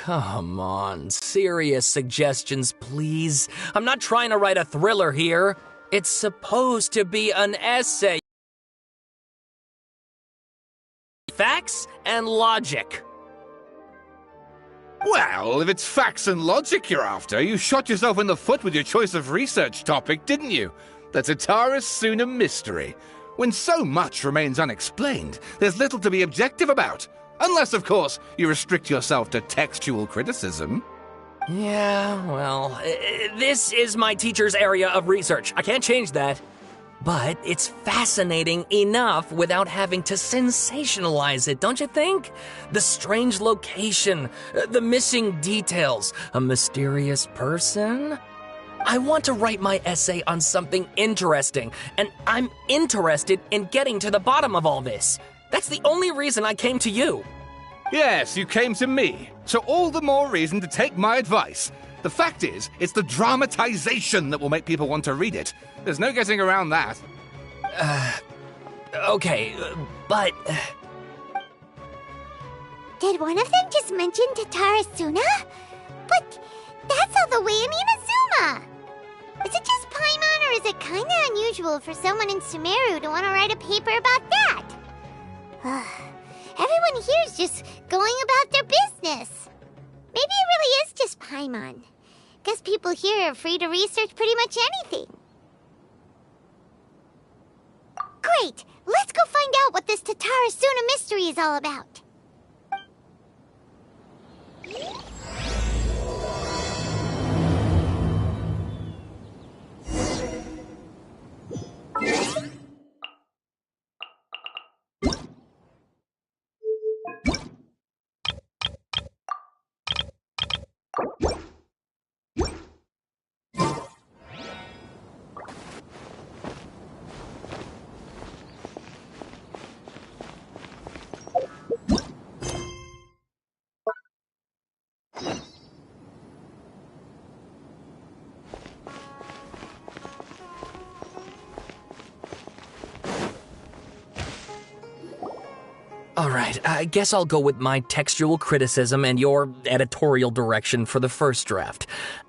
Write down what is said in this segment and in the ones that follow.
come on, serious suggestions, please. I'm not trying to write a thriller here. It's supposed to be an essay. Facts and logic. Well, if it's facts and logic you're after, you shot yourself in the foot with your choice of research topic, didn't you? The Tatara Suna mystery. When so much remains unexplained, there's little to be objective about. Unless, of course, you restrict yourself to textual criticism. Yeah, well, this is my teacher's area of research. I can't change that. But it's fascinating enough without having to sensationalize it, don't you think? The strange location, the missing details, a mysterious person. I want to write my essay on something interesting, and I'm interested in getting to the bottom of all this. That's the only reason I came to you. Yes, you came to me, so all the more reason to take my advice. The fact is, it's the dramatization that will make people want to read it. There's no getting around that. Okay, but... Did one of them just mention Tatara Suna? But that's all the way in Inazuma! Is it just Paimon, or is it kinda unusual for someone in Summeru to want to write a paper about that? Everyone here is just going about their business. Maybe it really is just Paimon. Guess people here are free to research pretty much anything. Great! Let's go find out what this Tatara Suna mystery is all about. Alright, I guess I'll go with my textual criticism and your editorial direction for the first draft.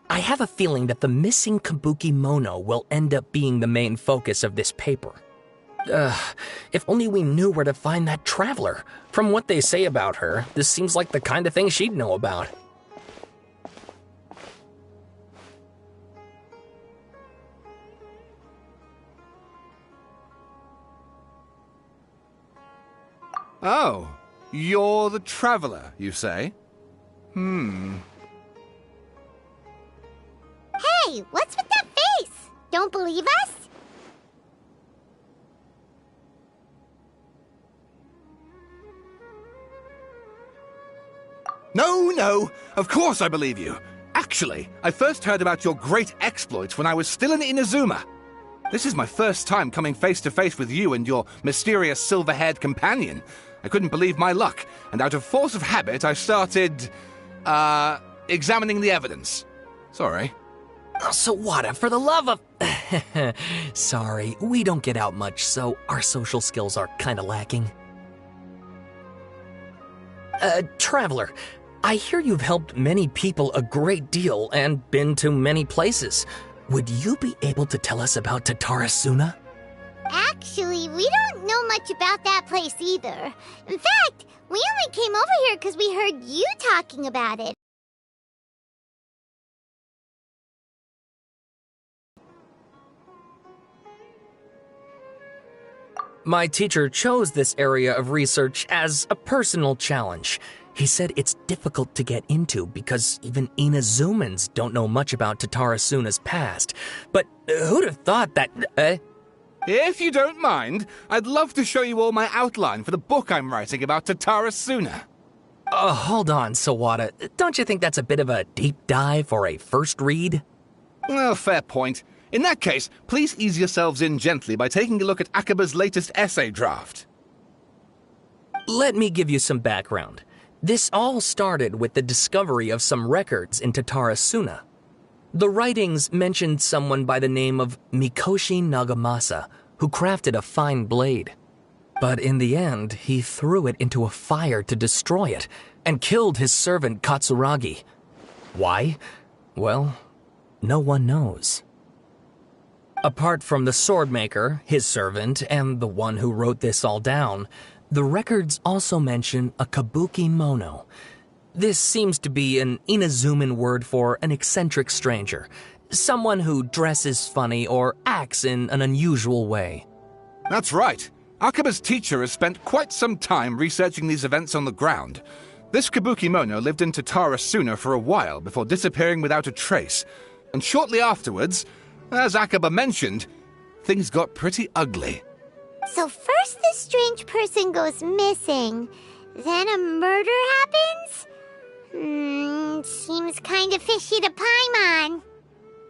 I have a feeling that the missing Kabuki Mono will end up being the main focus of this paper. If only we knew where to find that traveler. From what they say about her, this seems like the kind of thing she'd know about. Oh, you're the traveler, you say? Hey, what's with that face? Don't believe us? No, of course I believe you. Actually, I first heard about your great exploits when I was still in Inazuma. This is my first time coming face to face with you and your mysterious silver-haired companion. I couldn't believe my luck, and out of force of habit, I started, examining the evidence. Sorry. Sawada, for the love of... Sorry, we don't get out much, so our social skills are kinda lacking. Traveler, I hear you've helped many people a great deal and been to many places. Would you be able to tell us about Tatara Suna? Actually, we don't know much about that place either. In fact, we only came over here because we heard you talking about it. My teacher chose this area of research as a personal challenge. He said it's difficult to get into because even Inazumans don't know much about Tatara Suna's past. But who'd have thought that... If you don't mind, I'd love to show you all my outline for the book I'm writing about Tatara Suna. Hold on, Sawada. Don't you think that's a bit of a deep dive for a first read? Well, fair point. In that case, please ease yourselves in gently by taking a look at Akaba's latest essay draft. Let me give you some background. This all started with the discovery of some records in Tatara Suna. The writings mentioned someone by the name of Mikoshi Nagamasa, who crafted a fine blade. But in the end, he threw it into a fire to destroy it, and killed his servant Katsuragi. Why? Well, no one knows. Apart from the swordmaker, his servant, and the one who wrote this all down, the records also mention a kabuki mono. This seems to be an Inazuman word for an eccentric stranger, someone who dresses funny or acts in an unusual way. That's right. Akaba's teacher has spent quite some time researching these events on the ground. This Kabukimono lived in Tatarasuna for a while before disappearing without a trace. And shortly afterwards, as Akaba mentioned, things got pretty ugly. So first this strange person goes missing, then a murder happens? Seems kinda fishy to Paimon.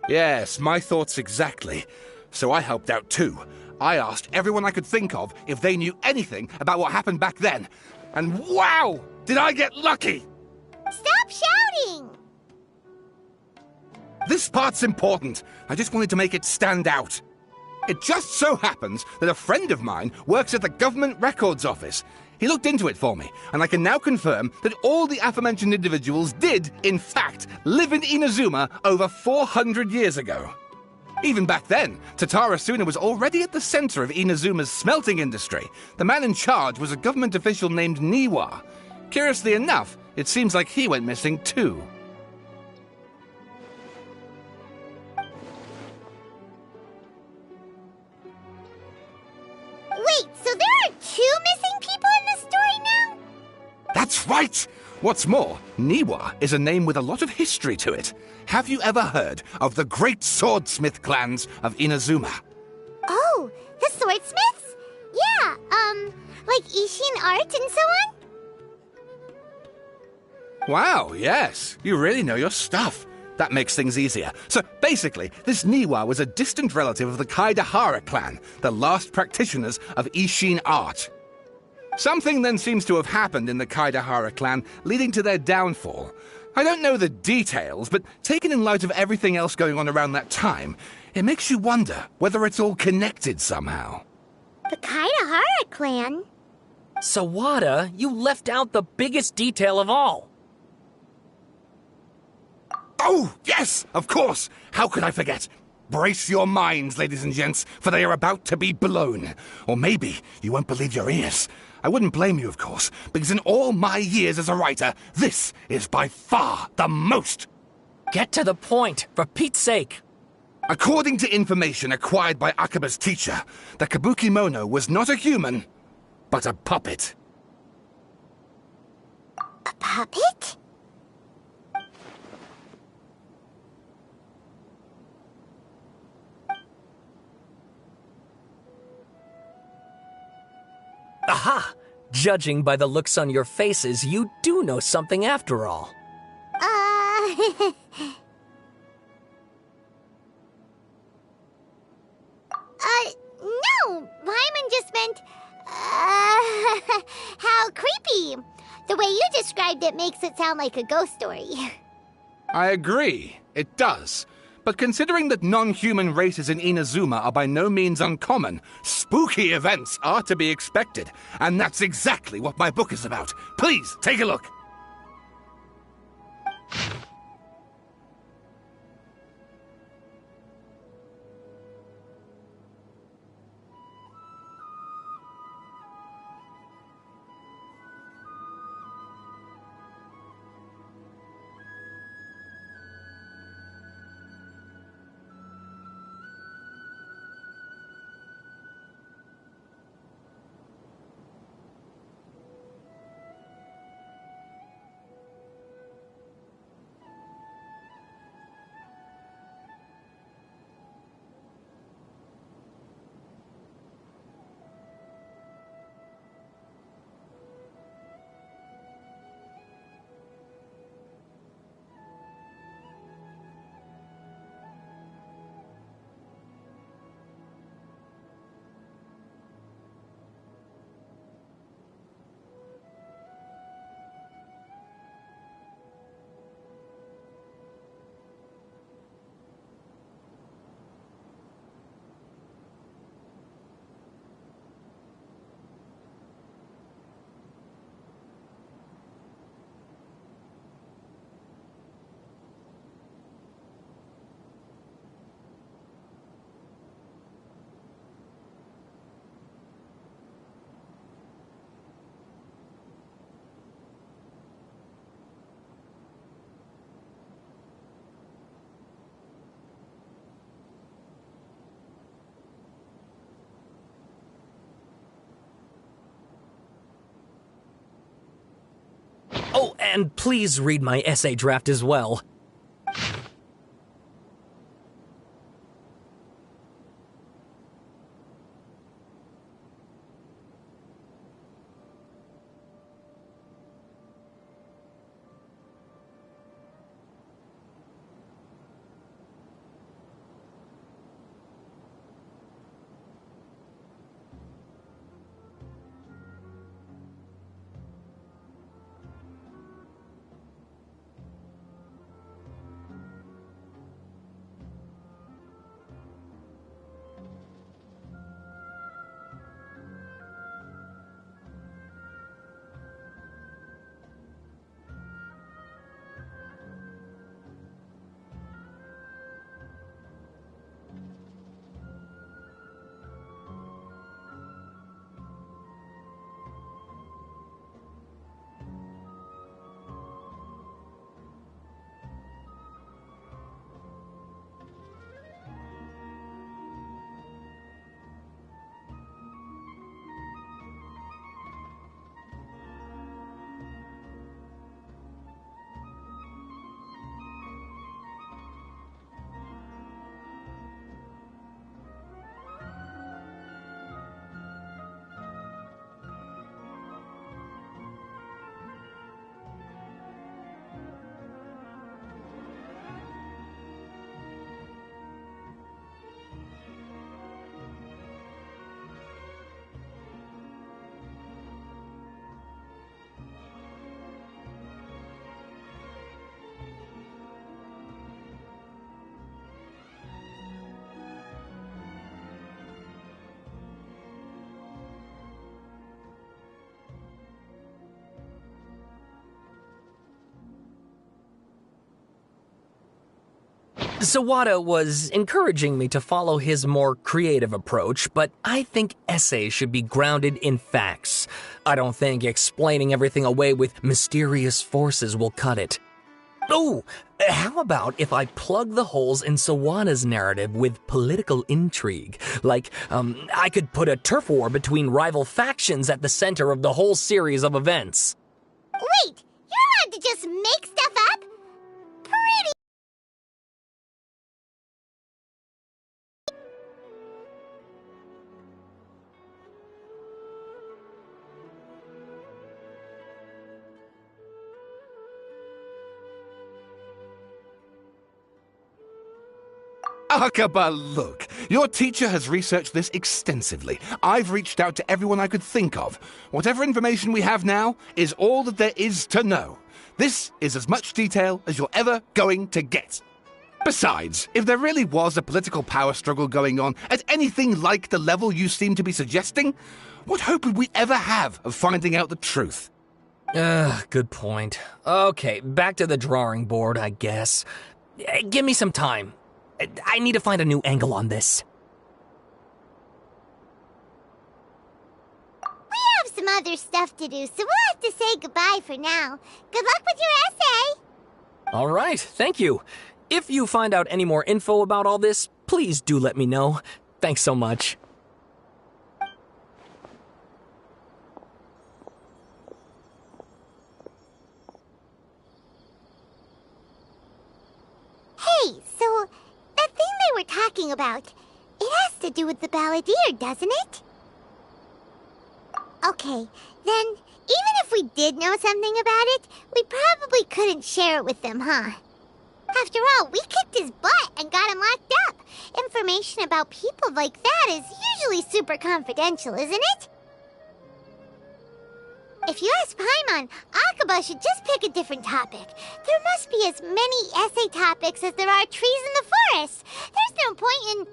Yes, my thoughts exactly. So I helped out too. I asked everyone I could think of if they knew anything about what happened back then. And wow! Did I get lucky! Stop shouting! This part's important. I just wanted to make it stand out. It just so happens that a friend of mine works at the Government Records Office. He looked into it for me, and I can now confirm that all the aforementioned individuals did, in fact, live in Inazuma over 400 years ago. Even back then, Tatarasuna was already at the center of Inazuma's smelting industry. The man in charge was a government official named Niwa. Curiously enough, it seems like he went missing too. Wait, so there are 2 missing people in the story now? That's right! What's more, Niwa is a name with a lot of history to it. Have you ever heard of the great swordsmith clans of Inazuma? Oh, the swordsmiths? Yeah, like Ishin Art and so on? Wow, yes. You really know your stuff. That makes things easier. So basically, this Niwa was a distant relative of the Kaidahara clan, the last practitioners of Ishin art. Something then seems to have happened in the Kaidahara clan, leading to their downfall. I don't know the details, but taken in light of everything else going on around that time, it makes you wonder whether it's all connected somehow. The Kaidahara clan? Sawada, you left out the biggest detail of all. Oh, yes, of course. How could I forget? Brace your minds, ladies and gents, for they are about to be blown. Or maybe you won't believe your ears. I wouldn't blame you, of course, because in all my years as a writer, this is by far the most. Get to the point, for Pete's sake. According to information acquired by Akaba's teacher, the Kabukimono was not a human, but a puppet. A puppet? Aha! Judging by the looks on your faces, you do know something after all. No! Paimon just meant, how creepy. The way you described it makes it sound like a ghost story. I agree, it does. But considering that non-human races in Inazuma are by no means uncommon, spooky events are to be expected. And that's exactly what my book is about. Please, take a look. Oh, and please read my essay draft as well. Sawada was encouraging me to follow his more creative approach, but I think essays should be grounded in facts. I don't think explaining everything away with mysterious forces will cut it. Oh, how about if I plug the holes in Sawada's narrative with political intrigue? Like, I could put a turf war between rival factions at the center of the whole series of events. Wait, you're allowed to just make stuff up? Pretty. Akaba, look. Your teacher has researched this extensively. I've reached out to everyone I could think of. Whatever information we have now is all that there is to know. This is as much detail as you're ever going to get. Besides, if there really was a political power struggle going on at anything like the level you seem to be suggesting, what hope would we ever have of finding out the truth? Good point. Okay, back to the drawing board, I guess. Give me some time. I need to find a new angle on this. We have some other stuff to do, so we'll have to say goodbye for now. Good luck with your essay! All right, thank you. If you find out any more info about all this, please do let me know. Thanks so much. Hey, so that thing they were talking about, it has to do with the balladeer, doesn't it? Okay, then even if we did know something about it, we probably couldn't share it with them, huh? After all, we kicked his butt and got him locked up. Information about people like that is usually super confidential, isn't it? If you ask Paimon, Akaba should just pick a different topic. There must be as many essay topics as there are trees in the forest. There's no point in...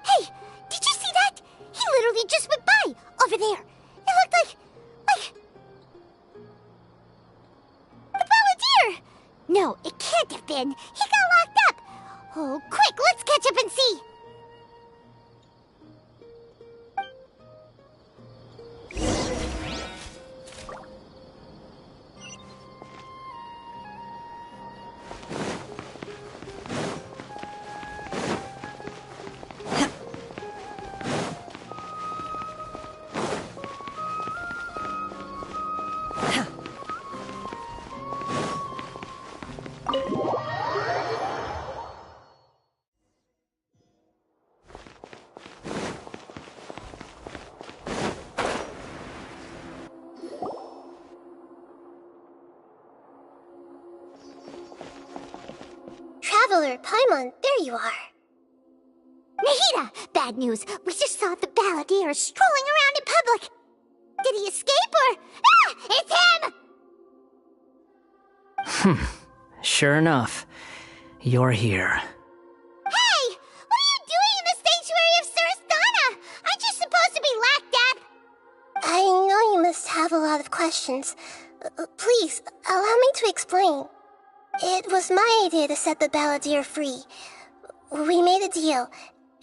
Hey, did you see that? He literally just went by, over there. It looked like... the balladeer! No, it can't have been. He got locked up. Oh, quick, let's catch up and see. Scholar Paimon, there you are. Nahida! Bad news. We just saw the balladeer strolling around in public. Did he escape or... Ah! It's him! Sure enough, you're here. Hey! What are you doing in the sanctuary of Surastana? Aren't you supposed to be locked up? I know you must have a lot of questions. Please, allow me to explain. It was my idea to set the balladeer free. We made a deal,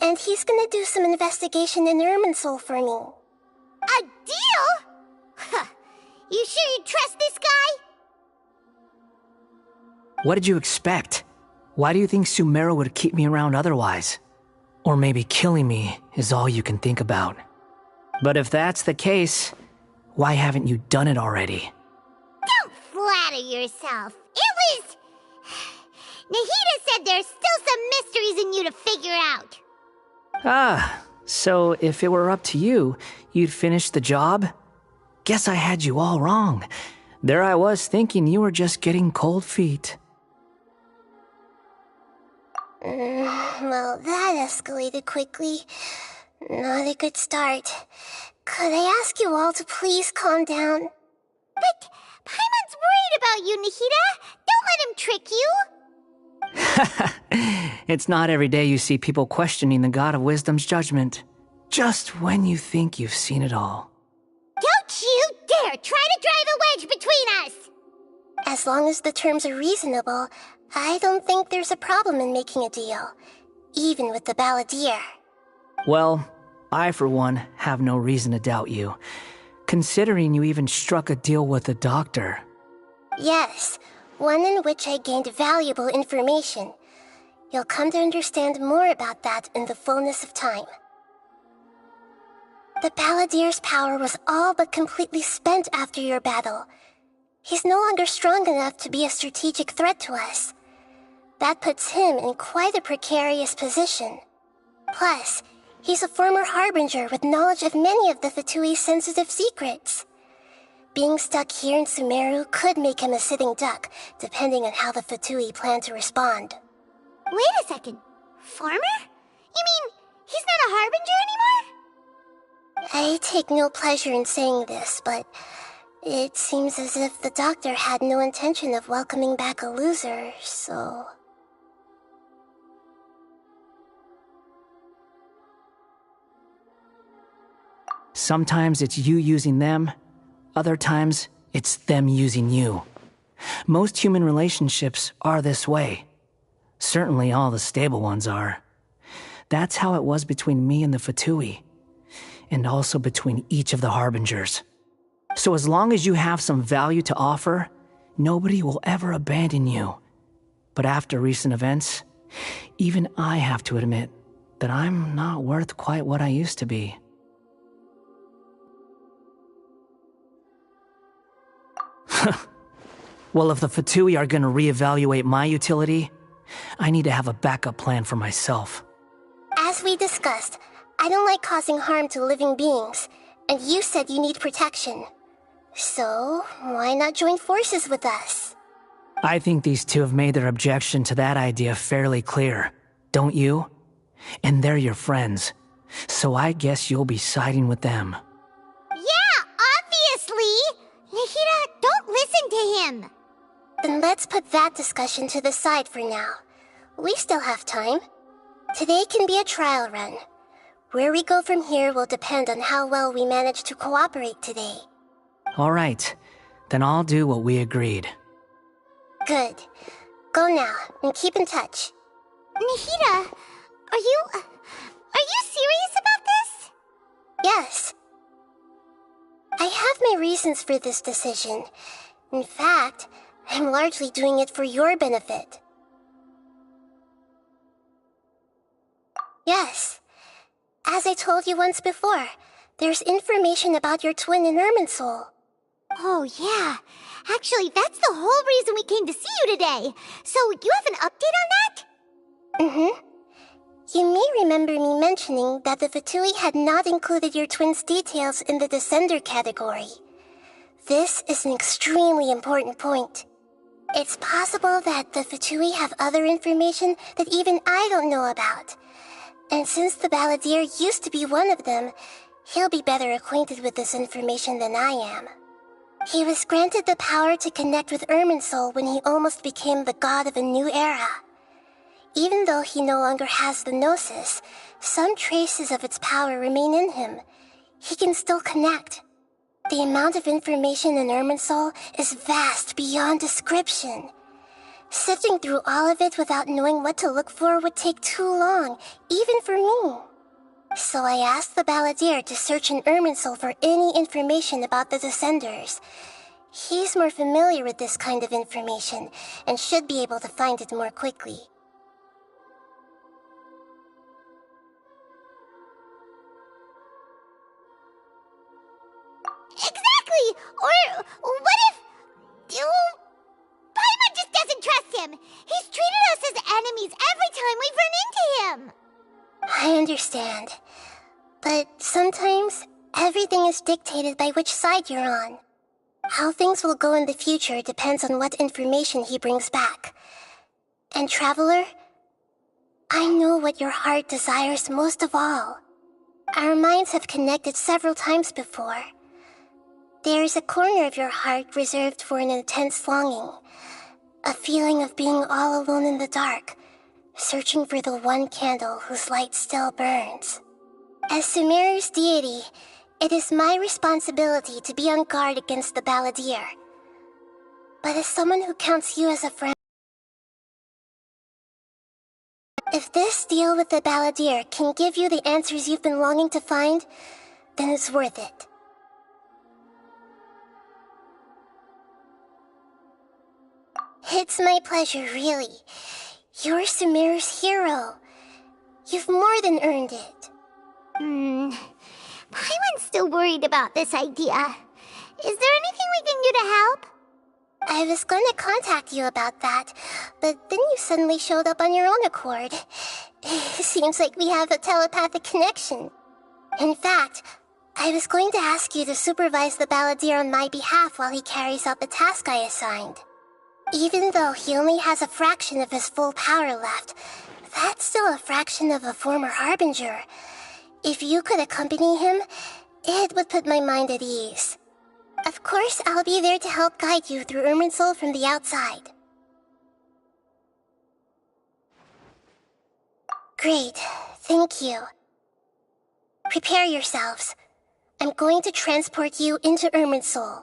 and he's gonna do some investigation in Irminsul for me. A deal? Huh. You sure you trust this guy? What did you expect? Why do you think Summeru would keep me around otherwise? Or maybe killing me is all you can think about. But if that's the case, why haven't you done it already? Don't flatter yourself. It was... Nahida said there's still some mysteries in you to figure out. Ah, so if it were up to you, you'd finish the job? Guess I had you all wrong. There I was thinking you were just getting cold feet. Well, that escalated quickly. Not a good start. Could I ask you all to please calm down? But Paimon's worried about you, Nahida. Don't let him trick you. It's not every day you see people questioning the God of Wisdom's judgment. Just when you think you've seen it all. Don't you dare try to drive a wedge between us! As long as the terms are reasonable, I don't think there's a problem in making a deal. Even with the balladeer. Well, I for one have no reason to doubt you. Considering you even struck a deal with the doctor. Yes, one in which I gained valuable information. You'll come to understand more about that in the fullness of time. The balladeer's power was all but completely spent after your battle. He's no longer strong enough to be a strategic threat to us. That puts him in quite a precarious position. Plus, he's a former harbinger with knowledge of many of the Fatui's sensitive secrets. Being stuck here in Summeru could make him a sitting duck, depending on how the Fatui plan to respond. Wait a second. Former? You mean he's not a harbinger anymore? I take no pleasure in saying this, but it seems as if the doctor had no intention of welcoming back a loser, so... Sometimes it's you using them, other times it's them using you. Most human relationships are this way. Certainly all the stable ones are. That's how it was between me and the Fatui, and also between each of the harbingers. So as long as you have some value to offer, nobody will ever abandon you. But after recent events, even I have to admit that I'm not worth quite what I used to be. Well, if the Fatui are gonna reevaluate my utility, I need to have a backup plan for myself. As we discussed, I don't like causing harm to living beings, and you said you need protection. So, why not join forces with us? I think these two have made their objection to that idea fairly clear, don't you? And they're your friends, so I guess you'll be siding with them. Yeah, obviously! Nahida, don't listen to him! Then let's put that discussion to the side for now. We still have time. Today can be a trial run. Where we go from here will depend on how well we manage to cooperate today. All right, then I'll do what we agreed. Good. Go now, and keep in touch. Nahida, are you serious about this? Yes. I have my reasons for this decision. In fact, I'm largely doing it for your benefit. Yes. As I told you once before, there's information about your twin in Irminsul. Oh, yeah. Actually, that's the whole reason we came to see you today. So, you have an update on that? Mm-hmm. You may remember me mentioning that the Fatui had not included your twin's details in the Descender category. This is an extremely important point. It's possible that the Fatui have other information that even I don't know about. And since the Balladeer used to be one of them, he'll be better acquainted with this information than I am. He was granted the power to connect with Irminsul when he almost became the god of a new era. Even though he no longer has the Gnosis, some traces of its power remain in him. He can still connect. The amount of information in Irminsul is vast beyond description. Sifting through all of it without knowing what to look for would take too long, even for me. So I asked the Balladeer to search in Irminsul for any information about the Descenders. He's more familiar with this kind of information, and should be able to find it more quickly. Exactly! Or what if... Paimon just doesn't trust him! He's treated us as enemies every time we've run into him! I understand. But sometimes, everything is dictated by which side you're on. How things will go in the future depends on what information he brings back. And Traveler, I know what your heart desires most of all. Our minds have connected several times before. There is a corner of your heart reserved for an intense longing. A feeling of being all alone in the dark, searching for the one candle whose light still burns. As Summeru's deity, it is my responsibility to be on guard against the Balladeer. But as someone who counts you as a friend, if this deal with the Balladeer can give you the answers you've been longing to find, then it's worth it. It's my pleasure, really. You're Summeru's hero. You've more than earned it. Paimon's still worried about this idea. Is there anything we can do to help? I was going to contact you about that, but then you suddenly showed up on your own accord. Seems like we have a telepathic connection. In fact, I was going to ask you to supervise the Balladeer on my behalf while he carries out the task I assigned. Even though he only has a fraction of his full power left, that's still a fraction of a former Harbinger. If you could accompany him, it would put my mind at ease. Of course, I'll be there to help guide you through Irminsul from the outside. Great, thank you. Prepare yourselves. I'm going to transport you into Irminsul.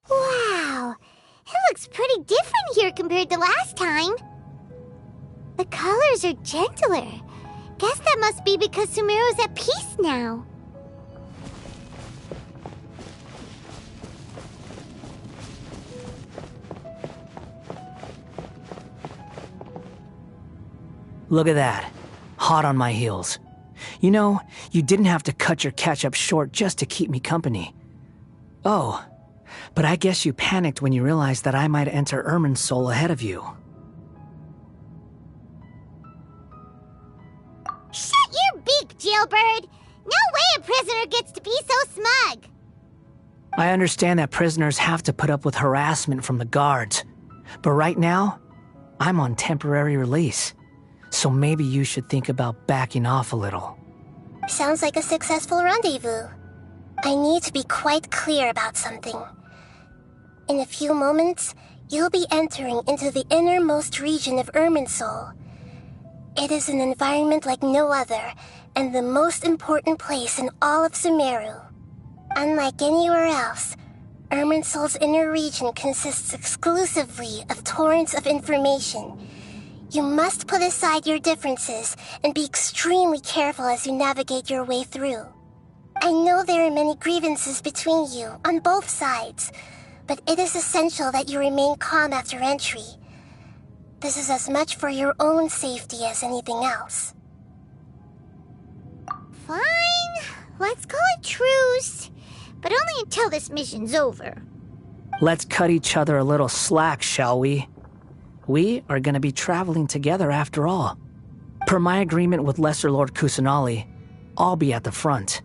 Wow, it looks pretty different here compared to last time. The colors are gentler. Guess that must be because Summeru's at peace now. Look at that. Hot on my heels. You know, you didn't have to cut your catch-up short just to keep me company. Oh, but I guess you panicked when you realized that I might enter Irminsul ahead of you. Shut your beak, jailbird! No way a prisoner gets to be so smug! I understand that prisoners have to put up with harassment from the guards, but right now, I'm on temporary release. So maybe you should think about backing off a little. Sounds like a successful rendezvous. I need to be quite clear about something. In a few moments, you'll be entering into the innermost region of Irminsul. It is an environment like no other, and the most important place in all of Summeru. Unlike anywhere else, Irminsul's inner region consists exclusively of torrents of information. You must put aside your differences and be extremely careful as you navigate your way through. I know there are many grievances between you on both sides, but it is essential that you remain calm after entry. This is as much for your own safety as anything else. Fine, let's call it truce, but only until this mission's over. Let's cut each other a little slack, shall we? We are going to be traveling together after all. Per my agreement with Lesser Lord Kusanali, I'll be at the front.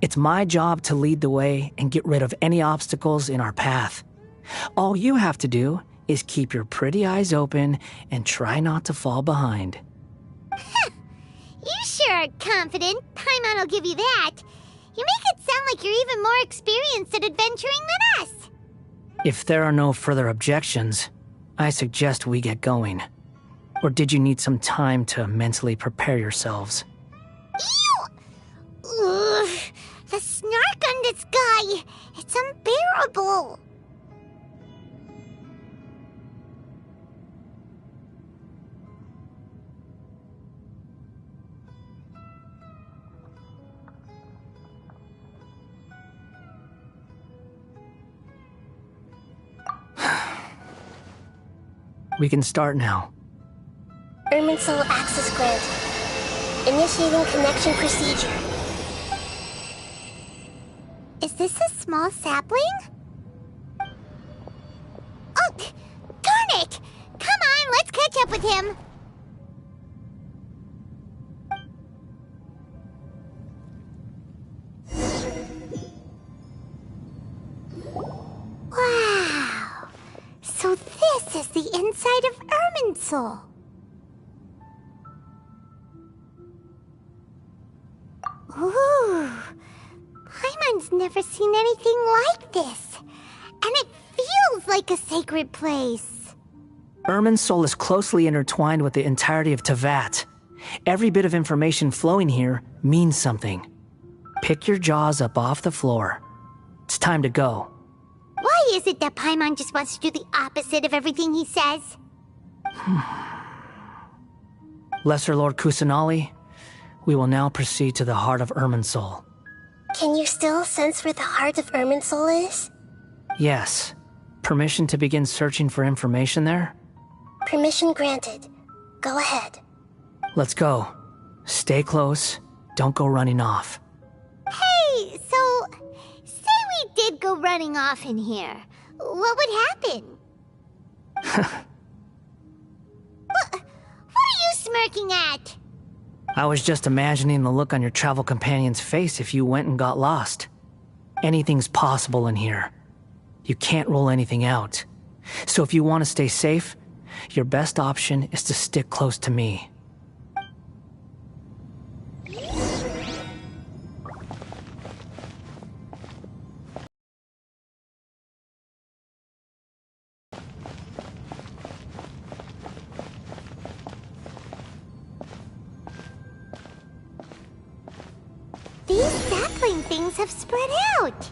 It's my job to lead the way and get rid of any obstacles in our path. All you have to do is keep your pretty eyes open and try not to fall behind. You sure are confident. Paimon will give you that. You make it sound like you're even more experienced at adventuring than us. If there are no further objections, I suggest we get going. Or did you need some time to mentally prepare yourselves? Ew! Ugh, the snark on this guy. It's unbearable. We can start now. Irminsul access granted. Initiating connection procedure. Is this a small sapling? Oh, darn it! Come on, let's catch up with him. Wow! So this is the inside of Irminsul. Ooh, Paimon's never seen anything like this. And it feels like a sacred place. Irminsul is closely intertwined with the entirety of Teyvat. Every bit of information flowing here means something. Pick your jaws up off the floor. It's time to go. Why is it that Paimon just wants to do the opposite of everything he says? Lesser Lord Kusanali, we will now proceed to the heart of Irminsul. Can you still sense where the heart of Irminsul is? Yes. Permission to begin searching for information there? Permission granted. Go ahead. Let's go. Stay close. Don't go running off. Hey, so, say we did go running off in here. What would happen? What are you smirking at? I was just imagining the look on your travel companion's face if you went and got lost. Anything's possible in here. You can't rule anything out. So if you want to stay safe, your best option is to stick close to me. These sapling things have spread out.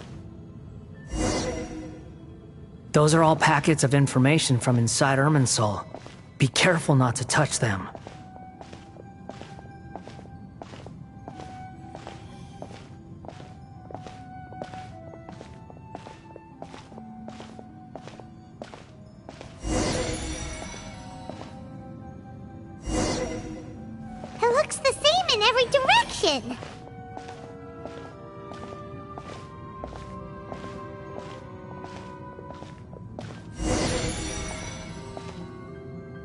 Those are all packets of information from inside Irminsul. Be careful not to touch them. It looks the same in every direction.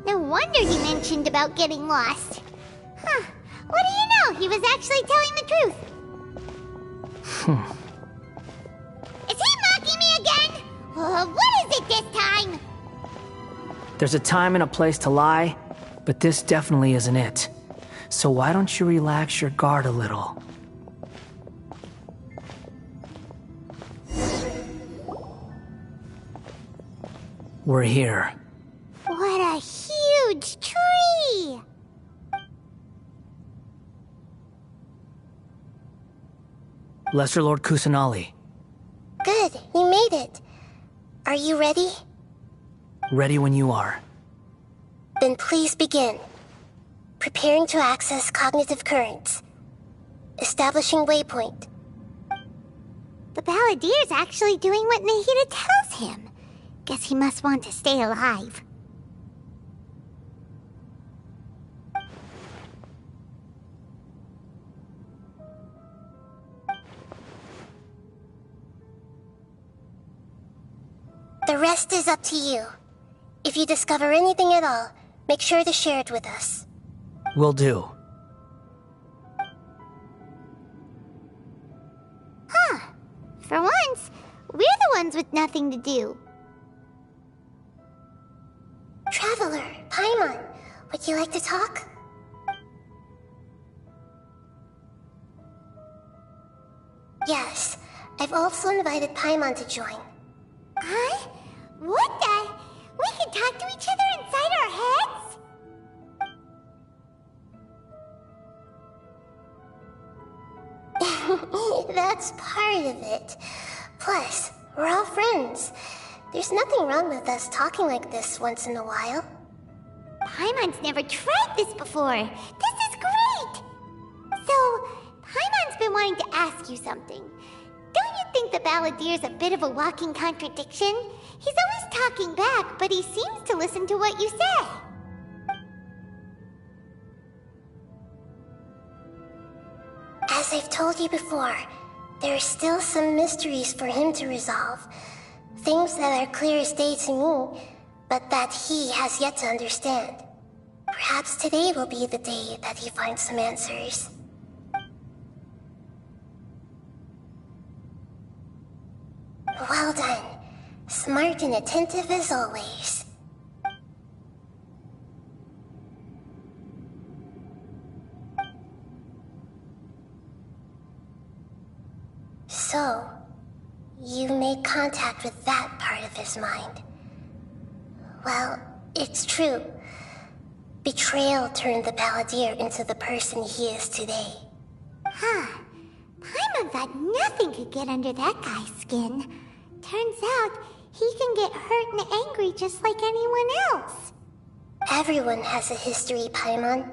No wonder he mentioned about getting lost. Huh. What do you know? He was actually telling the truth. Is he mocking me again? What is it this time? There's a time and a place to lie, but this definitely isn't it. So why don't you relax your guard a little? We're here. What a huge tree! Lesser Lord Kusanali, Good, you made it. Are you ready? ready when you are. Then please begin. Preparing to access cognitive currents. Establishing waypoint. The Balladier's actually doing what Nahida tells him. Guess he must want to stay alive. The rest is up to you. If you discover anything at all, make sure to share it with us. Will do. once, we're the ones with nothing to do. Traveler, Paimon, would you like to talk? Yes, I've also invited Paimon to join. Huh? What the? We can talk to each other inside our heads? That's part of it. Plus, we're all friends. There's nothing wrong with us talking like this once in a while. Paimon's never tried this before. This is great! So, Paimon's been wanting to ask you something. Don't you think the Balladier's a bit of a walking contradiction? He's always talking back, but he seems to listen to what you say. As I've told you before, there are still some mysteries for him to resolve. Things that are clear as day to me, but that he has yet to understand. Perhaps today will be the day that he finds some answers. Well done. Smart and attentive as always. So, you made contact with that part of his mind. Well, it's true. Betrayal turned the Balladeer into the person he is today. Huh. Paimon thought nothing could get under that guy's skin. Turns out, he can get hurt and angry just like anyone else. Everyone has a history, Paimon.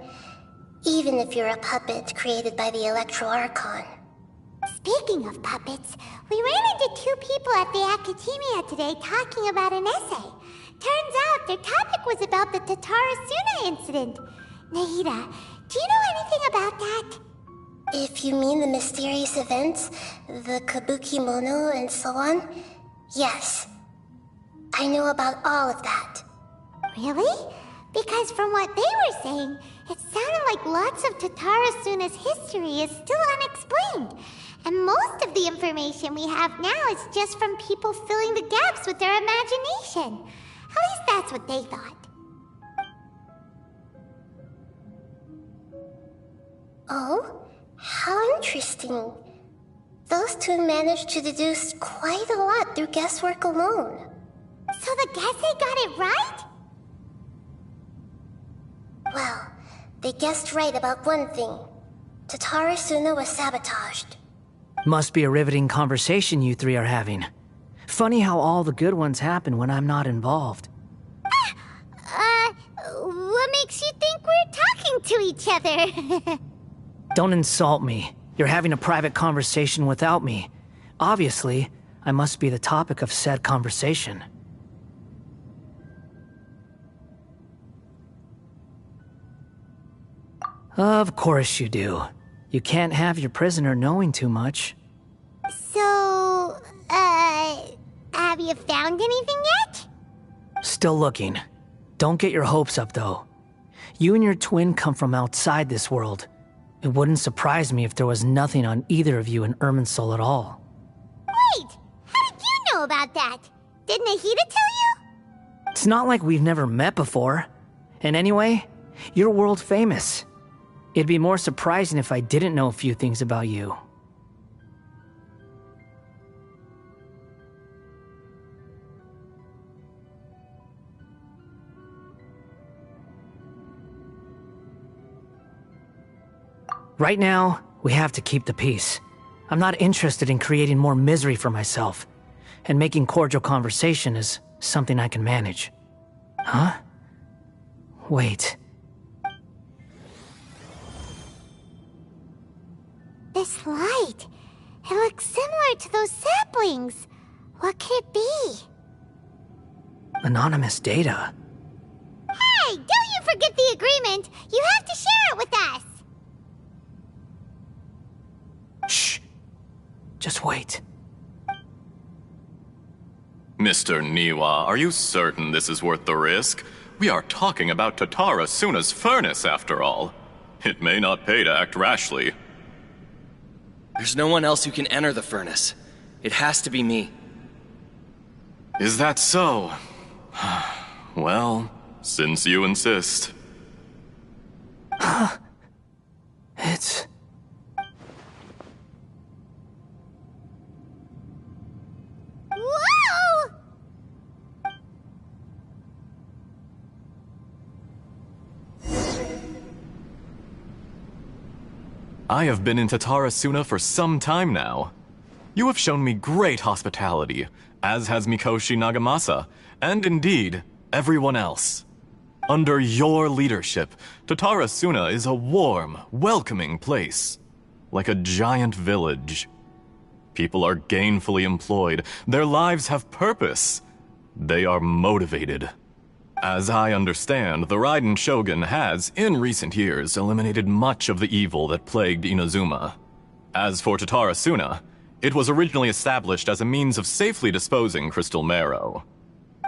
Even if you're a puppet created by the Electro Archon. Speaking of puppets, we ran into two people at the Academia today talking about an essay. Turns out their topic was about the Tatarasuna incident. Nahida, do you know anything about that? If you mean the mysterious events, the Kabuki Mono and so on, yes. I know about all of that. Really? Because from what they were saying, it sounded like lots of Tatarasuna's history is still unexplained. And most of the information we have now is just from people filling the gaps with their imagination. At least that's what they thought. Oh? How interesting. Those two managed to deduce quite a lot through guesswork alone. So the Gesse got it right? Well, they guessed right about one thing. Tatarasuna was sabotaged. Must be a riveting conversation you three are having. Funny how all the good ones happen when I'm not involved. What makes you think we're talking to each other? Don't insult me. You're having a private conversation without me. Obviously, I must be the topic of said conversation. Of course you do. You can't have your prisoner knowing too much. So, have you found anything yet? Still looking. Don't get your hopes up, though. You and your twin come from outside this world. It wouldn't surprise me if there was nothing on either of you in Irminsul at all. Wait! How did you know about that? Did Nahida tell you? It's not like we've never met before. And anyway, you're world famous. It'd be more surprising if I didn't know a few things about you. Right now, we have to keep the peace. I'm not interested in creating more misery for myself, and making cordial conversation is something I can manage. Huh? Wait. This light. It looks similar to those saplings. What could it be? Anonymous data. Hey, don't you forget the agreement! You have to share it with us! Shh. Just wait. Mr. Niwa, are you certain this is worth the risk? We are talking about Tatarasuna's furnace, after all. It may not pay to act rashly. There's no one else who can enter the furnace. It has to be me. Is that so? Well, since you insist. It's... Whoa! I have been in Tatarasuna for some time now. You have shown me great hospitality, as has Mikoshi Nagamasa, and indeed, everyone else. Under your leadership, Tatarasuna is a warm, welcoming place, like a giant village. People are gainfully employed, their lives have purpose, they are motivated. As I understand, the Raiden Shogun has, in recent years, eliminated much of the evil that plagued Inazuma. As for Tatarasuna, it was originally established as a means of safely disposing crystal marrow.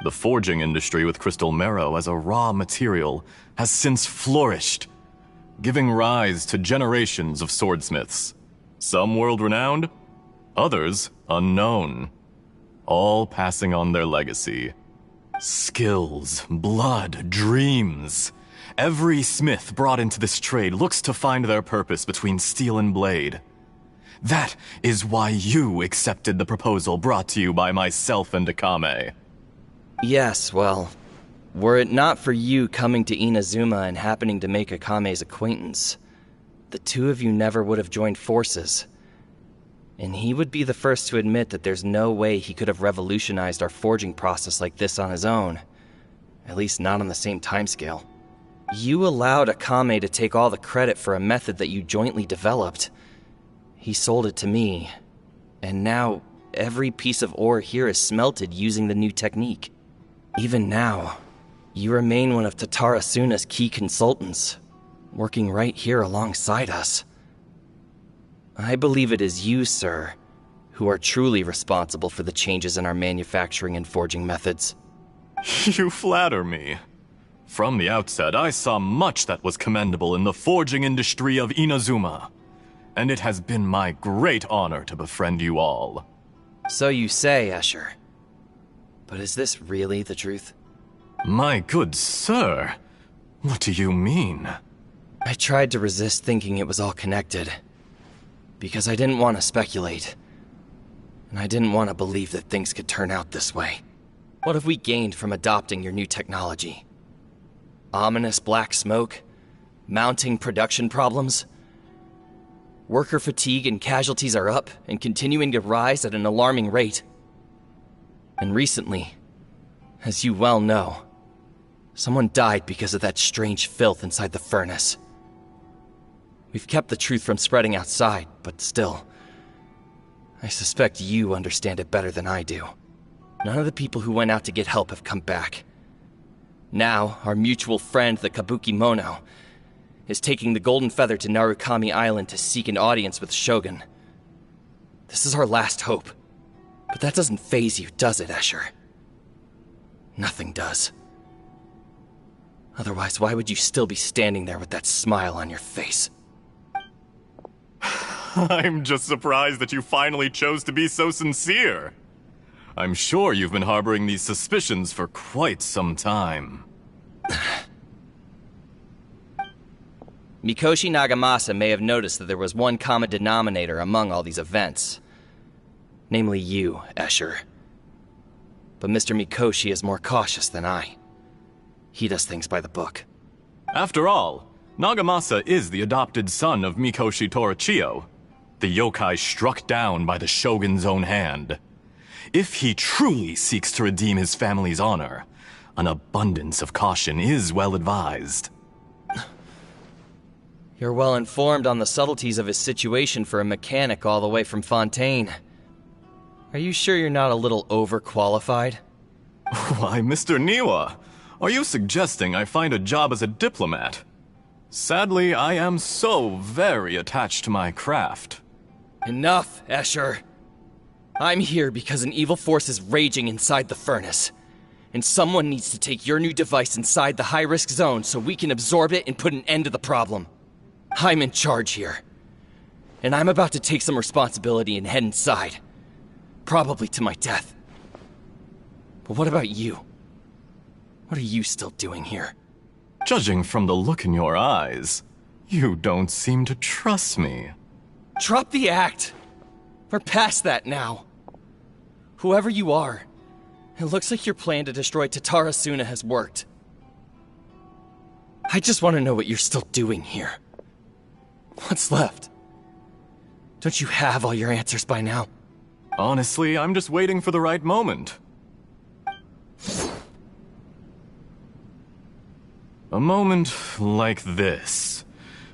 The forging industry with crystal marrow as a raw material has since flourished, giving rise to generations of swordsmiths. Some world-renowned, others unknown, all passing on their legacy. Skills, blood, dreams. Every smith brought into this trade looks to find their purpose between steel and blade. That is why you accepted the proposal brought to you by myself and Akame. Yes, well, were it not for you coming to Inazuma and happening to make Akame's acquaintance, the two of you never would have joined forces. And he would be the first to admit that there's no way he could have revolutionized our forging process like this on his own. At least not on the same timescale. You allowed Akame to take all the credit for a method that you jointly developed. He sold it to me, and now every piece of ore here is smelted using the new technique. Even now, you remain one of Tatarasuna's key consultants, working right here alongside us. I believe it is you, sir, who are truly responsible for the changes in our manufacturing and forging methods. You flatter me. From the outset, I saw much that was commendable in the forging industry of Inazuma, and it has been my great honor to befriend you all. So you say, Escher. But is this really the truth? My good sir, what do you mean? I tried to resist thinking it was all connected, because I didn't want to speculate, and I didn't want to believe that things could turn out this way. What have we gained from adopting your new technology? Ominous black smoke? Mounting production problems? Worker fatigue and casualties are up and continuing to rise at an alarming rate. And recently, as you well know, someone died because of that strange filth inside the furnace. We've kept the truth from spreading outside, but still, I suspect you understand it better than I do. None of the people who went out to get help have come back. Now, our mutual friend, the Kabuki Mono, is taking the Golden Feather to Narukami Island to seek an audience with Shogun. This is our last hope. But that doesn't faze you, does it, Escher? Nothing does. Otherwise, why would you still be standing there with that smile on your face? I'm just surprised that you finally chose to be so sincere. I'm sure you've been harboring these suspicions for quite some time. Mikoshi Nagamasa may have noticed that there was one common denominator among all these events. Namely you, Escher. But Mr. Mikoshi is more cautious than I. He does things by the book. After all, Nagamasa is the adopted son of Mikoshi Torachiyo, the yokai struck down by the Shogun's own hand. If he truly seeks to redeem his family's honor, an abundance of caution is well advised. You're well informed on the subtleties of his situation for a mechanic all the way from Fontaine. Are you sure you're not a little overqualified? Why, Mr. Niwa, are you suggesting I find a job as a diplomat? Sadly, I am so very attached to my craft. Enough, Escher. I'm here because an evil force is raging inside the furnace. And someone needs to take your new device inside the high-risk zone so we can absorb it and put an end to the problem. I'm in charge here. And I'm about to take some responsibility and head inside. probably to my death. But what about you? What are you still doing here? Judging from the look in your eyes, you don't seem to trust me. Drop the act! We're past that now. Whoever you are, it looks like your plan to destroy Tatara Suna has worked. I just want to know what you're still doing here. What's left? Don't you have all your answers by now? Honestly, I'm just waiting for the right moment. A moment like this,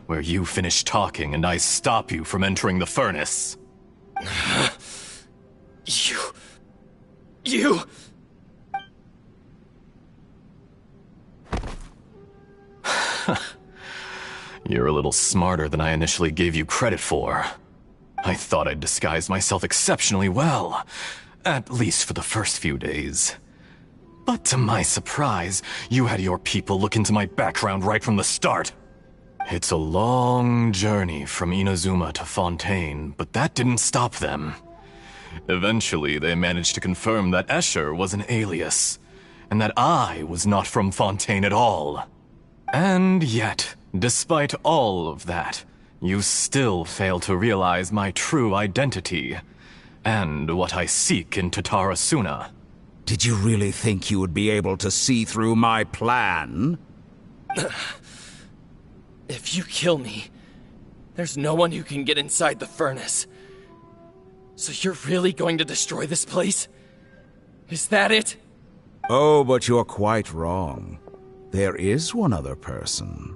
where you finish talking and I stop you from entering the furnace. You... You're a little smarter than I initially gave you credit for. I thought I'd disguised myself exceptionally well, at least for the first few days. But to my surprise, you had your people look into my background right from the start. It's a long journey from Inazuma to Fontaine, but that didn't stop them. Eventually, they managed to confirm that Escher was an alias, and that I was not from Fontaine at all. And yet, despite all of that, you still fail to realize my true identity, and what I seek in Tatara Suna. Did you really think you would be able to see through my plan? If you kill me, there's no one who can get inside the furnace. So you're really going to destroy this place? Is that it? Oh, but you're quite wrong. There is one other person.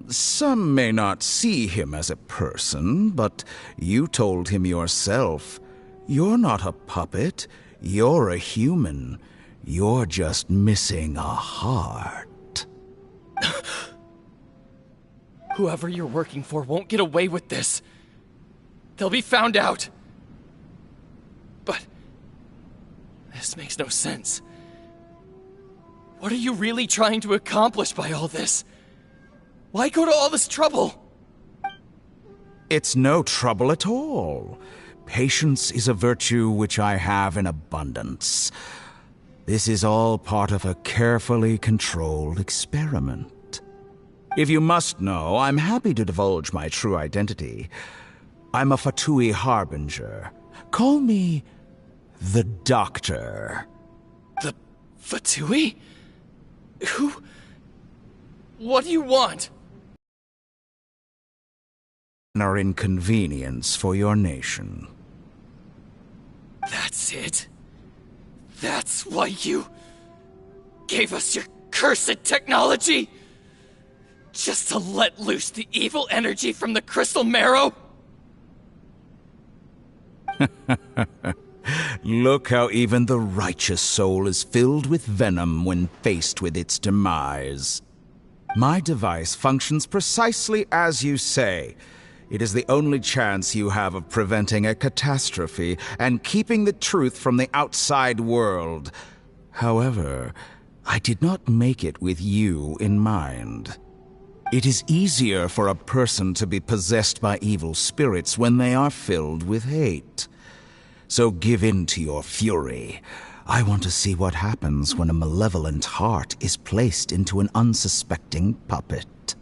Some may not see him as a person, but you told him yourself. You're not a puppet. You're a human. You're just missing a heart. Whoever you're working for won't get away with this. They'll be found out. But this makes no sense. What are you really trying to accomplish by all this? Why go to all this trouble? It's no trouble at all. Patience is a virtue which I have in abundance. This is all part of a carefully controlled experiment. If you must know, I'm happy to divulge my true identity. I'm a Fatui Harbinger. Call me the Doctor. The Fatui? Who? What do you want? Or inconvenience for your nation. That's it? That's why you gave us your cursed technology? Just to let loose the evil energy from the crystal marrow? Look how even the righteous soul is filled with venom when faced with its demise. My device functions precisely as you say. It is the only chance you have of preventing a catastrophe and keeping the truth from the outside world. However, I did not make it with you in mind. It is easier for a person to be possessed by evil spirits when they are filled with hate. So give in to your fury. I want to see what happens when a malevolent heart is placed into an unsuspecting puppet.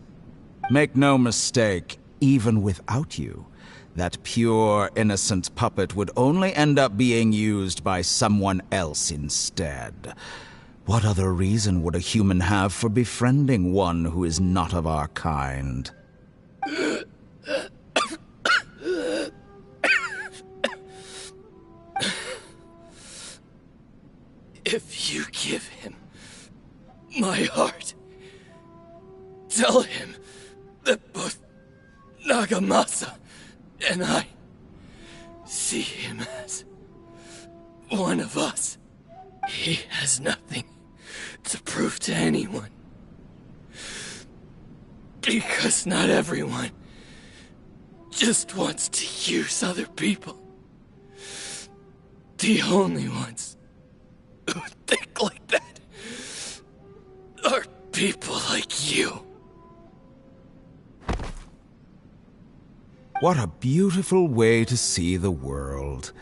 Make no mistake, even without you, that pure, innocent puppet would only end up being used by someone else instead. What other reason would a human have for befriending one who is not of our kind? If you give him my heart, tell him that both Nagamasa and I see him as one of us. He has nothing to prove to anyone. Because not everyone just wants to use other people. The only ones who think like that are people like you. What a beautiful way to see the world.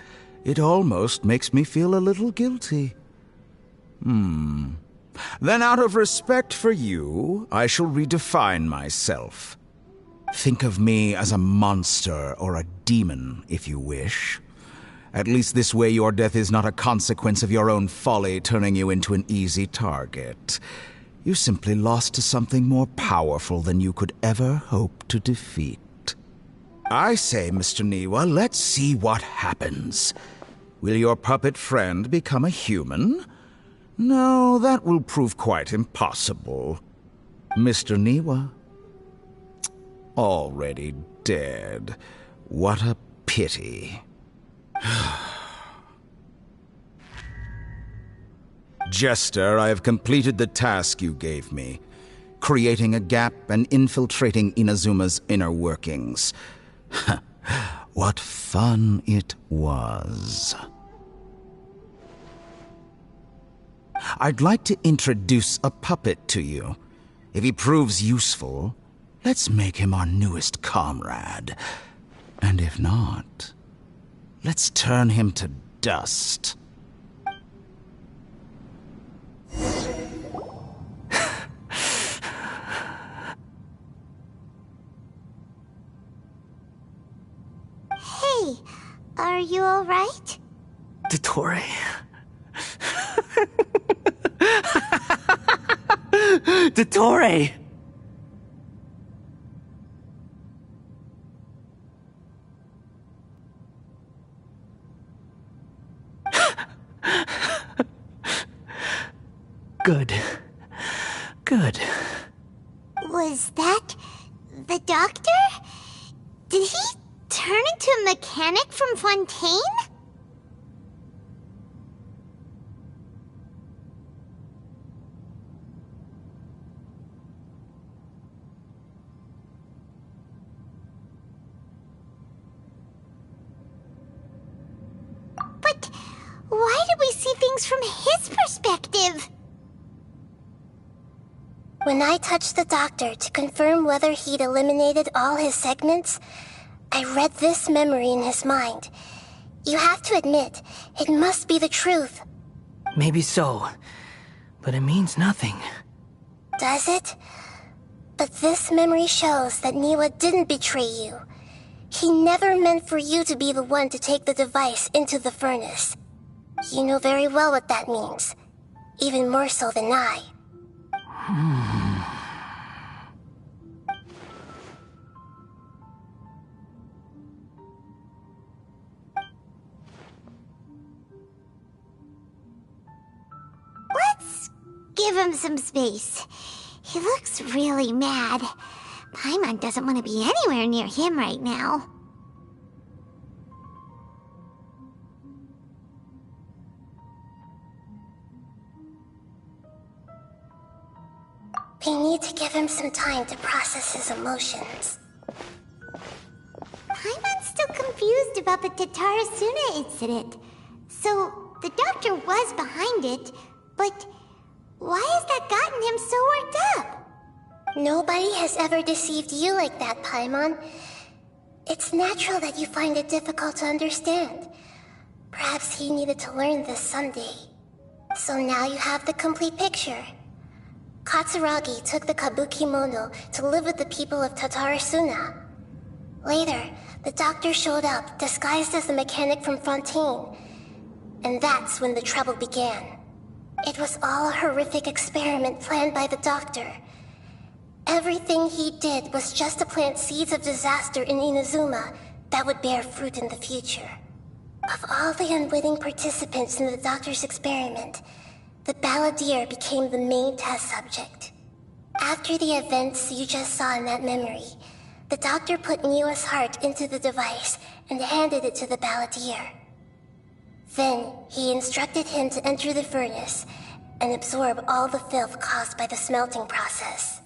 It almost makes me feel a little guilty. Then out of respect for you, I shall redefine myself. Think of me as a monster or a demon, if you wish. At least this way your death is not a consequence of your own folly turning you into an easy target. You simply lost to something more powerful than you could ever hope to defeat. I say, Mr. Niwa, let's see what happens. Will your puppet friend become a human? No, that will prove quite impossible. Mr. Niwa? Already dead. What a pity. Jester, I have completed the task you gave me, creating a gap and infiltrating Inazuma's inner workings. What fun it was. I'd like to introduce a puppet to you. If he proves useful, let's make him our newest comrade. And if not, let's turn him to dust. Hey, are you alright? Dottore. Dottore! Good. Good. Was that the doctor? Did he turn into a mechanic from Fontaine? But why did we see things from his perspective? When I touched the doctor to confirm whether he'd eliminated all his segments, I read this memory in his mind. You have to admit, it must be the truth. Maybe so, but it means nothing. Does it? But this memory shows that Niwa didn't betray you. He never meant for you to be the one to take the device into the furnace. You know very well what that means. Even more so than I. Let's give him some space. He looks really mad. Paimon doesn't want to be anywhere near him right now. We need to give him some time to process his emotions. Paimon's still confused about the Tatarasuna incident. So, the doctor was behind it, but why has that gotten him so worked up? Nobody has ever deceived you like that, Paimon. It's natural that you find it difficult to understand. Perhaps he needed to learn this someday. So now you have the complete picture. Katsuragi took the Kabuki Mono to live with the people of Tatarasuna. Later, the doctor showed up, disguised as the mechanic from Fontaine. And that's when the trouble began. It was all a horrific experiment planned by the doctor. Everything he did was just to plant seeds of disaster in Inazuma that would bear fruit in the future. Of all the unwitting participants in the doctor's experiment, the balladeer became the main test subject. After the events you just saw in that memory, the doctor put Niwa's heart into the device and handed it to the balladeer. Then, he instructed him to enter the furnace and absorb all the filth caused by the smelting process.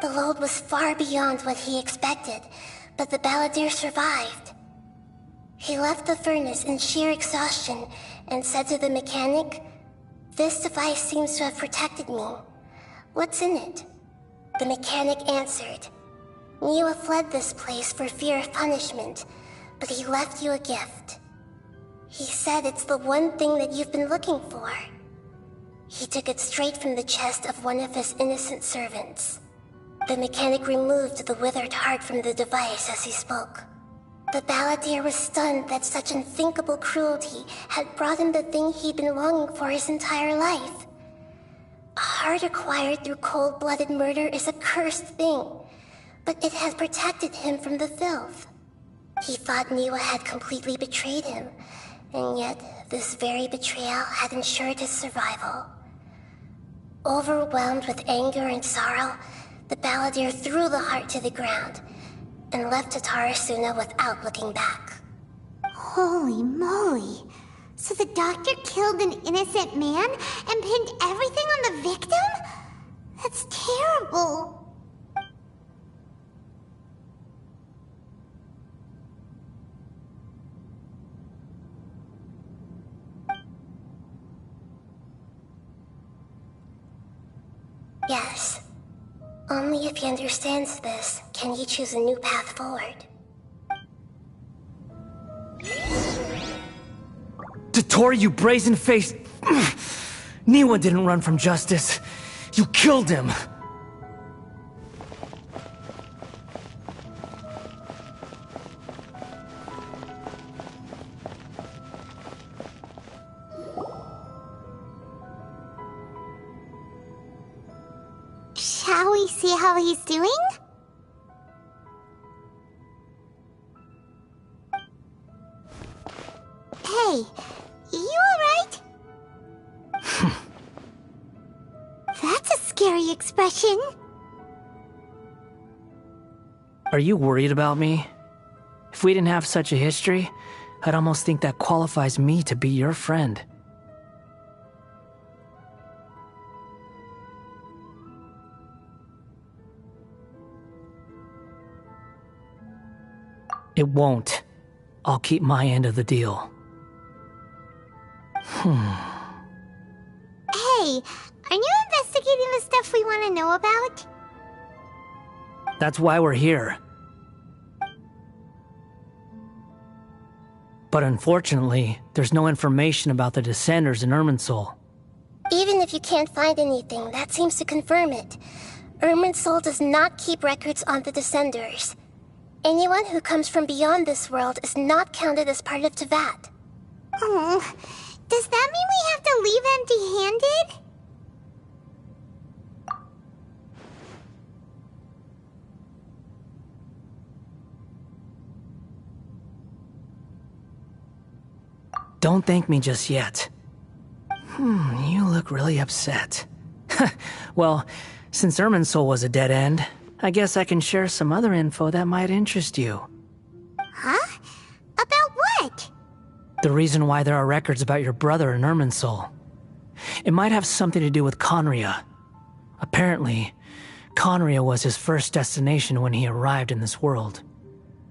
The load was far beyond what he expected, but the balladeer survived. He left the furnace in sheer exhaustion and said to the mechanic, "This device seems to have protected me. What's in it?" The mechanic answered, "Niwa fled this place for fear of punishment, but he left you a gift." He said it's the one thing that you've been looking for. He took it straight from the chest of one of his innocent servants. The mechanic removed the withered heart from the device as he spoke. The balladeer was stunned that such unthinkable cruelty had brought him the thing he'd been longing for his entire life. A heart acquired through cold-blooded murder is a cursed thing, but it has protected him from the filth. He thought Niwa had completely betrayed him, and yet this very betrayal had ensured his survival. Overwhelmed with anger and sorrow, the balladeer threw the heart to the ground and left Tatarasuna without looking back. Holy moly. So the doctor killed an innocent man and pinned everything on the victim? That's terrible. Yes. Only if he understands this can he choose a new path forward. Dotori, you brazen-faced... Niwa didn't run from justice. You killed him. Shall we see how he's doing? Hey, you alright? That's a scary expression. Are you worried about me? If we didn't have such a history, I'd almost think that qualifies me to be your friend. It won't. I'll keep my end of the deal. Hey, aren't you investigating the stuff we want to know about? That's why we're here. But unfortunately, there's no information about the Descenders in Irminsul. Even if you can't find anything, that seems to confirm it. Irminsul does not keep records on the Descenders. Anyone who comes from beyond this world is not counted as part of Tevat. Oh, does that mean we have to leave empty-handed? Don't thank me just yet. You look really upset. Well, since Irminsul was a dead end, I guess I can share some other info that might interest you. Huh? About what? The reason why there are records about your brother in Irminsul. It might have something to do with Conria. Apparently, Conria was his first destination when he arrived in this world.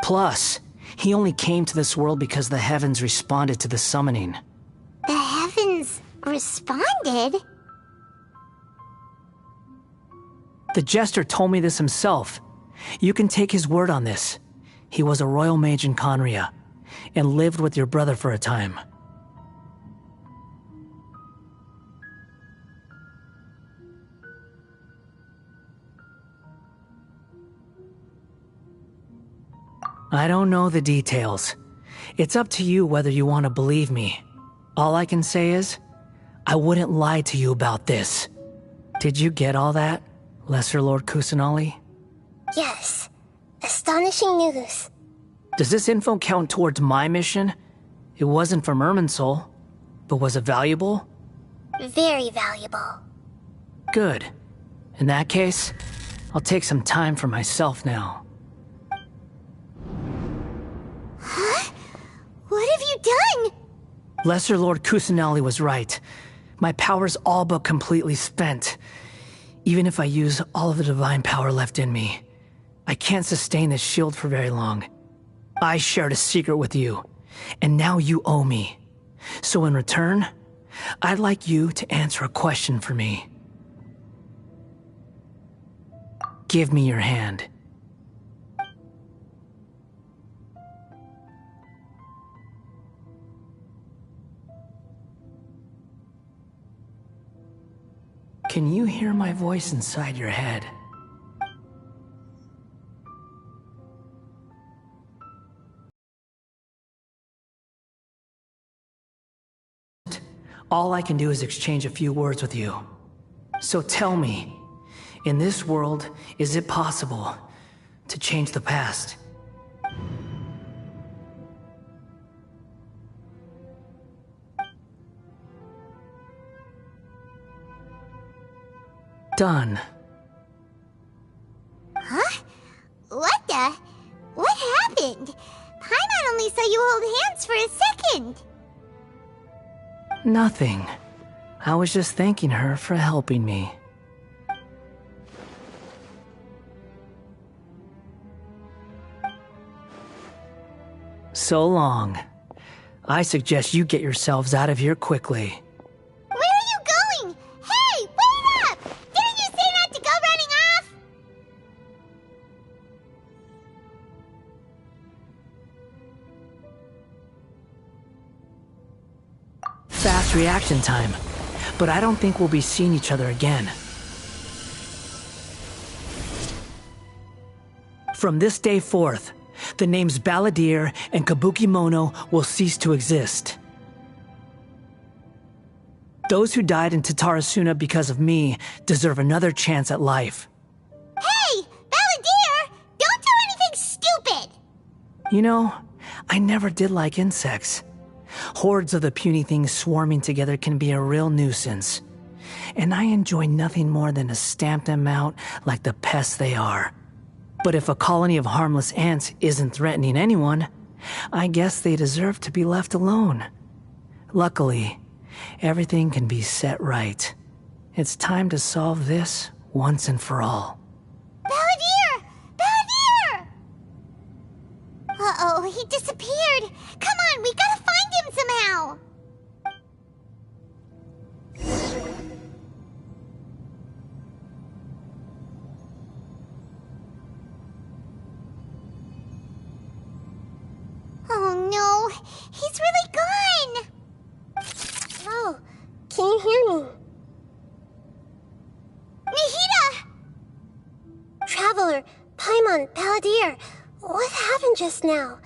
Plus, he only came to this world because the heavens responded to the summoning. The heavens responded? The Jester told me this himself. You can take his word on this. He was a royal mage in Conria, and lived with your brother for a time. I don't know the details. It's up to you whether you want to believe me. All I can say is, I wouldn't lie to you about this. Did you get all that, Lesser Lord Kusanali? Yes. Astonishing news. Does this info count towards my mission? It wasn't from Irminsul, but was it valuable? Very valuable. Good. In that case, I'll take some time for myself now. Huh? What have you done? Lesser Lord Kusanali was right. My power's all but completely spent. Even if I use all of the divine power left in me, I can't sustain this shield for very long. I shared a secret with you, and now you owe me. So in return, I'd like you to answer a question for me. Give me your hand. Can you hear my voice inside your head? All I can do is exchange a few words with you. So tell me, in this world, is it possible to change the past? Done. Huh? What the? What happened? Paimon only saw you hold hands for a second. Nothing. I was just thanking her for helping me. So long. I suggest you get yourselves out of here quickly. Where are you going? Hey, wait up! Didn't you say not to go running off? Fast reaction time. But I don't think we'll be seeing each other again. From this day forth, the names Balladeer and Kabukimono will cease to exist. Those who died in Tatarasuna because of me deserve another chance at life. Hey, Balladeer! Don't do anything stupid! You know, I never did like insects. Hordes of the puny things swarming together can be a real nuisance. And I enjoy nothing more than to stamp them out like the pests they are. But if a colony of harmless ants isn't threatening anyone, I guess they deserve to be left alone. Luckily, everything can be set right. It's time to solve this once and for all. Balladeer! Balladeer! Uh-oh, he disappeared. Come on, we gotta find him somehow. Oh no, he's really gone. Oh, can you hear me? Nahida! Traveler, Paimon, Balladeer, what happened just now?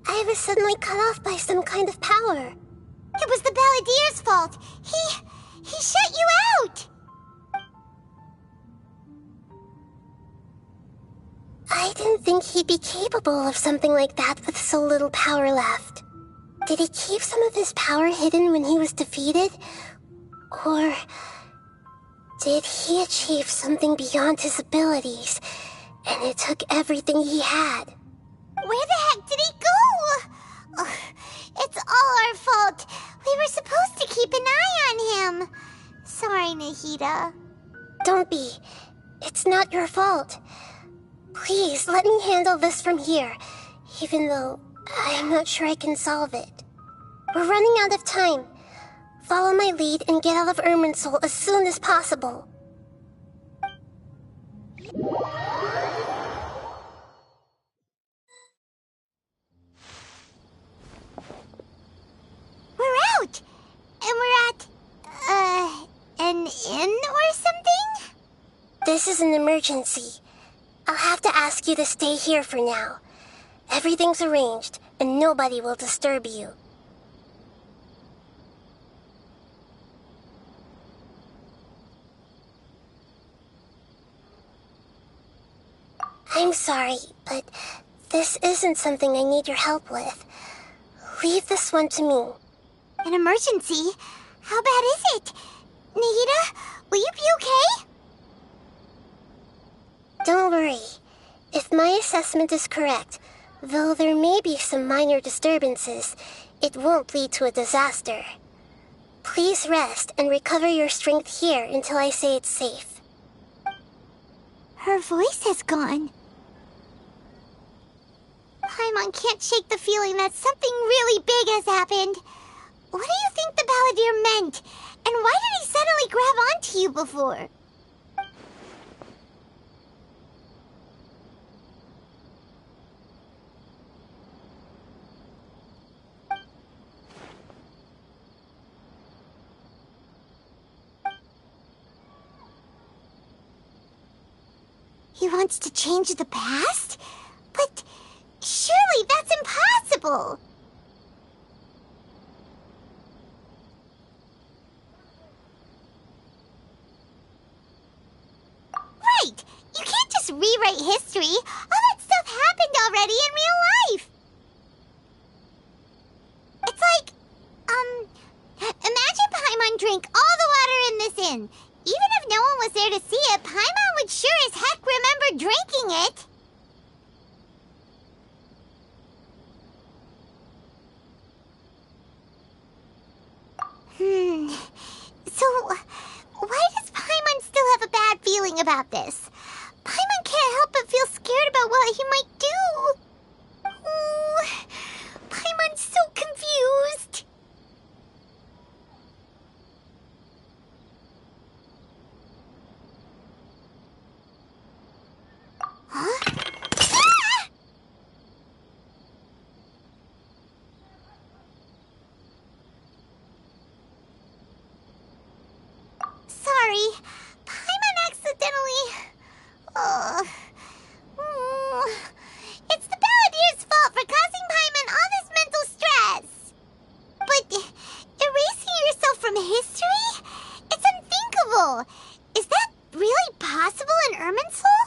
I was suddenly cut off by some kind of power. It was the Balladeer's fault. He shut you out. I didn't think he'd be capable of something like that with so little power left. Did he keep some of his power hidden when he was defeated? Or did he achieve something beyond his abilities, and it took everything he had? Where the heck did he go? Ugh, it's all our fault. We were supposed to keep an eye on him. Sorry, Nahida. Don't be. It's not your fault. Please, let me handle this from here, even though I'm not sure I can solve it. We're running out of time. Follow my lead and get out of Irminsul as soon as possible. We're out! And we're at, an inn or something? This is an emergency. I'll have to ask you to stay here for now. Everything's arranged, and nobody will disturb you. I'm sorry, but this isn't something I need your help with. Leave this one to me. An emergency? How bad is it? Nahida, will you be okay? Don't worry. If my assessment is correct, though there may be some minor disturbances, it won't lead to a disaster. Please rest and recover your strength here until I say it's safe. Her voice has gone. Paimon can't shake the feeling that something really big has happened. What do you think the Balladeer meant? And why did he suddenly grab onto you before? He wants to change the past? But surely that's impossible! Right! You can't just rewrite history! All that stuff happened already in real life! It's like, imagine Paimon drank all the water in this inn. Even if no one was there to see it, Paimon would sure as heck remember drinking it. So, why does Paimon still have a bad feeling about this? Paimon can't help but feel scared about what he might do. Oh, Paimon's so confused. Huh? Ah! Sorry, Paimon accidentally... It's the Balladier's fault for causing Paimon all this mental stress. But erasing yourself from history? It's unthinkable. Is that really possible in Irminsul?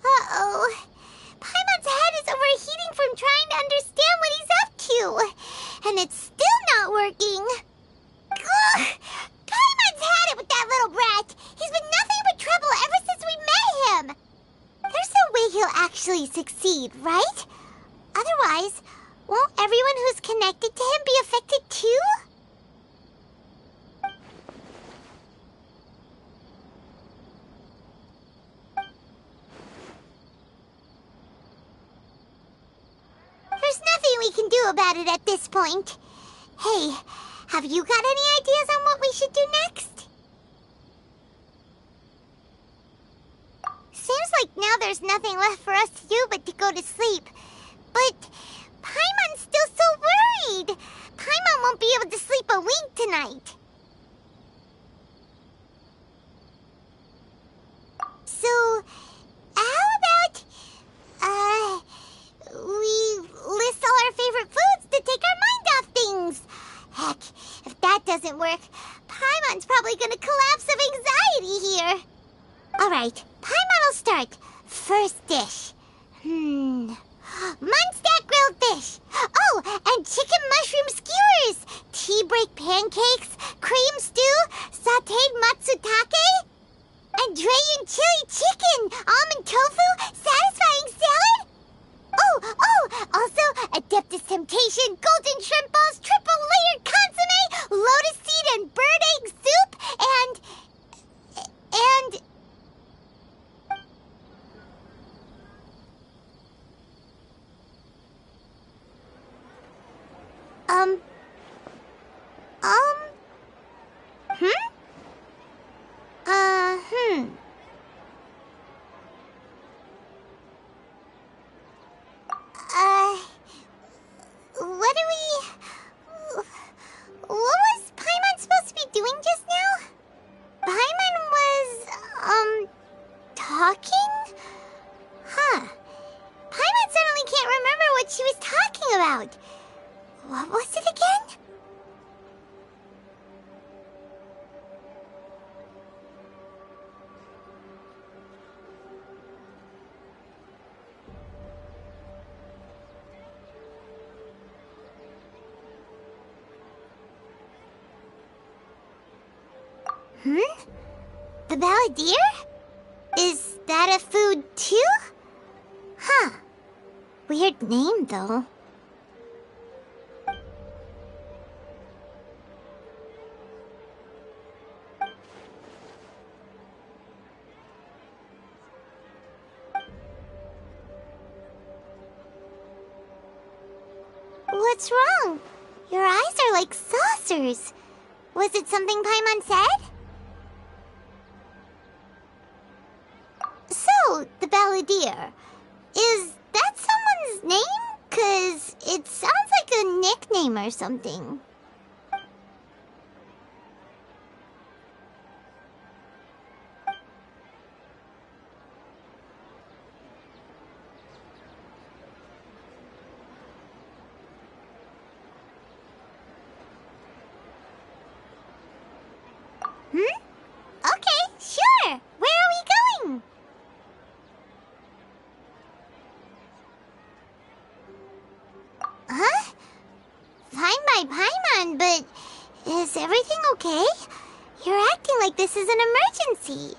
Uh-oh. Paimon's head is overheating from trying to understand what he's up to. And it's still not working. Ugh! Paimon's had it with that little brat. He's been nothing but trouble ever since we met him. There's no way he'll actually succeed, right? Otherwise, won't everyone who's connected to him be affected too? There's nothing we can do about it at this point. Hey, have you got any ideas on what we should do next? Seems like now there's nothing left for us to do but to go to sleep. But Paimon's still so worried. Paimon won't be able to sleep a wink tonight. So, how about, we list all our favorite foods to take our mind off things? Heck, if that doesn't work, Paimon's probably gonna collapse of anxiety here. Alright, Paimon will start. First dish. Munstack grilled fish. Oh, and chicken mushroom skewers. Tea break pancakes, cream stew, sauteed matsutake, and Dragon chili chicken, almond tofu, satisfying salad. Oh, also Adeptus Temptation, golden shrimp balls, triple layered consomme, lotus seed and bird egg soup, and... What was Paimon supposed to be doing just now? Paimon was, talking? Huh. Paimon suddenly can't remember what she was talking about. What was it again? The Balladeer? Is that a food too? Huh. Weird name, though. What's wrong? Your eyes are like saucers. Was it something Paimon said? So, Balladeer. Is that someone's name? 'Cause it sounds like a nickname or something. Okay, sure. Where are we going? Huh? Fine by Paimon, but is everything okay? You're acting like this is an emergency.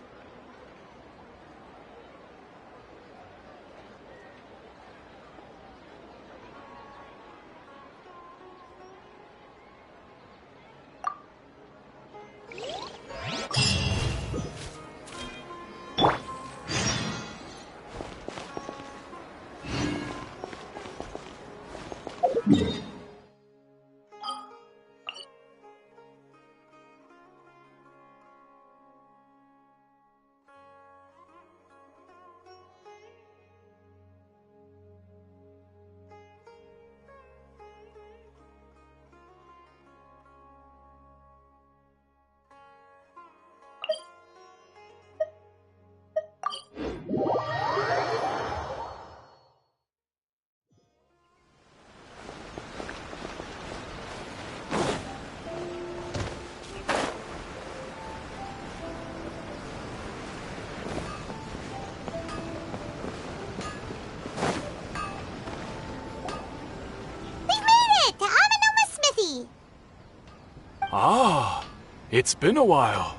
Ah, it's been a while.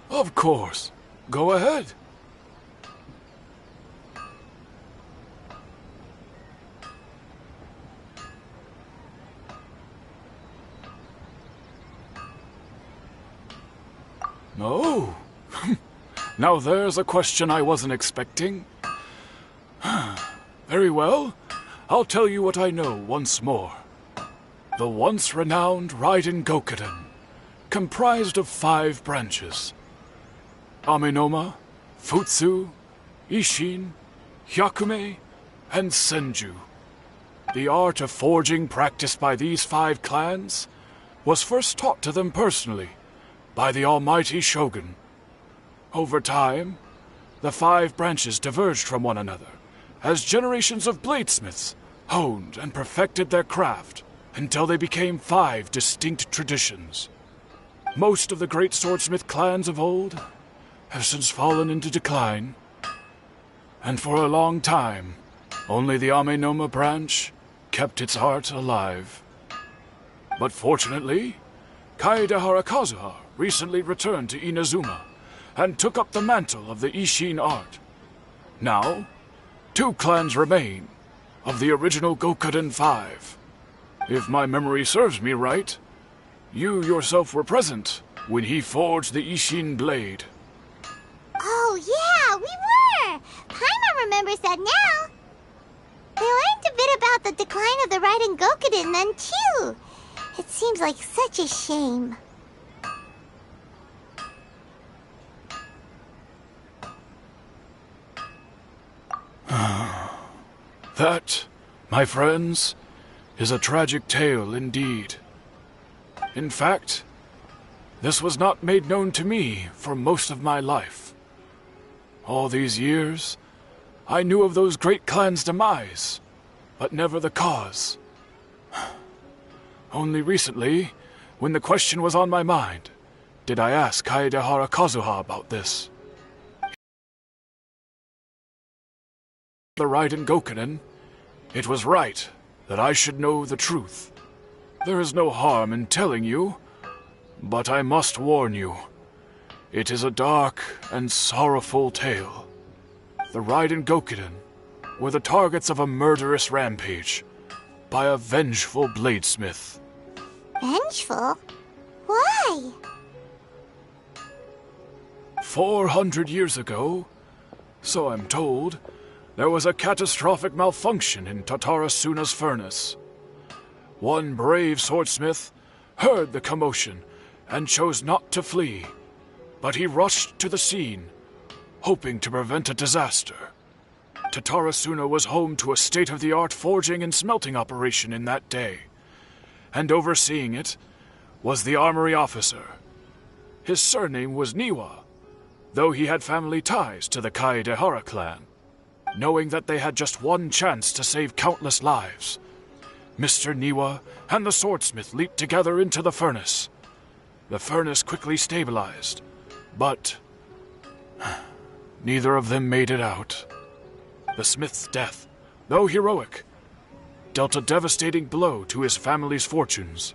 Of course. Go ahead. Oh. Now there's a question I wasn't expecting. Very well. I'll tell you what I know once more. The once renowned Raiden Gokuden, comprised of 5 branches. Amenoma, Futsu, Ishin, Hyakume, and Senju. The art of forging practiced by these 5 clans was first taught to them personally by the almighty Shogun. Over time, the 5 branches diverged from one another as generations of bladesmiths honed and perfected their craft until they became 5 distinct traditions. Most of the great swordsmith clans of old have since fallen into decline, and for a long time, only the Amenoma branch kept its art alive. But fortunately, Kaedehara Kazuha recently returned to Inazuma and took up the mantle of the Ishin art. Now, 2 clans remain of the original Gokuden 5. If my memory serves me right, you yourself were present when he forged the Ishin blade. Oh, yeah, we were! Paimon remembers that now. We learned a bit about the decline of the Raiden Gokuden then, too. It seems like such a shame. That, my friends, is a tragic tale indeed. In fact, this was not made known to me for most of my life. All these years, I knew of those great clans' demise, but never the cause. Only recently, when the question was on my mind, did I ask Kaedehara Kazuha about this. The Raiden Gokuden, it was right that I should know the truth. There is no harm in telling you, but I must warn you. It is a dark and sorrowful tale. The Raiden Gokuden were the targets of a murderous rampage by a vengeful bladesmith. Vengeful? Why? 400 years ago, so I'm told, there was a catastrophic malfunction in Tatarasuna's furnace. One brave swordsmith heard the commotion and chose not to flee, but he rushed to the scene, hoping to prevent a disaster. Tatarasuna was home to a state-of-the-art forging and smelting operation in that day, and overseeing it was the armory officer. His surname was Niwa, though he had family ties to the Kaedehara clan. Knowing that they had just one chance to save countless lives, Mr. Niwa and the swordsmith leaped together into the furnace. The furnace quickly stabilized, but neither of them made it out. The smith's death, though heroic, dealt a devastating blow to his family's fortunes.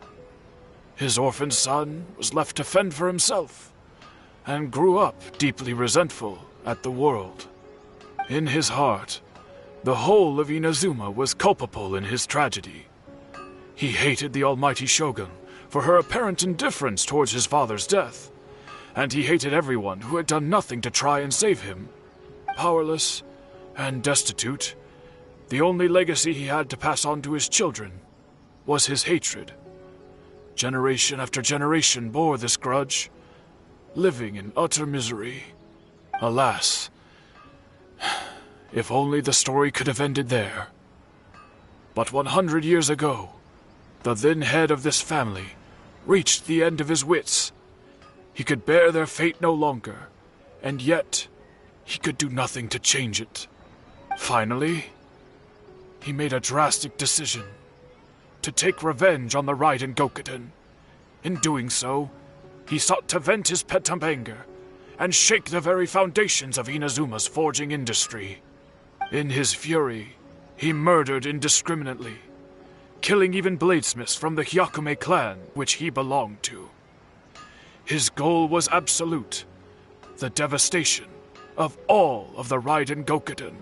His orphaned son was left to fend for himself, and grew up deeply resentful at the world. In his heart, the whole of Inazuma was culpable in his tragedy. He hated the almighty shogun for her apparent indifference towards his father's death, and he hated everyone who had done nothing to try and save him. Powerless and destitute, the only legacy he had to pass on to his children was his hatred. Generation after generation bore this grudge, living in utter misery. Alas, if only the story could have ended there. But 100 years ago, the then head of this family reached the end of his wits. He could bear their fate no longer, and yet he could do nothing to change it. Finally, he made a drastic decision to take revenge on the Raiden Gokuden. In doing so, he sought to vent his pent-up anger and shake the very foundations of Inazuma's forging industry. In his fury, he murdered indiscriminately, killing even bladesmiths from the Hyakume clan which he belonged to. His goal was absolute, the devastation of all of the Raiden Gokuden.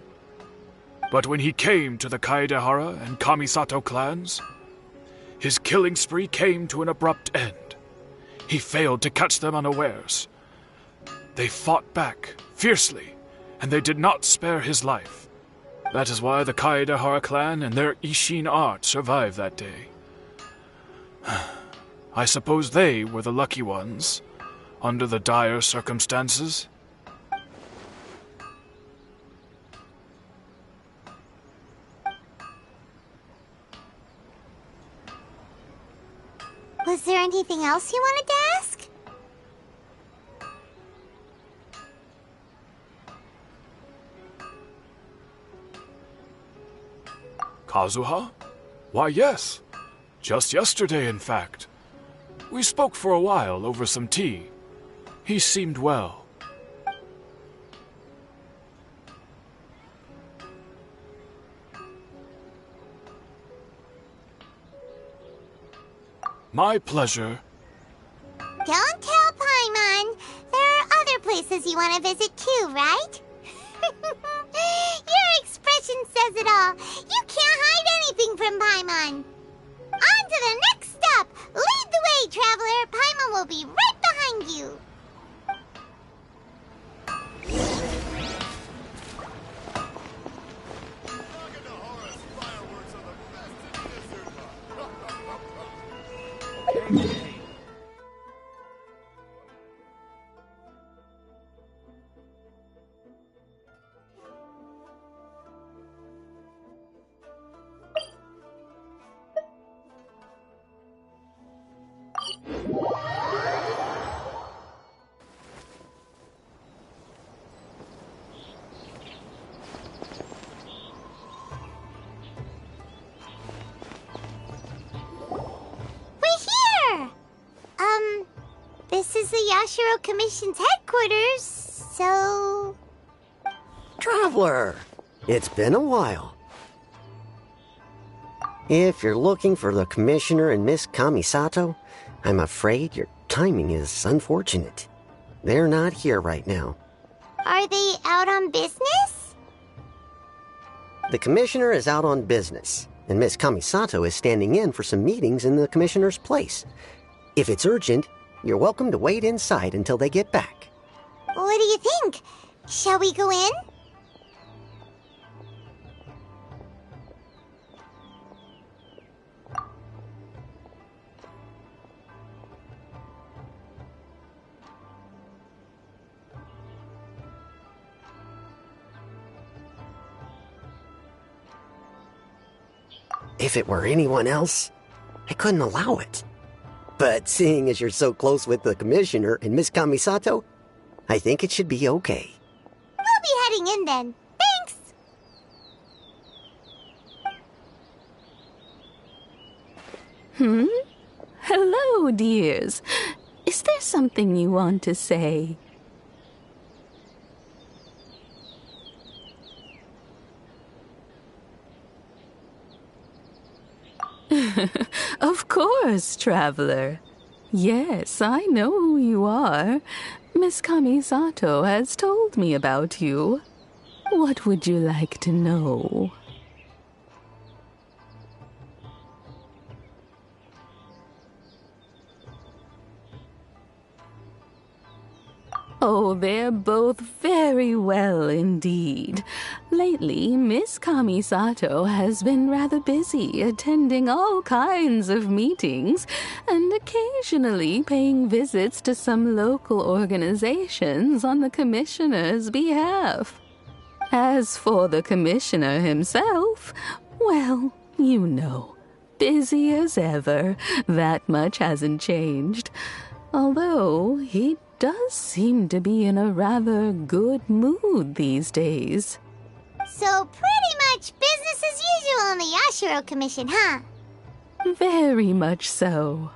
But when he came to the Kaedehara and Kamisato clans, his killing spree came to an abrupt end. He failed to catch them unawares. They fought back fiercely, and they did not spare his life. That is why the Kaedehara clan and their Ishin art survived that day. I suppose they were the lucky ones, under the dire circumstances. Was there anything else you wanted to ask? Kazuha? Why, yes. Just yesterday, in fact. We spoke for a while over some tea. He seemed well. My pleasure. Don't tell Paimon. There are other places you want to visit too, right? Your expression says it all. You can't hide anything from Paimon. On to the next stop. Lead the way, traveler. Paimon will be right behind you. This is the Yashiro Commission's headquarters, so... Traveler, it's been a while. If you're looking for the Commissioner and Miss Kamisato, I'm afraid your timing is unfortunate. They're not here right now. Are they out on business? The Commissioner is out on business, and Miss Kamisato is standing in for some meetings in the Commissioner's place. If it's urgent, you're welcome to wait inside until they get back. What do you think? Shall we go in? If it were anyone else, I couldn't allow it. But seeing as you're so close with the Commissioner and Miss Kamisato, I think it should be okay. I'll be heading in then. Thanks! Hello, dears. Is there something you want to say? Of course, traveler. Yes, I know who you are. Miss Kamisato has told me about you. What would you like to know? Oh, they're both very well indeed. Lately, Miss Kamisato has been rather busy attending all kinds of meetings and occasionally paying visits to some local organizations on the Commissioner's behalf. As for the Commissioner himself, well, you know, busy as ever. That much hasn't changed. Although he does seem to be in a rather good mood these days. So pretty much business as usual in the Yashiro Commission, huh? Very much so.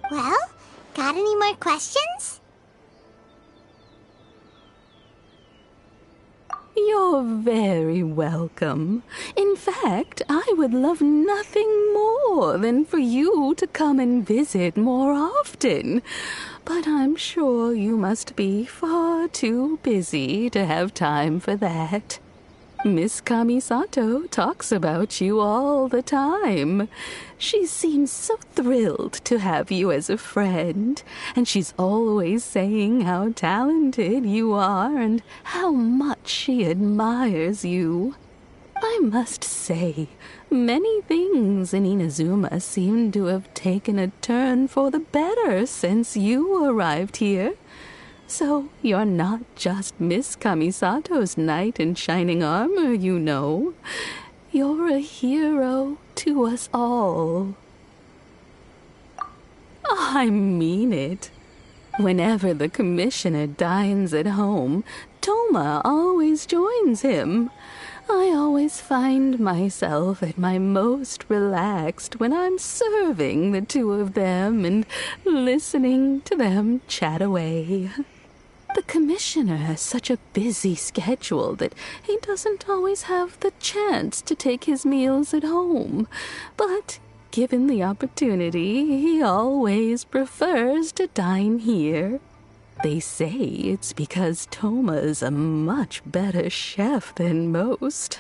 Well, got any more questions? You're very welcome. In fact, I would love nothing more than for you to come and visit more often. But I'm sure you must be far too busy to have time for that. Miss Kamisato talks about you all the time. She seems so thrilled to have you as a friend, and she's always saying how talented you are and how much she admires you. I must say, many things in Inazuma seem to have taken a turn for the better since you arrived here. So you're not just Miss Kamisato's knight in shining armor, you know. You're a hero to us all. I mean it. Whenever the Commissioner dines at home, Toma always joins him. I always find myself at my most relaxed when I'm serving the two of them and listening to them chat away. The Commissioner has such a busy schedule that he doesn't always have the chance to take his meals at home. But given the opportunity, he always prefers to dine here. They say it's because Toma's a much better chef than most.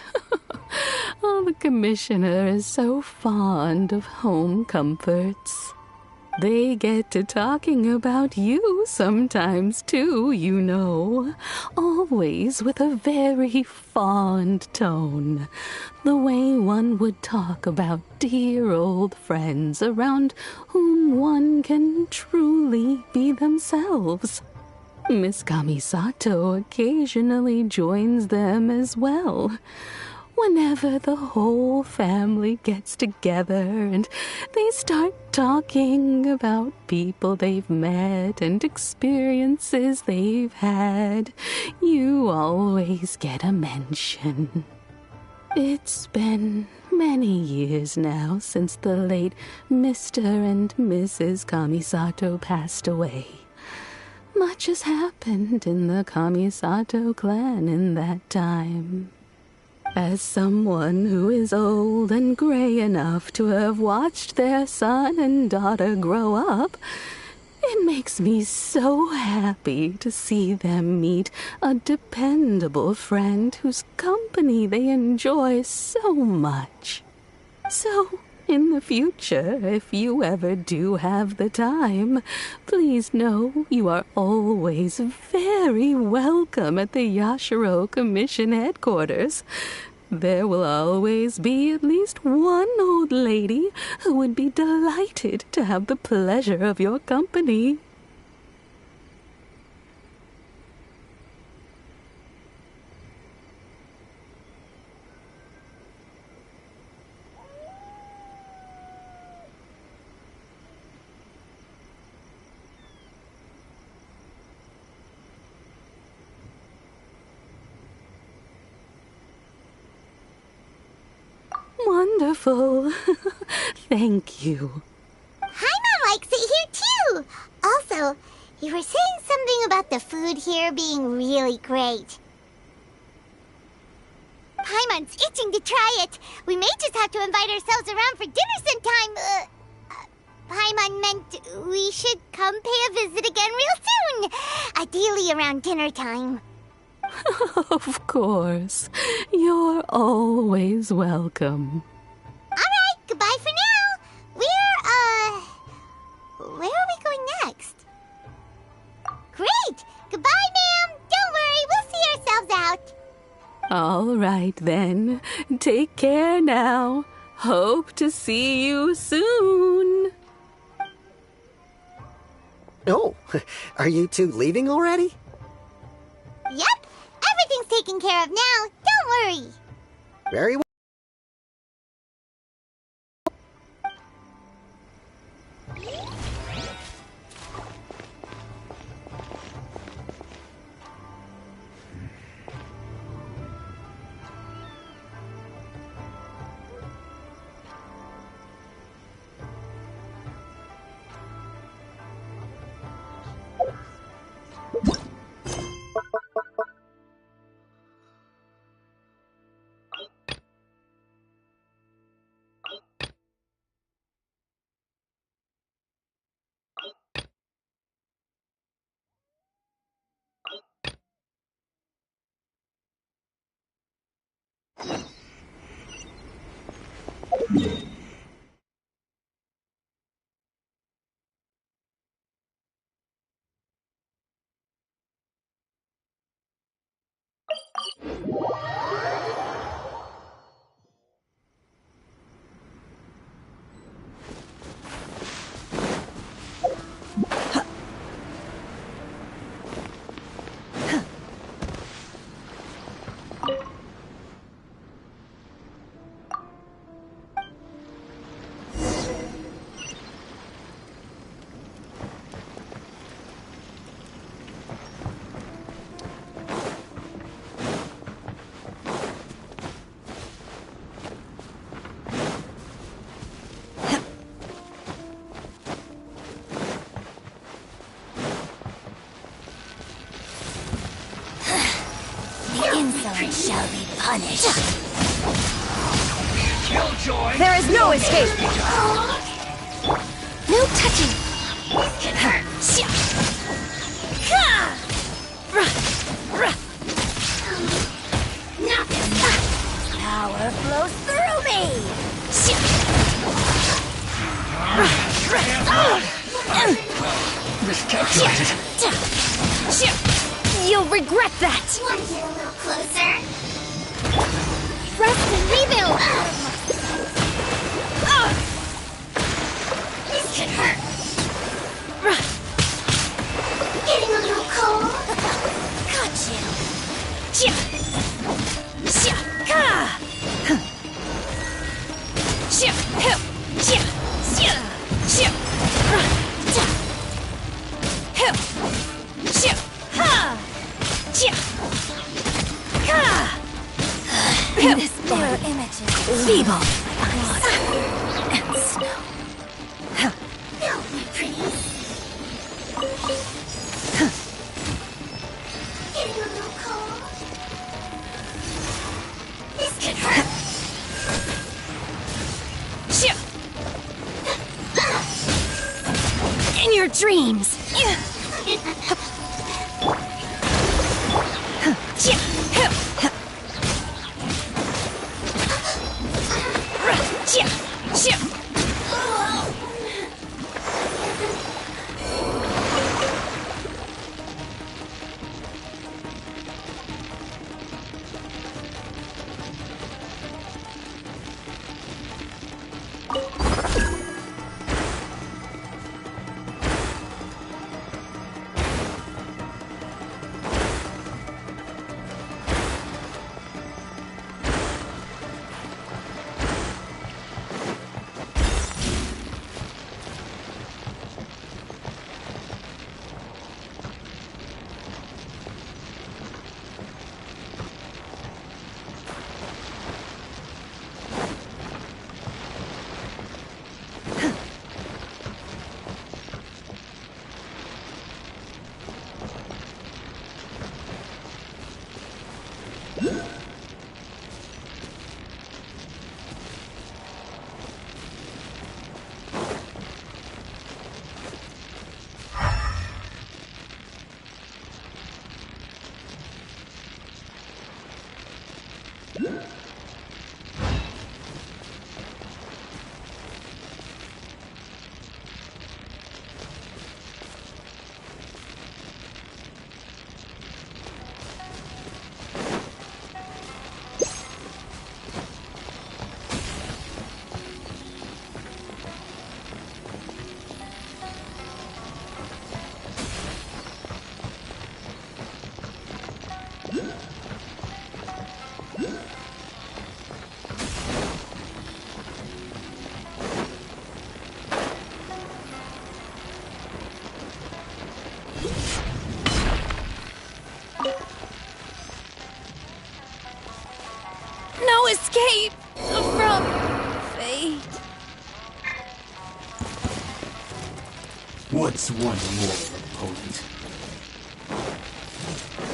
Oh, the Commissioner is so fond of home comforts. They get to talking about you sometimes, too, you know. Always with a very fond tone. The way one would talk about dear old friends around whom one can truly be themselves. Miss Kamisato occasionally joins them as well. Whenever the whole family gets together and they start talking about people they've met and experiences they've had, you always get a mention. It's been many years now since the late Mr. and Mrs. Kamisato passed away. Much has happened in the Kamisato clan in that time. As someone who is old and gray enough to have watched their son and daughter grow up, it makes me so happy to see them meet a dependable friend whose company they enjoy so much. So, in the future, if you ever do have the time, please know you are always very welcome at the Yashiro Commission headquarters. There will always be at least one old lady who would be delighted to have the pleasure of your company. Wonderful. Thank you. Paimon likes it here too. Also, you were saying something about the food here being really great. Paimon's itching to try it. We may just have to invite ourselves around for dinner sometime. Paimon meant we should come pay a visit again real soon. Ideally around dinner time. Of course. You're always welcome. Alright, goodbye for now. Where are we going next? Great! Goodbye, ma'am! Don't worry, we'll see ourselves out. All right, then. Take care now. Hope to see you soon. Oh, are you two leaving already? Yep, everything's taken care of now. Don't worry. Very well. Shall be punished. There is no escape. No touching. Power flows through me. Miscalculated. You'll regret that. Want to get a little closer? Rest and rebuild. This could hurt. Getting a little cold. Got you. This mirror image is feeble. Water and snow. Help me, please. Getting a little cold. This could hurt. In your dreams. No escape from fate. What's one more opponent?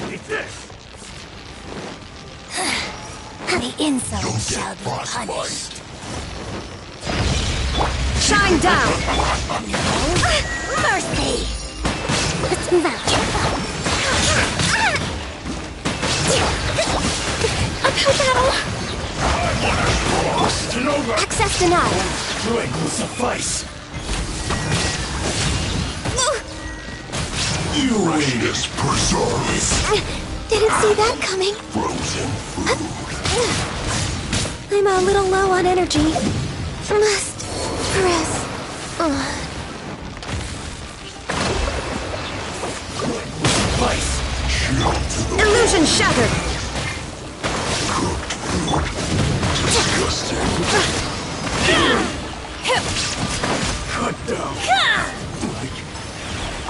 Take this! The insult shall be punished. Shine down! Mercy! Let's move out. Uphill battle! Access denied. Drink will suffice. You is preserved. Didn't see that coming. Frozen food. I'm a little low on energy. Must press. Suffice. Illusion shattered. Disgusting. Cut down. Like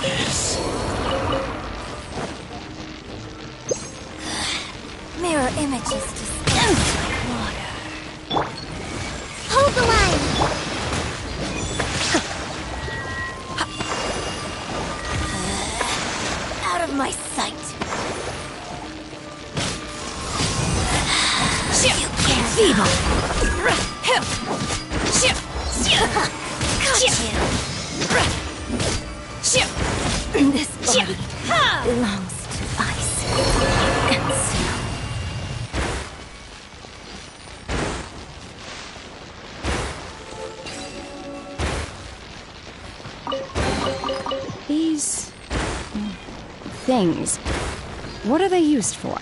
this. Mirror images dispense like water. Hold the line. Out of my sight. You can't. Feeble. This body belongs to ice and snow. These things, what are they used for?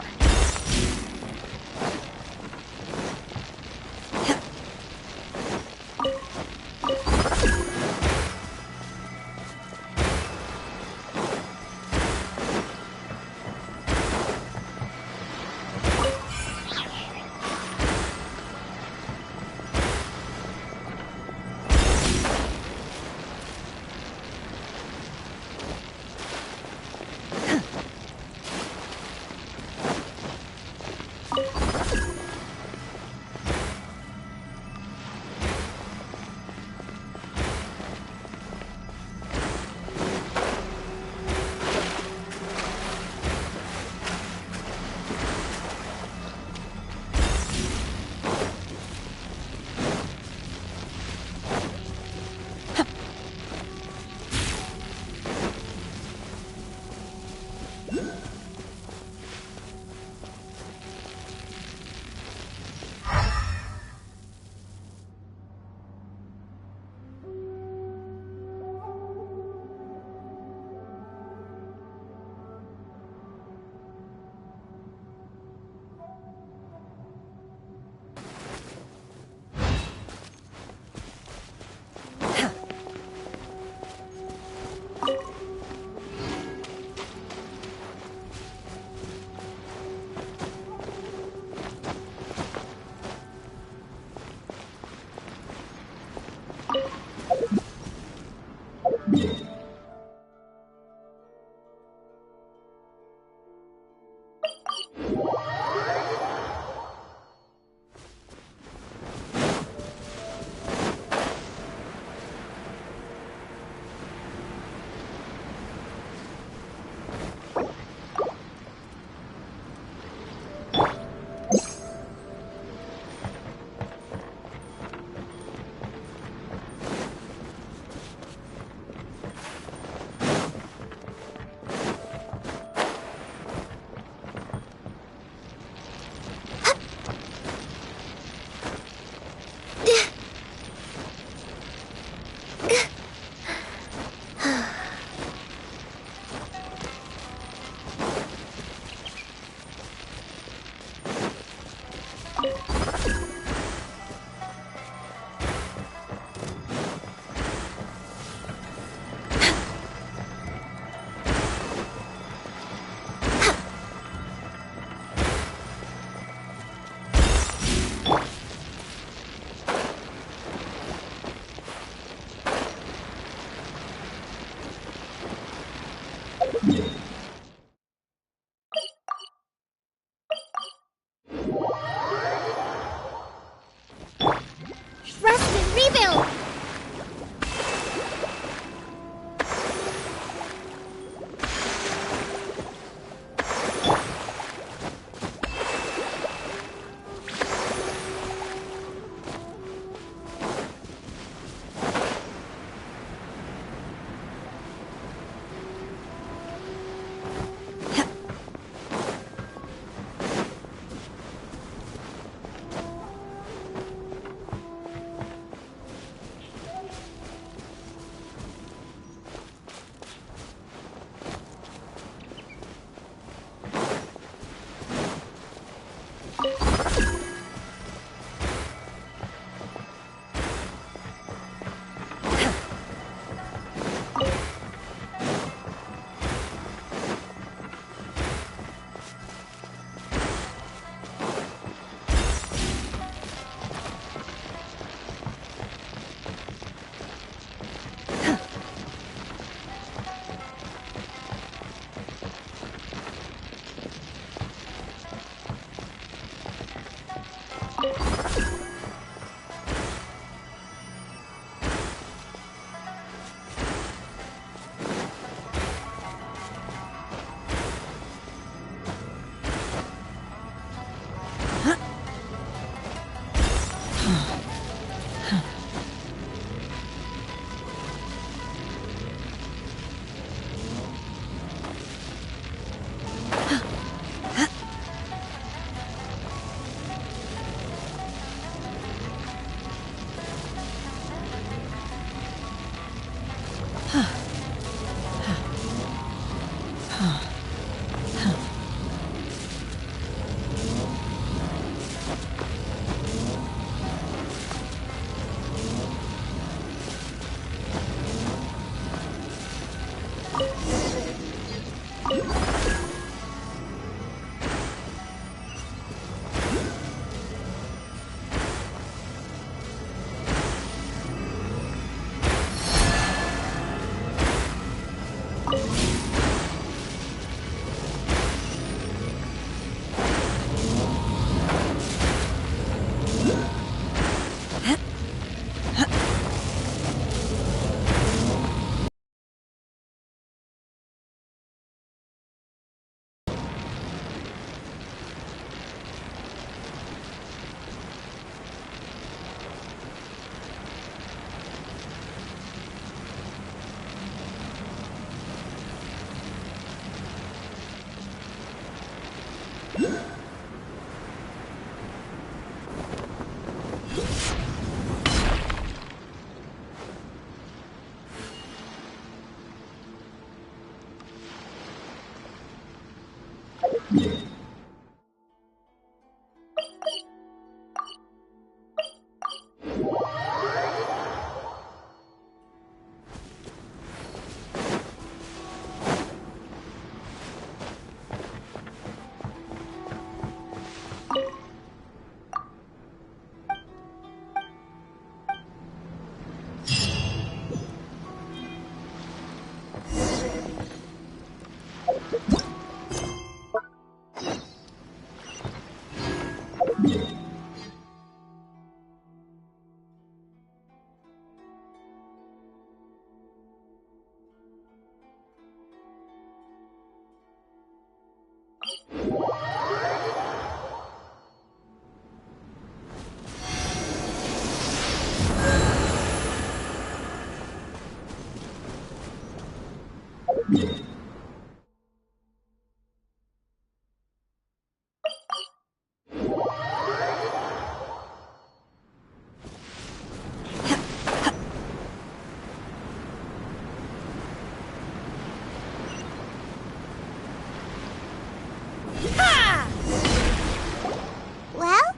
Well,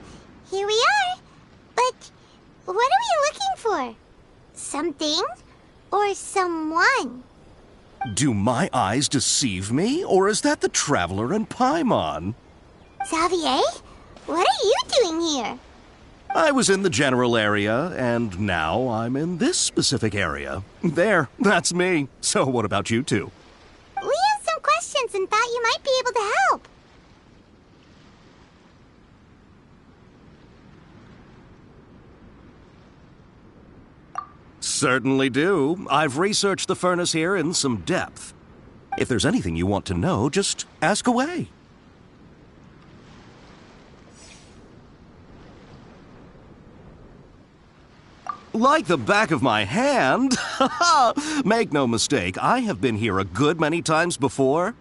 here we are. But what are we looking for? Something or someone? Do my eyes deceive me, or is that the Traveler and Paimon? Xavier, what are you doing here? I was in the general area, and now I'm in this specific area. There, that's me. So what about you two? We have some questions and thought you might be able to help. Certainly do. I've researched the furnace here in some depth. If there's anything you want to know, just ask away. Like the back of my hand. Make no mistake, I have been here a good many times before.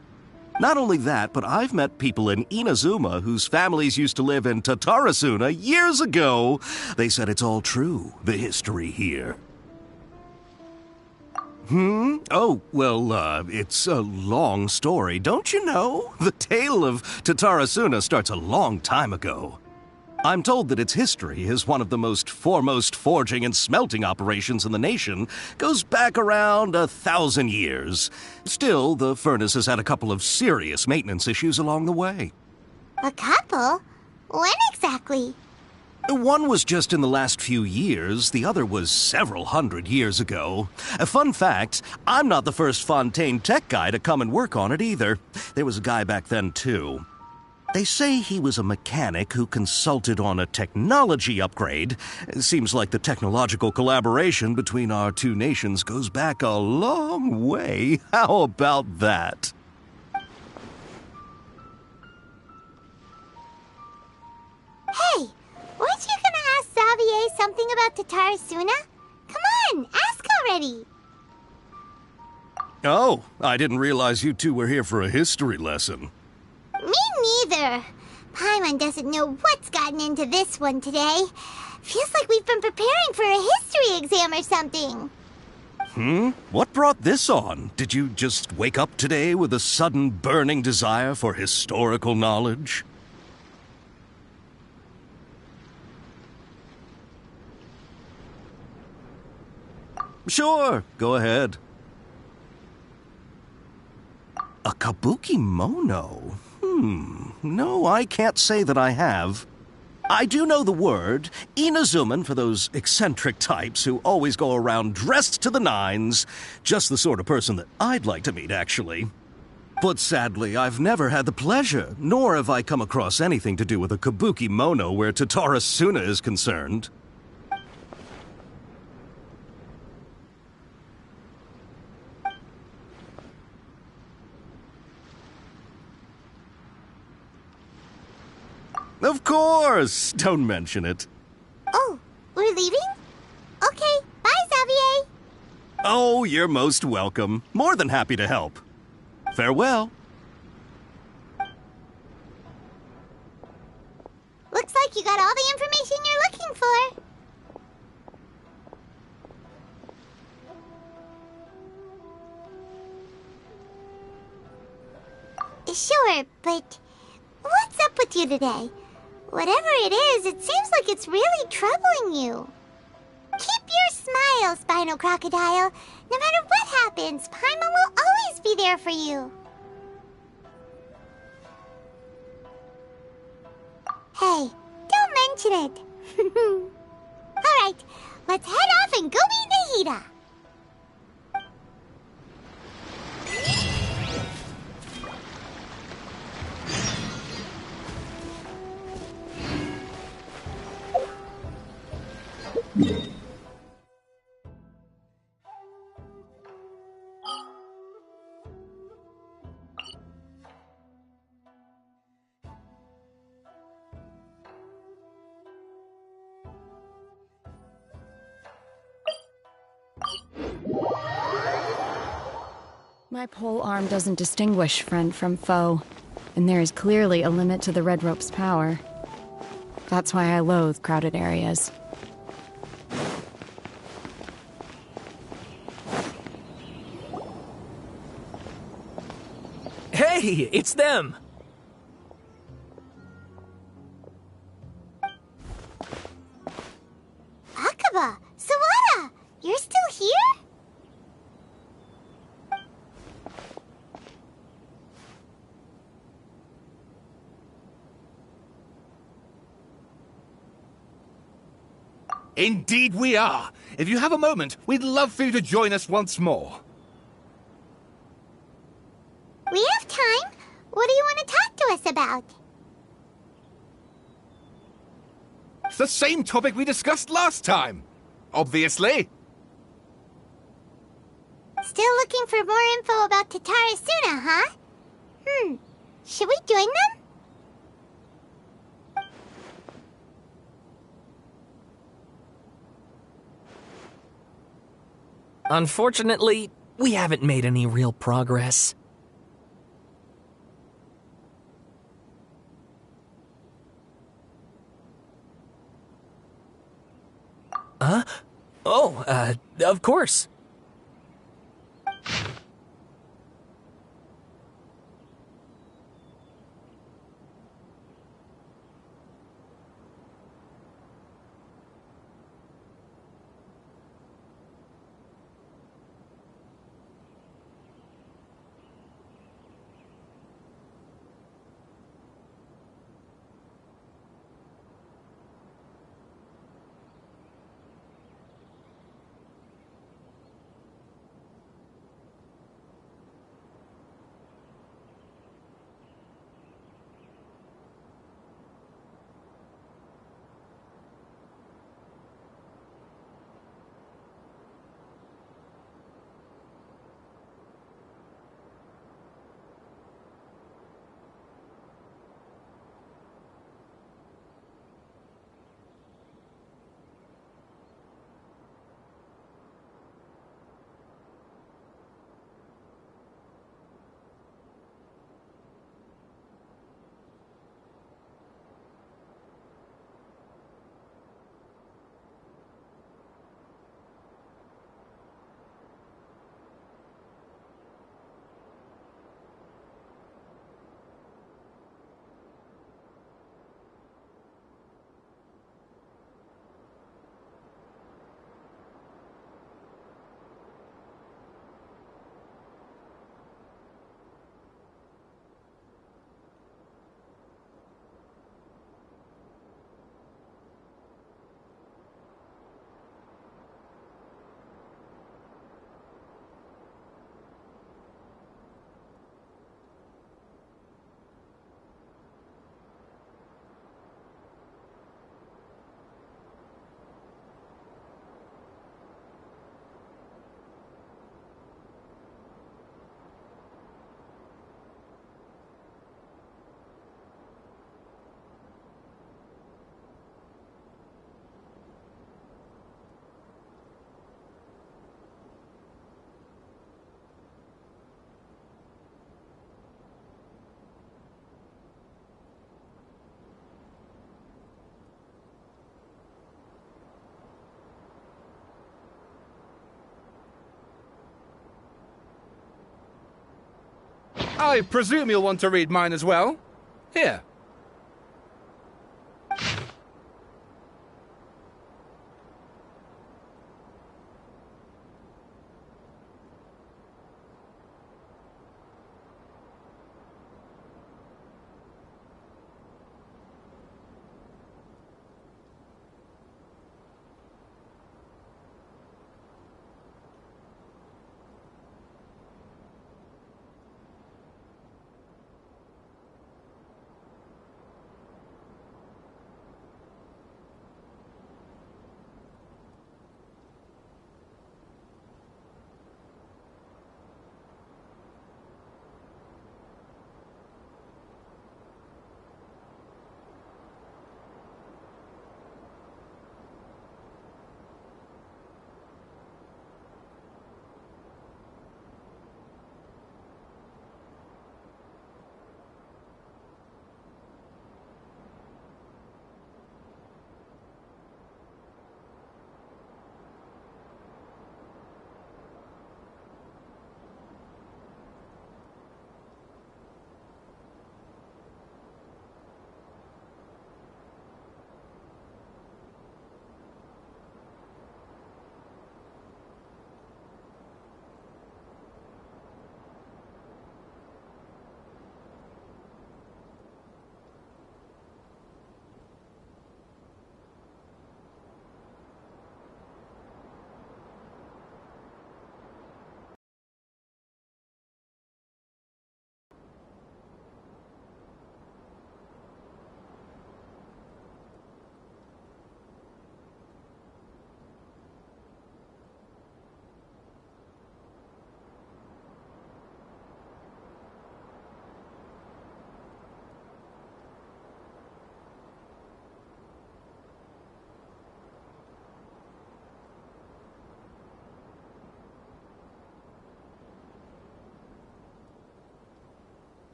Not only that, but I've met people in Inazuma whose families used to live in Tatarasuna years ago. They said it's all true, the history here. Oh, well, it's a long story, don't you know? The tale of Tatarasuna starts a long time ago. I'm told that its history is one of the most foremost forging and smelting operations in the nation, goes back around 1,000 years. Still, the furnace has had a couple of serious maintenance issues along the way. A couple? When exactly? One was just in the last few years, the other was several hundred years ago. A fun fact, I'm not the first Fontaine tech guy to come and work on it either. There was a guy back then too. They say he was a mechanic who consulted on a technology upgrade. It seems like the technological collaboration between our two nations goes back a long way. How about that? Hey, weren't you gonna ask Xavier about Tatara Suna? Come on, ask already. Oh, I didn't realize you two were here for a history lesson. Me neither. Paimon doesn't know what's gotten into this one today. Feels like we've been preparing for a history exam or something. What brought this on? Did you just wake up today with a sudden burning desire for historical knowledge? Sure, go ahead. A kabuki mono? No, I can't say that I have. I do know the word, Inazuman, for those eccentric types who always go around dressed to the nines. Just the sort of person that I'd like to meet, actually. But sadly, I've never had the pleasure, nor have I come across anything to do with a kabuki mono where Tatara Suna is concerned. Of course! Don't mention it. Oh, we're leaving? Okay, bye, Xavier. Oh, you're most welcome. More than happy to help. Farewell. Looks like you got all the information you're looking for. Sure, but what's up with you today? Whatever it is, it seems like it's really troubling you. Keep your smile, Spinal Crocodile. No matter what happens, Paimon will always be there for you. Hey, don't mention it. Alright, let's head off and go meet Nahida. My pole arm doesn't distinguish friend from foe, and there is clearly a limit to the red rope's power. That's why I loathe crowded areas. Hey, it's them! Akaba, Sawada, you're still here? Indeed we are. If you have a moment, we'd love for you to join us once more. We have time. What do you want to talk to us about? It's the same topic we discussed last time. Obviously. Still looking for more info about Tatara Suna, huh? Should we join them? Unfortunately, we haven't made any real progress. Huh? Oh, of course. I presume you'll want to read mine as well. Here.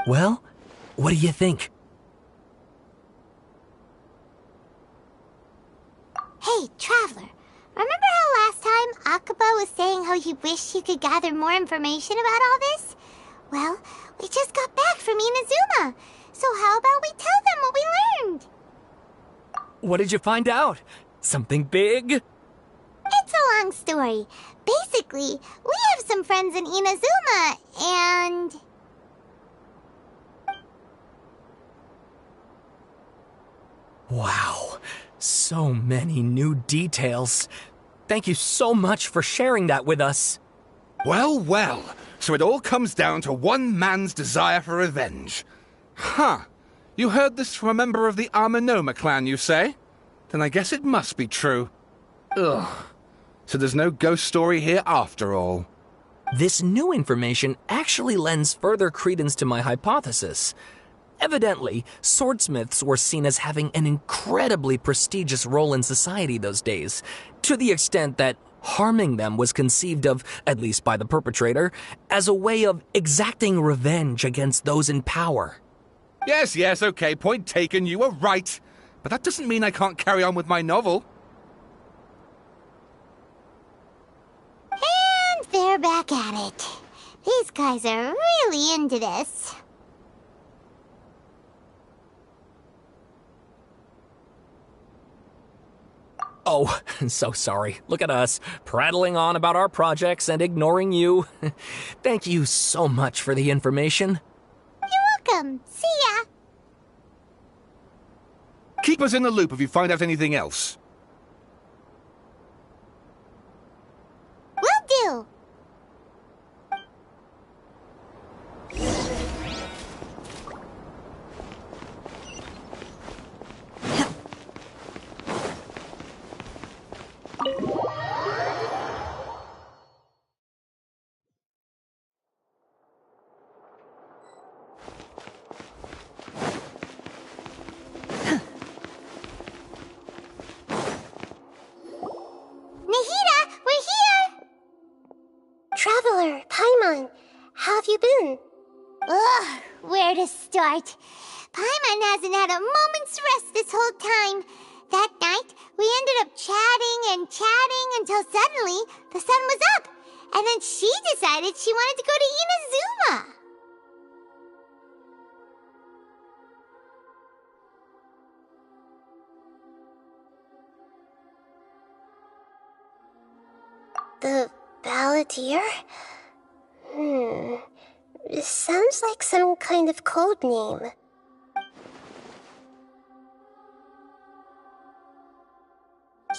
Well, what do you think? Hey, Traveler. Remember how last time Akaba was saying how he wished he could gather more information about all this? Well, we just got back from Inazuma. So how about we tell them what we learned? What did you find out? Something big? It's a long story. Basically, we have some friends in Inazuma, and... Wow, so many new details. Thank you so much for sharing that with us. Well, well, so it all comes down to one man's desire for revenge. Huh. You heard this from a member of the Amanoma clan, you say? Then I guess it must be true. Ugh. So there's no ghost story here after all. This new information actually lends further credence to my hypothesis. Evidently, swordsmiths were seen as having an incredibly prestigious role in society those days, to the extent that harming them was conceived of, at least by the perpetrator, as a way of exacting revenge against those in power. Yes, okay, point taken, you were right. But that doesn't mean I can't carry on with my novel. And they're back at it. These guys are really into this. Oh, so sorry. Look at us, prattling on about our projects and ignoring you. Thank you so much for the information. You're welcome. See ya. Keep us in the loop if you find out anything else. Will do. start. Paimon hasn't had a moment's rest this whole time. That night, we ended up chatting and chatting until suddenly the sun was up. And then she decided she wanted to go to Inazuma. The Balladeer? It sounds like some kind of code name.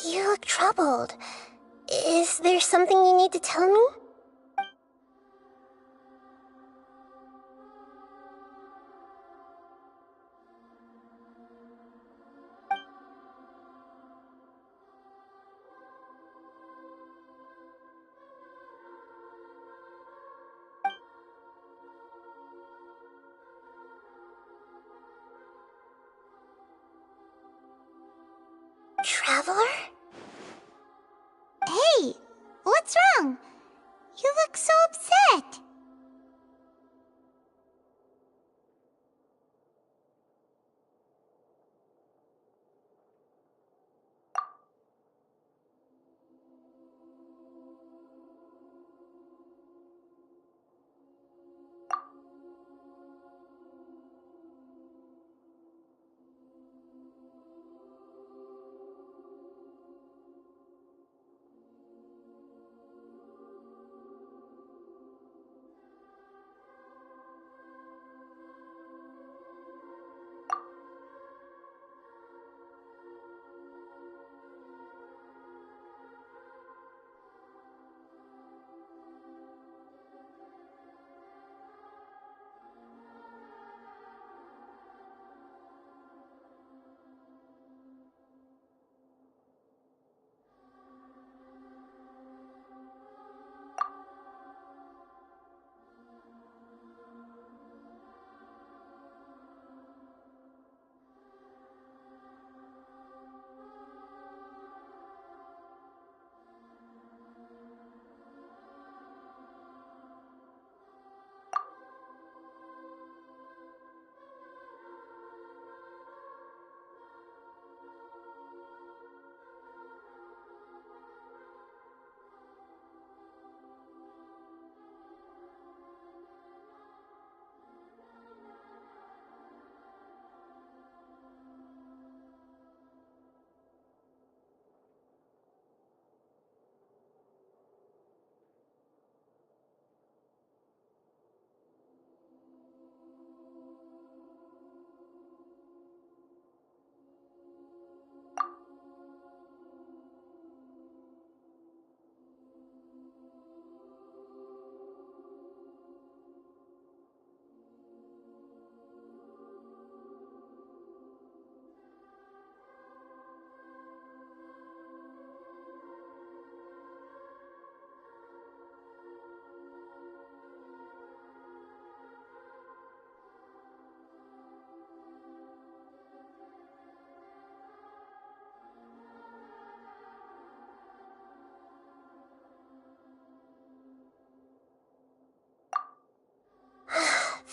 You look troubled. Is there something you need to tell me? Traveler? Hey, what's wrong? You look so upset.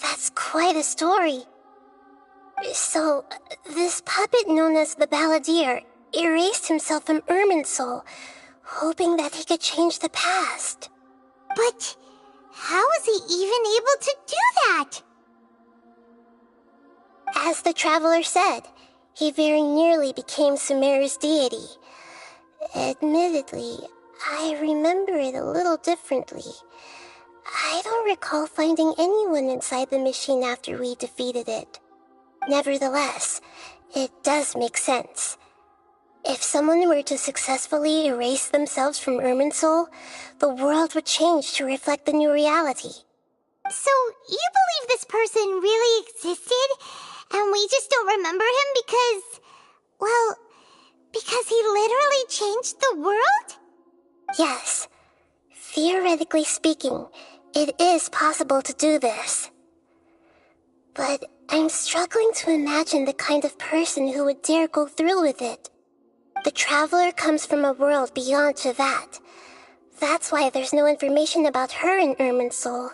That's quite a story. So, this puppet known as the Balladeer erased himself from Irminsul, hoping that he could change the past. But how was he even able to do that? As the Traveler said, he very nearly became Summeru's deity. Admittedly, I remember it a little differently. I don't recall finding anyone inside the machine after we defeated it. Nevertheless, it does make sense. If someone were to successfully erase themselves from Irminsul, the world would change to reflect the new reality. So, you believe this person really existed, and we just don't remember him because... well, because he literally changed the world? Yes. Theoretically speaking, it is possible to do this. But I'm struggling to imagine the kind of person who would dare go through with it. The Traveler comes from a world beyond Tevat. That's why there's no information about her in Irminsul.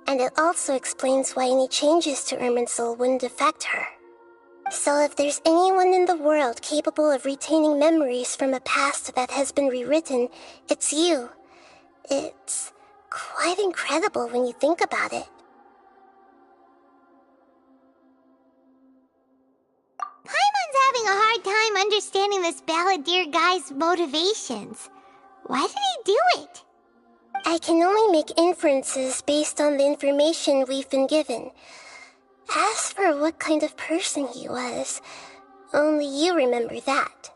And it also explains why any changes to Irminsul wouldn't affect her. So if there's anyone in the world capable of retaining memories from a past that has been rewritten, it's you. It's quite incredible when you think about it. Paimon's having a hard time understanding this balladeer guy's motivations. Why did he do it? I can only make inferences based on the information we've been given. As for what kind of person he was, only you remember that.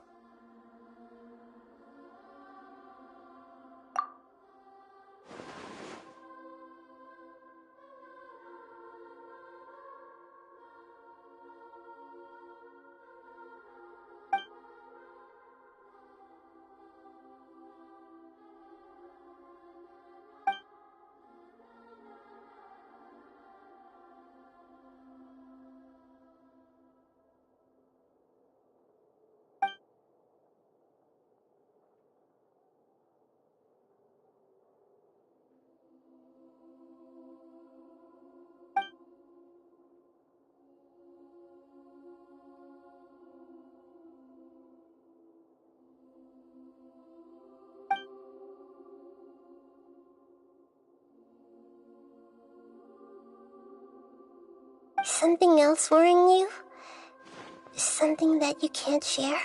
Something else worrying you? Something that you can't share?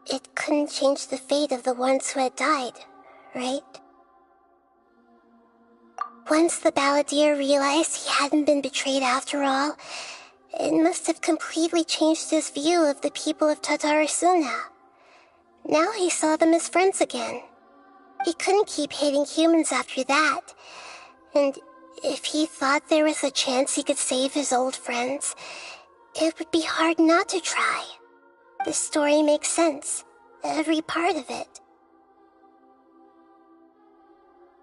It couldn't change the fate of the ones who had died, right? Once the balladeer realized he hadn't been betrayed after all, it must have completely changed his view of the people of Tatarasuna. Now he saw them as friends again. He couldn't keep hating humans after that. And if he thought there was a chance he could save his old friends, it would be hard not to try. The story makes sense, every part of it.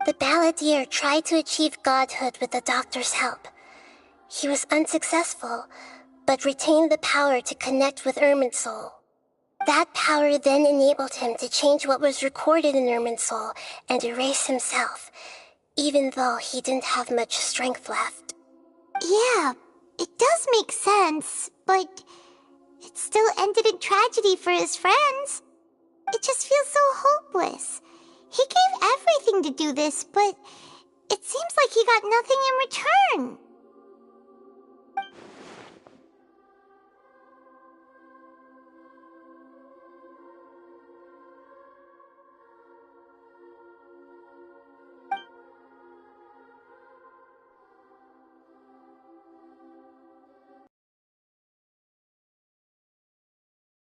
The balladeer tried to achieve godhood with the doctor's help. He was unsuccessful, but retained the power to connect with Irminsul. That power then enabled him to change what was recorded in Irminsul and erase himself, even though he didn't have much strength left. Yeah, it does make sense, but it still ended in tragedy for his friends. It just feels so hopeless. He gave everything to do this, but it seems like he got nothing in return.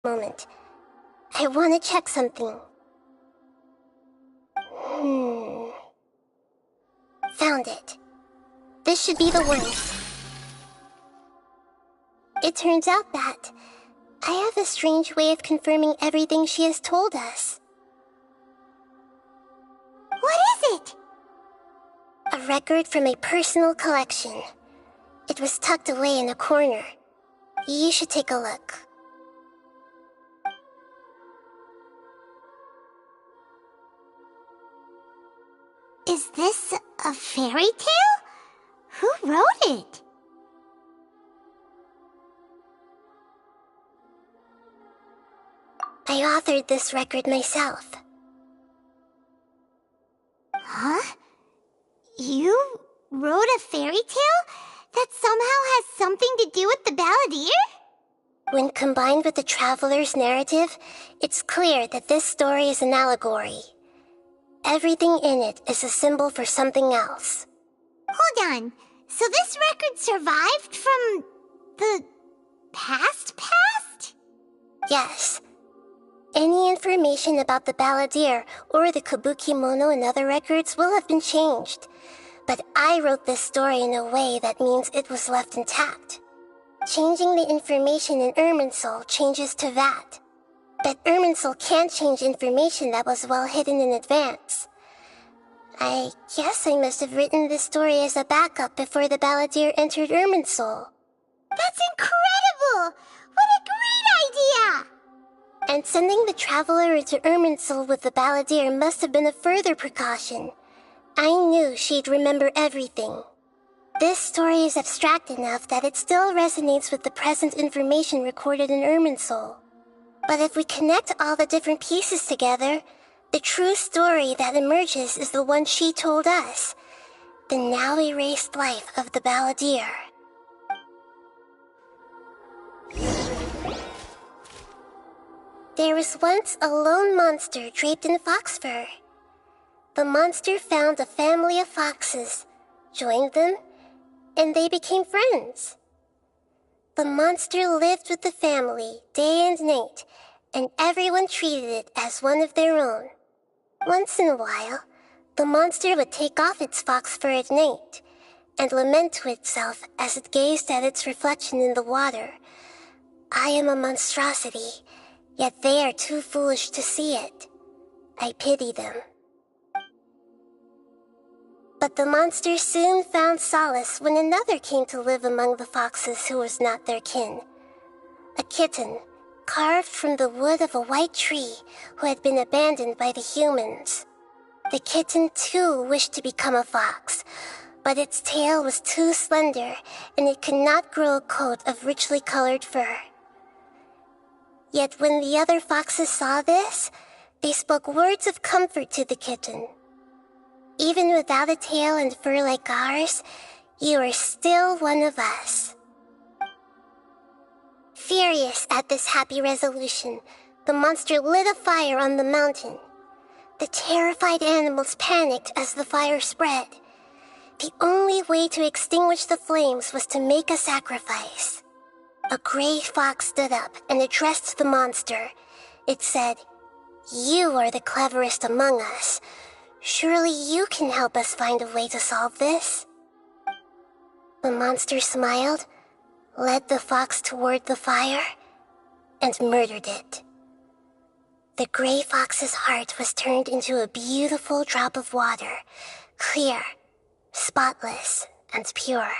Moment. I want to check something. Found it. This should be the one. It turns out that I have a strange way of confirming everything she has told us. What is it? A record from a personal collection. It was tucked away in a corner. You should take a look. Is this a fairy tale? Who wrote it? I authored this record myself. Huh? You wrote a fairy tale that somehow has something to do with the balladeer? When combined with the traveler's narrative, it's clear that this story is an allegory. Everything in it is a symbol for something else. Hold on. So this record survived from the past? Yes. Any information about the balladeer or the kabuki mono and other records will have been changed. But I wrote this story in a way that means it was left intact. Changing the information in Irminsul changes to that. But Irminsul can't change information that was well hidden in advance. I guess I must have written this story as a backup before the Balladeer entered Irminsul. That's incredible! What a great idea! And sending the Traveler into Irminsul with the Balladeer must have been a further precaution. I knew she'd remember everything. This story is abstract enough that it still resonates with the present information recorded in Irminsul. But if we connect all the different pieces together, the true story that emerges is the one she told us, the now erased life of the Balladeer. There was once a lone monster draped in fox fur. The monster found a family of foxes, joined them, and they became friends. The monster lived with the family day and night, and everyone treated it as one of their own. Once in a while, the monster would take off its fox fur at night and lament to itself as it gazed at its reflection in the water. I am a monstrosity, yet they are too foolish to see it. I pity them. But the monster soon found solace when another came to live among the foxes who was not their kin. A kitten, carved from the wood of a white tree who had been abandoned by the humans. The kitten too wished to become a fox, but its tail was too slender and it could not grow a coat of richly colored fur. Yet when the other foxes saw this, they spoke words of comfort to the kitten. Even without a tail and fur like ours, you are still one of us. Furious at this happy resolution, the monster lit a fire on the mountain. The terrified animals panicked as the fire spread. The only way to extinguish the flames was to make a sacrifice. A gray fox stood up and addressed the monster. It said, "You are the cleverest among us. Surely you can help us find a way to solve this." The monster smiled, led the fox toward the fire, and murdered it. The gray fox's heart was turned into a beautiful drop of water, clear, spotless, and pure.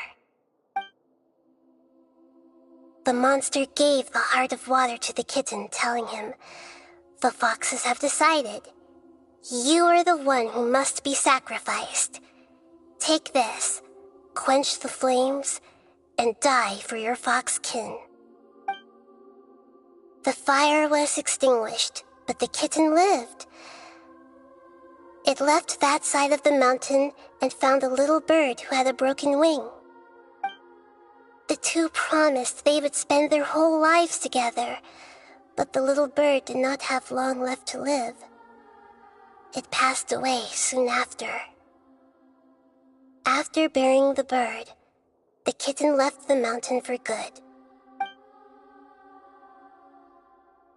The monster gave the heart of water to the kitten, telling him, "The foxes have decided. You are the one who must be sacrificed. Take this, quench the flames, and die for your fox kin." The fire was extinguished, but the kitten lived. It left that side of the mountain and found a little bird who had a broken wing. The two promised they would spend their whole lives together, but the little bird did not have long left to live. It passed away soon after. After burying the bird, the kitten left the mountain for good.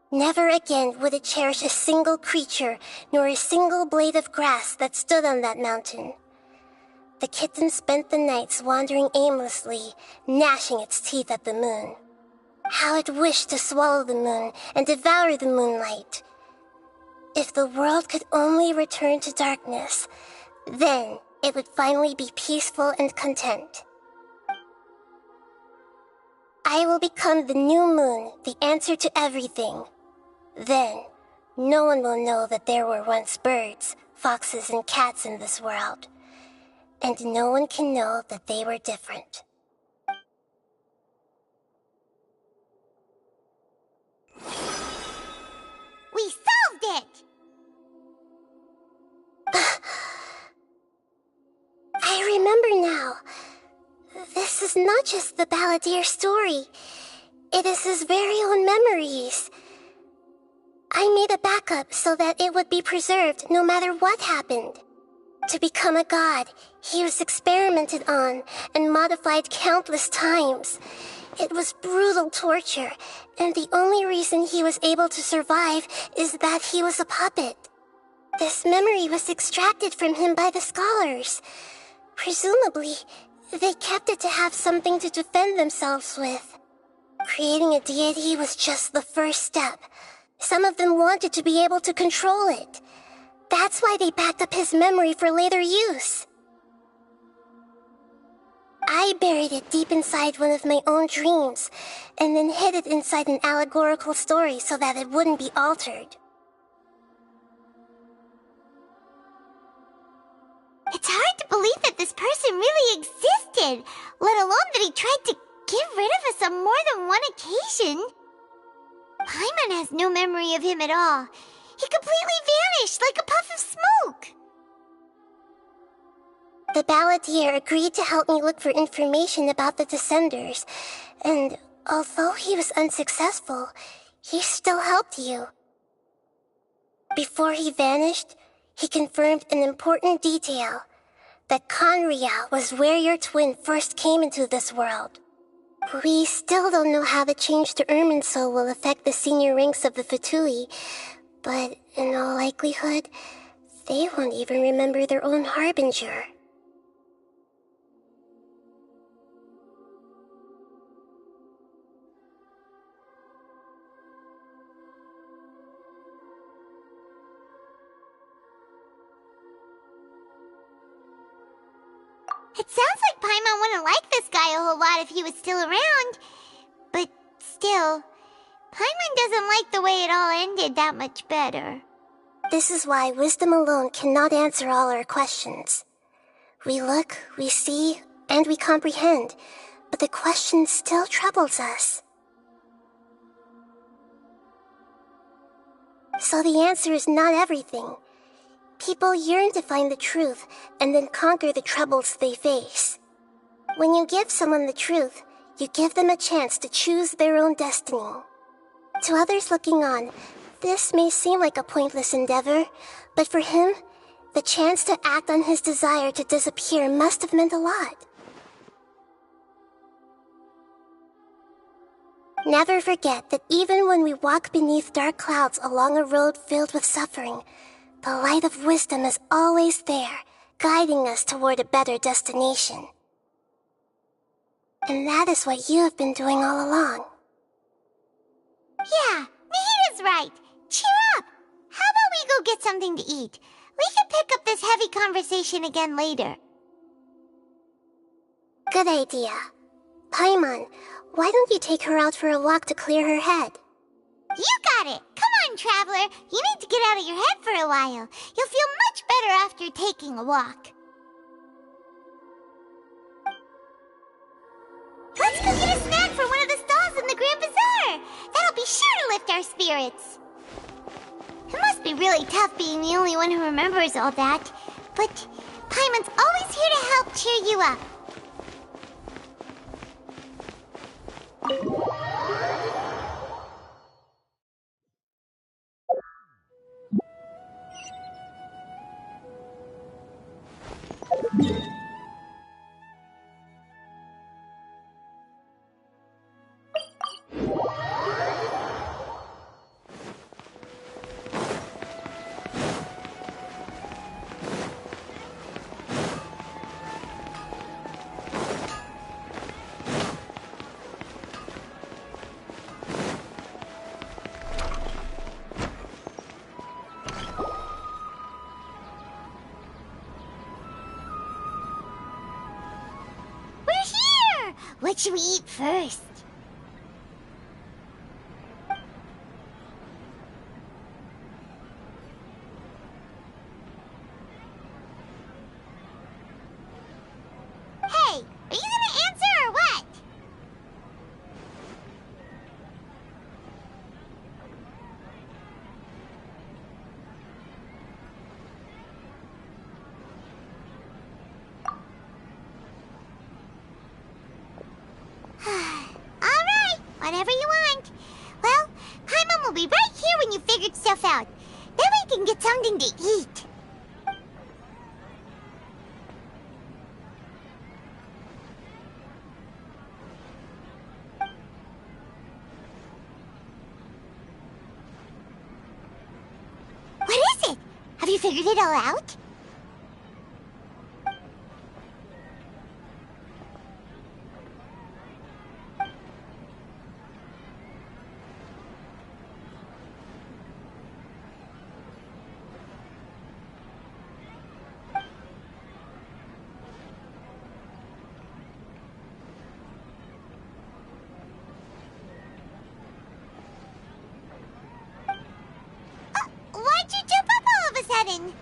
Never again would it cherish a single creature, nor a single blade of grass that stood on that mountain. The kitten spent the nights wandering aimlessly, gnashing its teeth at the moon. How it wished to swallow the moon and devour the moonlight. If the world could only return to darkness, then it would finally be peaceful and content. I will become the new moon, the answer to everything. Then, no one will know that there were once birds, foxes, and cats in this world. And no one can know that they were different. We solved it! I remember now. This is not just the Balladeer story. It is his very own memories. I made a backup so that it would be preserved no matter what happened. To become a god, he was experimented on and modified countless times. It was brutal torture, and the only reason he was able to survive is that he was a puppet. This memory was extracted from him by the scholars. Presumably, they kept it to have something to defend themselves with. Creating a deity was just the first step. Some of them wanted to be able to control it. That's why they backed up his memory for later use. I buried it deep inside one of my own dreams, and then hid it inside an allegorical story so that it wouldn't be altered. It's hard to believe that this person really existed, let alone that he tried to get rid of us on more than one occasion. Paimon has no memory of him at all. He completely vanished like a puff of smoke. The balladeer agreed to help me look for information about the Descenders, and although he was unsuccessful, he still helped you. Before he vanished, he confirmed an important detail, that Conria was where your twin first came into this world. We still don't know how the change to Irminsul will affect the senior ranks of the Fatui, but in all likelihood, they won't even remember their own Harbinger. It sounds like Paimon wouldn't like this guy a whole lot if he was still around. But still, Paimon doesn't like the way it all ended that much better. This is why wisdom alone cannot answer all our questions. We look, we see, and we comprehend, but the question still troubles us. So the answer is not everything. People yearn to find the truth and then conquer the troubles they face. When you give someone the truth, you give them a chance to choose their own destiny. To others looking on, this may seem like a pointless endeavor, but for him, the chance to act on his desire to disappear must have meant a lot. Never forget that even when we walk beneath dark clouds along a road filled with suffering, the light of wisdom is always there, guiding us toward a better destination. And that is what you have been doing all along. Yeah, Nahita's right. Cheer up! How about we go get something to eat? We can pick up this heavy conversation again later. Good idea. Paimon, why don't you take her out for a walk to clear her head? You got it! Come on, Traveler! You need to get out of your head for a while. You'll feel much better after taking a walk. Let's go get a snack from one of the stalls in the Grand Bazaar! That'll be sure to lift our spirits. It must be really tough being the only one who remembers all that. But Paimon's always here to help cheer you up. What should we eat first? Hey, are you gonna answer or what? Alright, whatever you want. Well, Paimon will be right here when you figured stuff out. Then we can get something to eat. What is it? Have you figured it all out? heading.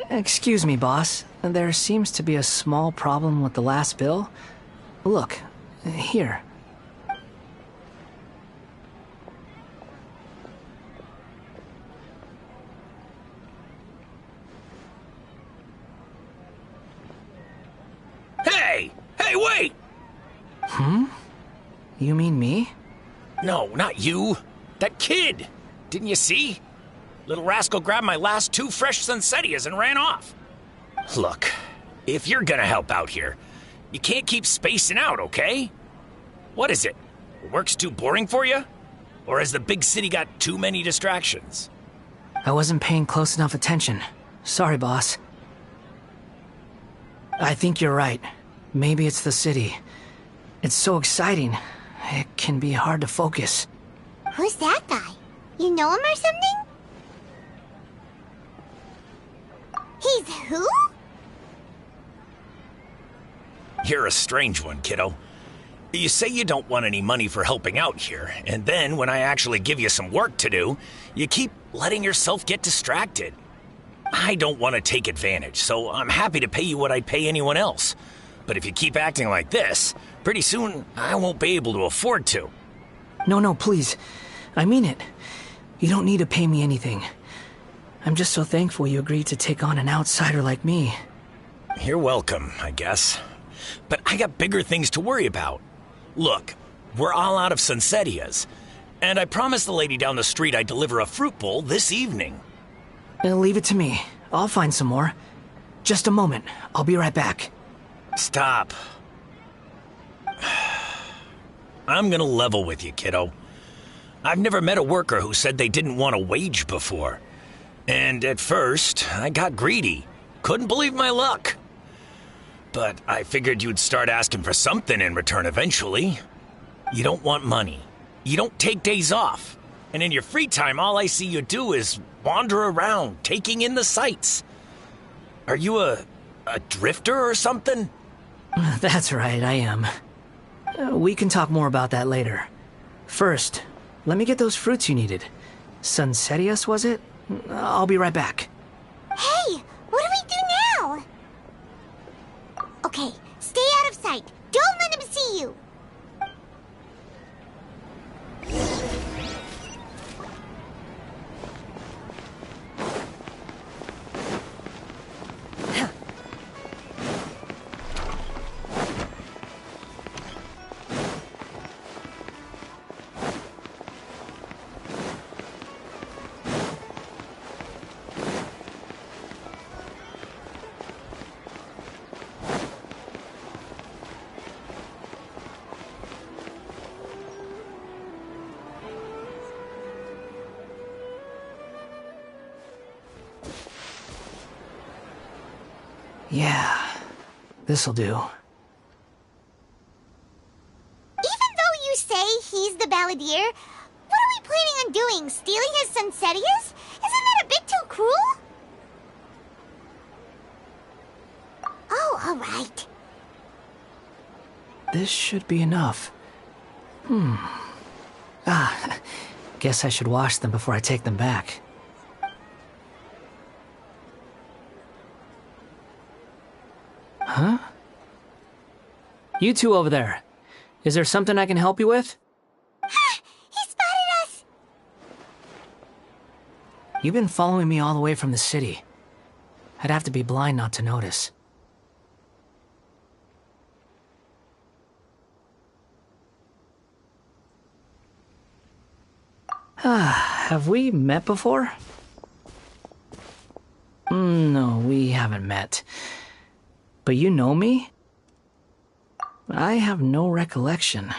Excuse me, boss. There seems to be a small problem with the last bill. Look, here. Hey! Hey, wait! You mean me? No, not you. That kid! Didn't you see? Little rascal grabbed my last 2 fresh Sunsettias and ran off. Look, if you're gonna help out here, you can't keep spacing out, okay? What is it? Work's too boring for you? Or has the big city got too many distractions? I wasn't paying close enough attention. Sorry, boss. I think you're right. Maybe it's the city. It's so exciting. It can be hard to focus. Who's that guy? You know him or something? He's who? You're a strange one, kiddo. You say you don't want any money for helping out here, and then when I actually give you some work to do, you keep letting yourself get distracted. I don't want to take advantage, so I'm happy to pay you what I'd pay anyone else. But if you keep acting like this, pretty soon I won't be able to afford to. No, please. I mean it. You don't need to pay me anything. I'm just so thankful you agreed to take on an outsider like me. You're welcome, I guess. But I got bigger things to worry about. Look, we're all out of Sunsettias, and I promised the lady down the street I'd deliver a fruit bowl this evening. Leave it to me. I'll find some more. Just a moment. I'll be right back. Stop. I'm gonna level with you, kiddo. I've never met a worker who said they didn't want a wage before. And at first, I got greedy. Couldn't believe my luck. But I figured you'd start asking for something in return eventually. You don't want money. You don't take days off. And in your free time, all I see you do is wander around, taking in the sights. Are you a drifter or something? That's right, I am. We can talk more about that later. First, let me get those fruits you needed. Sunsettias, was it? I'll be right back. Hey, what do we do now? Okay, stay out of sight. Don't let him see you. Yeah, this'll do. Even though you say he's the balladeer, what are we planning on doing? Stealing his Sunsettias? Isn't that a bit too cruel? Oh, alright. This should be enough. Guess I should wash them before I take them back. Huh? You two over there. Is there something I can help you with? Ha! He spotted us! You've been following me all the way from the city. I'd have to be blind not to notice. Have we met before? No, we haven't met. But you know me? I have no recollection.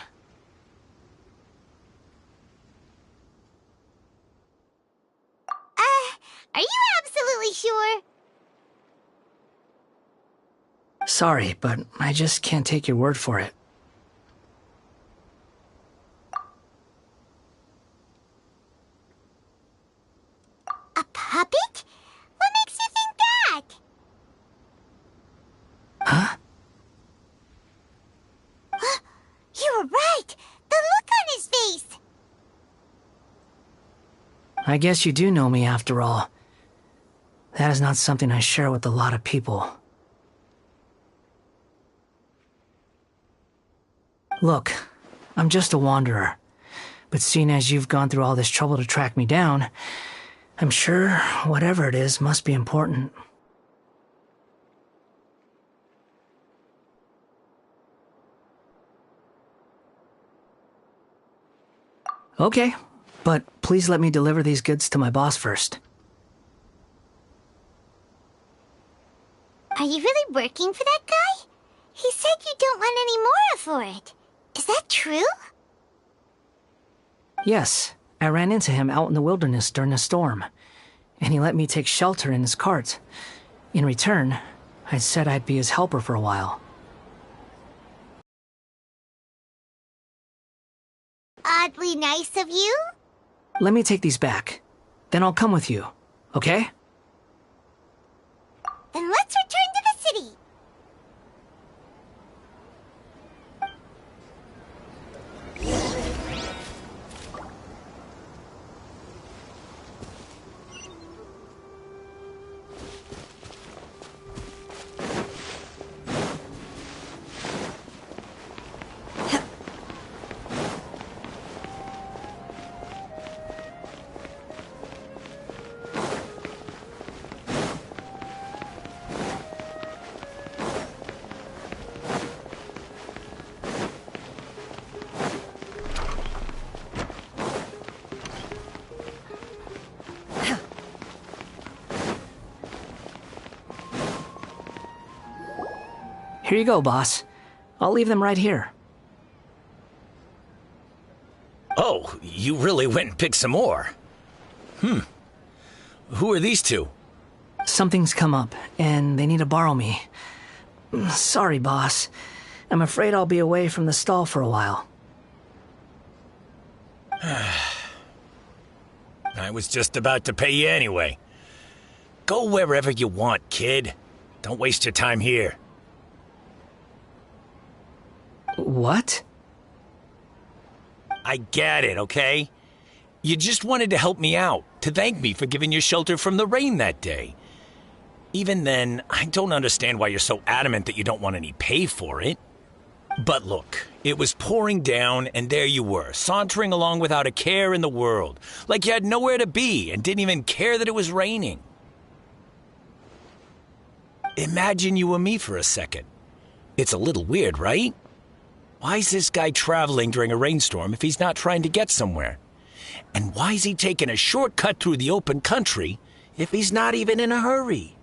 Are you absolutely sure? Sorry, but I just can't take your word for it. A puppet? I guess you do know me after all. That is not something I share with a lot of people. Look, I'm just a wanderer. But seeing as you've gone through all this trouble to track me down, I'm sure whatever it is must be important. Okay, but please let me deliver these goods to my boss first. Are you really working for that guy? He said you don't want any more for it. Is that true? Yes, I ran into him out in the wilderness during a storm, and he let me take shelter in his cart. In return, I said I'd be his helper for a while. Oddly nice of you? Let me take these back. Then I'll come with you, okay? Then let's return to the city. Here you go, boss. I'll leave them right here. Oh, you really went and picked some more. Who are these two? Something's come up, and they need to borrow me. Sorry, boss. I'm afraid I'll be away from the stall for a while. I was just about to pay you anyway. Go wherever you want, kid. Don't waste your time here. What? I get it, okay? You just wanted to help me out, to thank me for giving you shelter from the rain that day. Even then, I don't understand why you're so adamant that you don't want any pay for it. But look, it was pouring down, and there you were, sauntering along without a care in the world, like you had nowhere to be and didn't even care that it was raining. Imagine you were me for a second. It's a little weird, right? Why is this guy traveling during a rainstorm if he's not trying to get somewhere? And why is he taking a shortcut through the open country if he's not even in a hurry?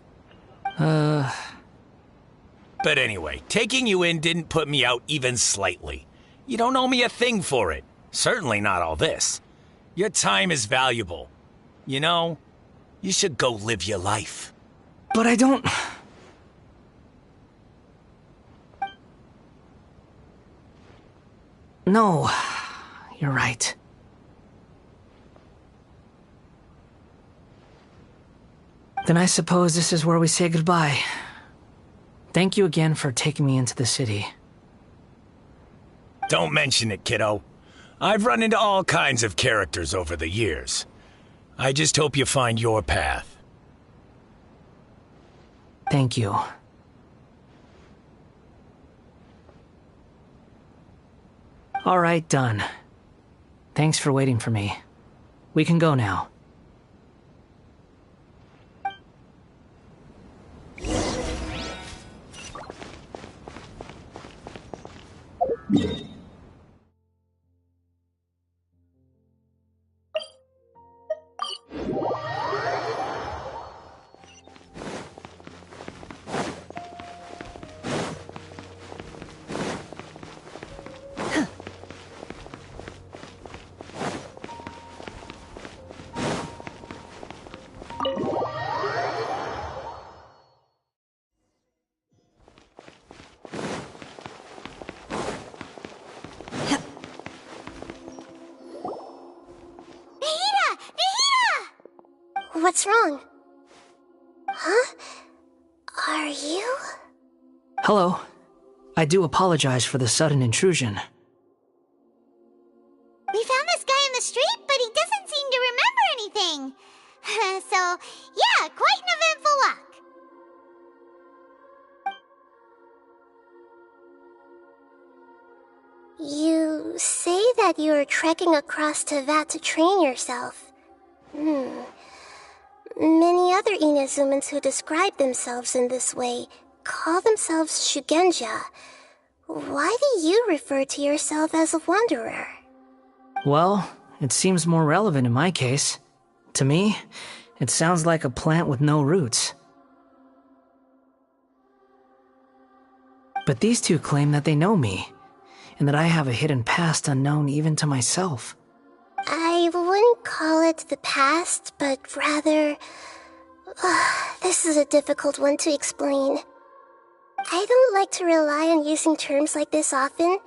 But anyway, taking you in didn't put me out even slightly. You don't owe me a thing for it. Certainly not all this. Your time is valuable. You know, you should go live your life. But I don't... No, you're right. Then I suppose this is where we say goodbye. Thank you again for taking me into the city. Don't mention it, kiddo. I've run into all kinds of characters over the years. I just hope you find your path. Thank you. All right, done. Thanks for waiting for me. We can go now. What's wrong? Huh? Are you? Hello. I do apologize for the sudden intrusion. We found this guy in the street, but he doesn't seem to remember anything. So, yeah, quite an eventful walk. You say that you are trekking across Teyvat to train yourself. Many other Inazumans who describe themselves in this way call themselves Shugenja. Why do you refer to yourself as a wanderer? Well, it seems more relevant in my case. To me, it sounds like a plant with no roots. But these two claim that they know me, and that I have a hidden past unknown even to myself. I wouldn't call it the past, but rather... this is a difficult one to explain. I don't like to rely on using terms like this often,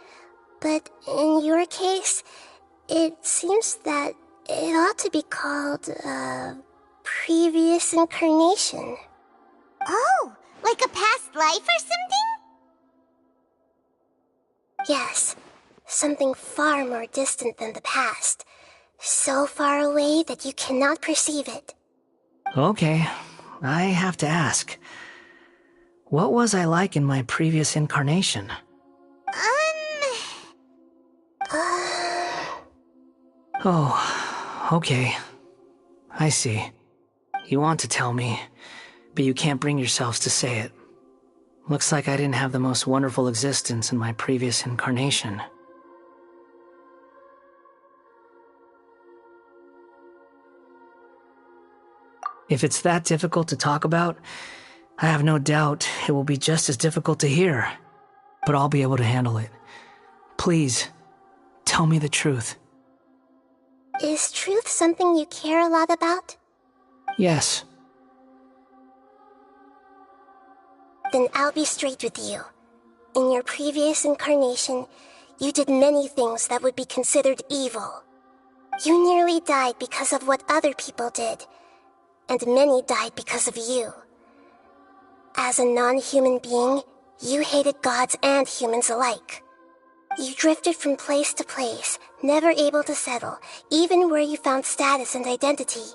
but in your case, it seems that it ought to be called, previous incarnation. Oh, like a past life or something? Yes, something far more distant than the past. So far away that you cannot perceive it. Okay, I have to ask. What was I like in my previous incarnation? Oh, okay. I see. You want to tell me, but you can't bring yourselves to say it. Looks like I didn't have the most wonderful existence in my previous incarnation. If it's that difficult to talk about, I have no doubt it will be just as difficult to hear, but I'll be able to handle it. Please, tell me the truth. Is truth something you care a lot about? Yes. Then I'll be straight with you. In your previous incarnation, you did many things that would be considered evil. You nearly died because of what other people did, and many died because of you. As a non-human being, you hated gods and humans alike. You drifted from place to place, never able to settle, even where you found status and identity.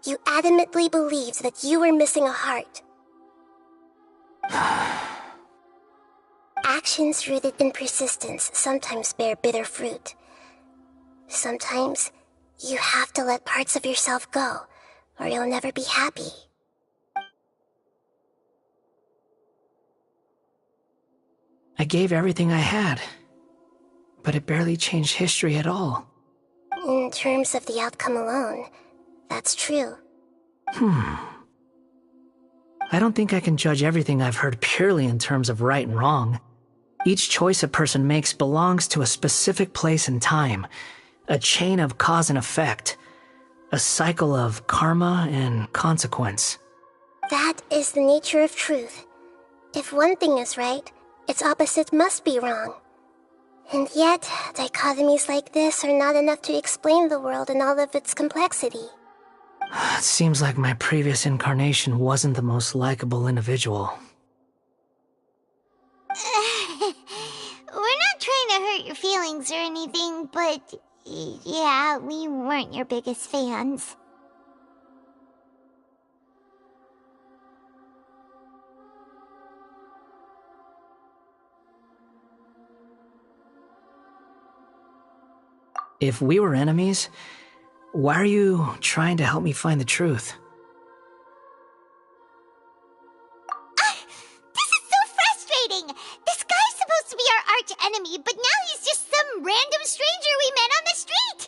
You adamantly believed that you were missing a heart. Actions rooted in persistence sometimes bear bitter fruit. Sometimes, you have to let parts of yourself go, or you'll never be happy. I gave everything I had, but it barely changed history at all. In terms of the outcome alone, that's true. I don't think I can judge everything I've heard purely in terms of right and wrong. Each choice a person makes belongs to a specific place and time, a chain of cause and effect, a cycle of karma and consequence. That is the nature of truth. If one thing is right, its opposite must be wrong. And yet, dichotomies like this are not enough to explain the world in all of its complexity. It seems like my previous incarnation wasn't the most likable individual. We're not trying to hurt your feelings or anything, but yeah, we weren't your biggest fans. If we were enemies, why are you trying to help me find the truth? This is so frustrating! This guy's supposed to be our arch enemy, but now he's just some random stranger we met on the street!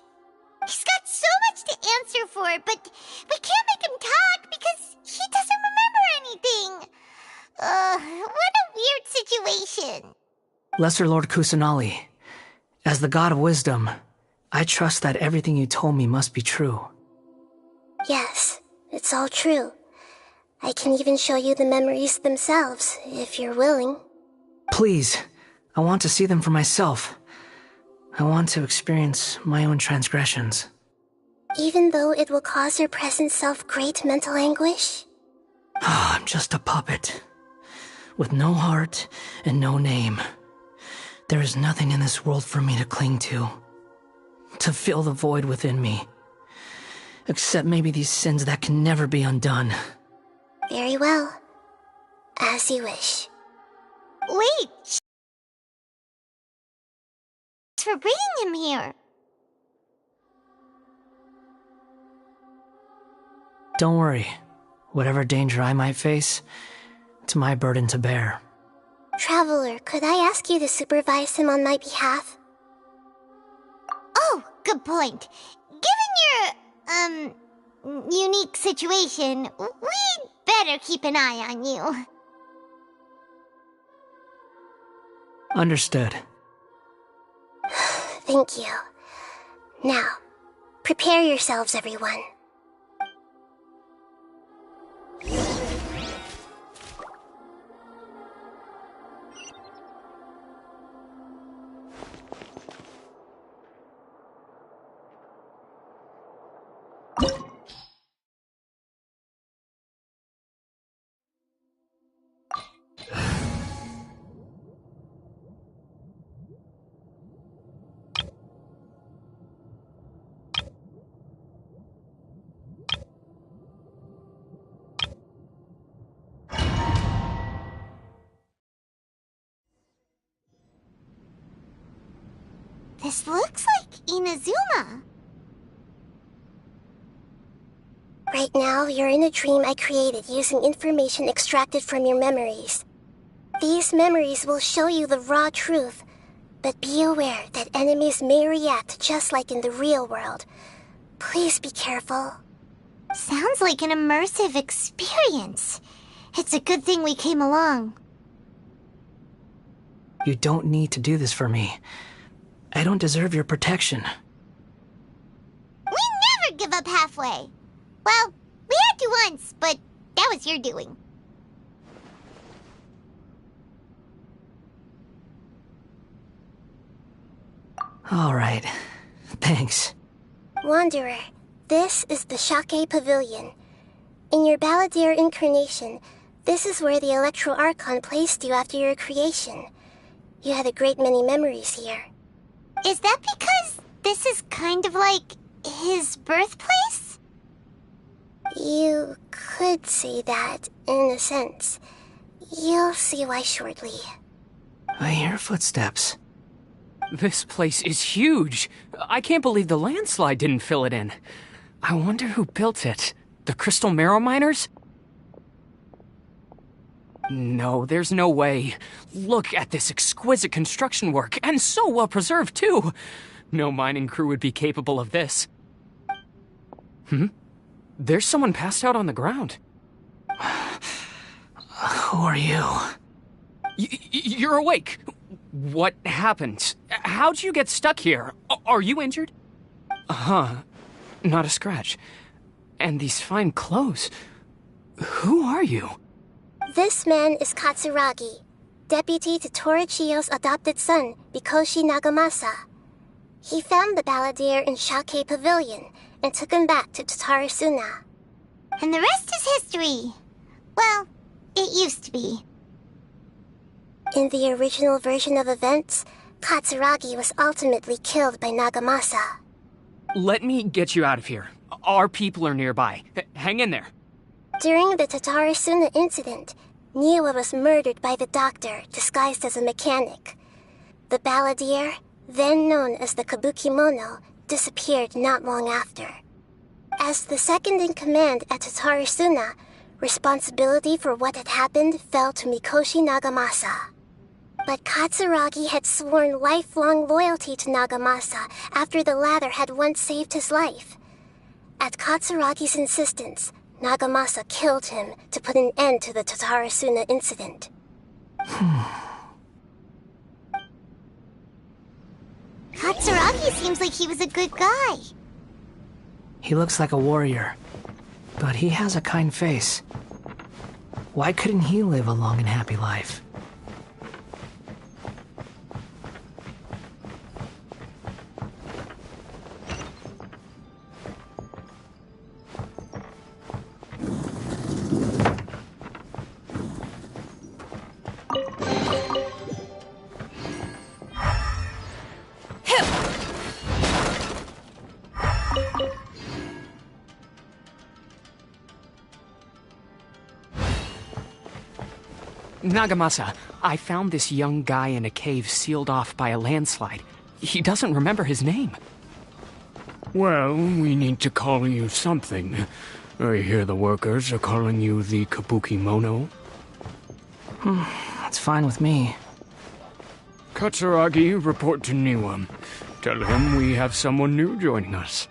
He's got so much to answer for, but we can't make him talk because he doesn't remember anything. What a weird situation. Lesser Lord Kusanali, as the god of wisdom, I trust that everything you told me must be true. Yes, it's all true. I can even show you the memories themselves, if you're willing. Please, I want to see them for myself. I want to experience my own transgressions. Even though it will cause your present self great mental anguish? I'm just a puppet, with no heart and no name. There is nothing in this world for me to cling to fill the void within me. Except maybe these sins that can never be undone. Very well. As you wish. Wait! Thanks for bringing him here. Don't worry. Whatever danger I might face, it's my burden to bear. Traveler, could I ask you to supervise him on my behalf? Oh, good point. Given your, unique situation, we'd better keep an eye on you. Understood. Thank you. Now, prepare yourselves, everyone. This looks like Inazuma. Right now, you're in a dream I created using information extracted from your memories. These memories will show you the raw truth, but be aware that enemies may react just like in the real world. Please be careful. Sounds like an immersive experience. It's a good thing we came along. You don't need to do this for me. I don't deserve your protection. We never give up halfway. Well, we had to once, but that was your doing. All right. Thanks. Wanderer, this is the Shake Pavilion. In your Balladeer incarnation, this is where the Electro Archon placed you after your creation. You had a great many memories here. Is that because this is kind of like his birthplace? You could say that, in a sense. You'll see why shortly. I hear footsteps. This place is huge. I can't believe the landslide didn't fill it in. I wonder who built it. The Crystal Marrow Miners? No, there's no way. Look at this exquisite construction work, and so well preserved, too. No mining crew would be capable of this. There's someone passed out on the ground. Who are you? You're awake. What happened? How'd you get stuck here? Are you injured? Not a scratch. And these fine clothes. Who are you? This man is Katsuragi, deputy to Torichiyo's adopted son, Mikoshi Nagamasa. He found the Balladeer in Shake Pavilion and took him back to Tatarasuna. And the rest is history. Well, it used to be. In the original version of events, Katsuragi was ultimately killed by Nagamasa. Let me get you out of here. Our people are nearby. Hang in there. During the Tatarasuna incident, Niwa was murdered by the doctor disguised as a mechanic. The Balladeer, then known as the Kabukimono, disappeared not long after. As the second in command at Tatarasuna, responsibility for what had happened fell to Mikoshi Nagamasa. But Katsuragi had sworn lifelong loyalty to Nagamasa after the latter had once saved his life. At Katsuragi's insistence, Nagamasa killed him to put an end to the Tatarasuna incident. Katsuragi seems like he was a good guy. He looks like a warrior, but he has a kind face. Why couldn't he live a long and happy life? Nagamasa, I found this young guy in a cave sealed off by a landslide. He doesn't remember his name. Well, we need to call you something. I hear the workers are calling you the Kabuki Mono. That's fine with me. Katsuragi, report to Niwa. Tell him we have someone new joining us.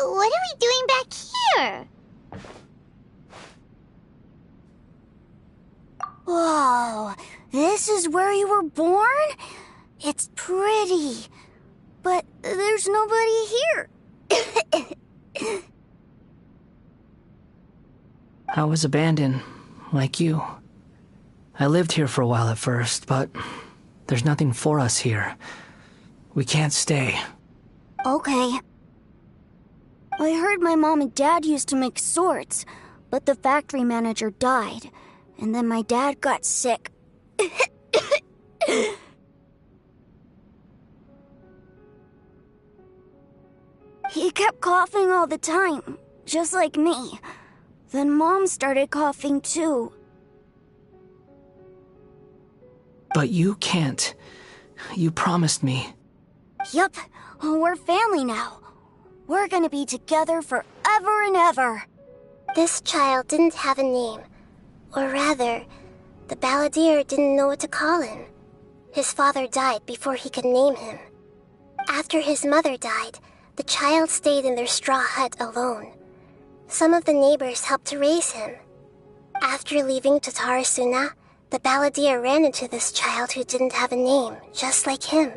What are we doing back here? Whoa, this is where you were born? It's pretty, but there's nobody here. I was abandoned, like you. I lived here for a while at first, but there's nothing for us here. We can't stay. Okay. I heard my mom and dad used to make swords, but the factory manager died, and then my dad got sick. He kept coughing all the time, just like me. Then Mom started coughing too. But you can't. You promised me. Yup, we're family now. We're gonna be together forever and ever. This child didn't have a name. Or rather, the balladeer didn't know what to call him. His father died before he could name him. After his mother died, the child stayed in their straw hut alone. Some of the neighbors helped to raise him. After leaving Tatarasuna, the balladeer ran into this child who didn't have a name, just like him.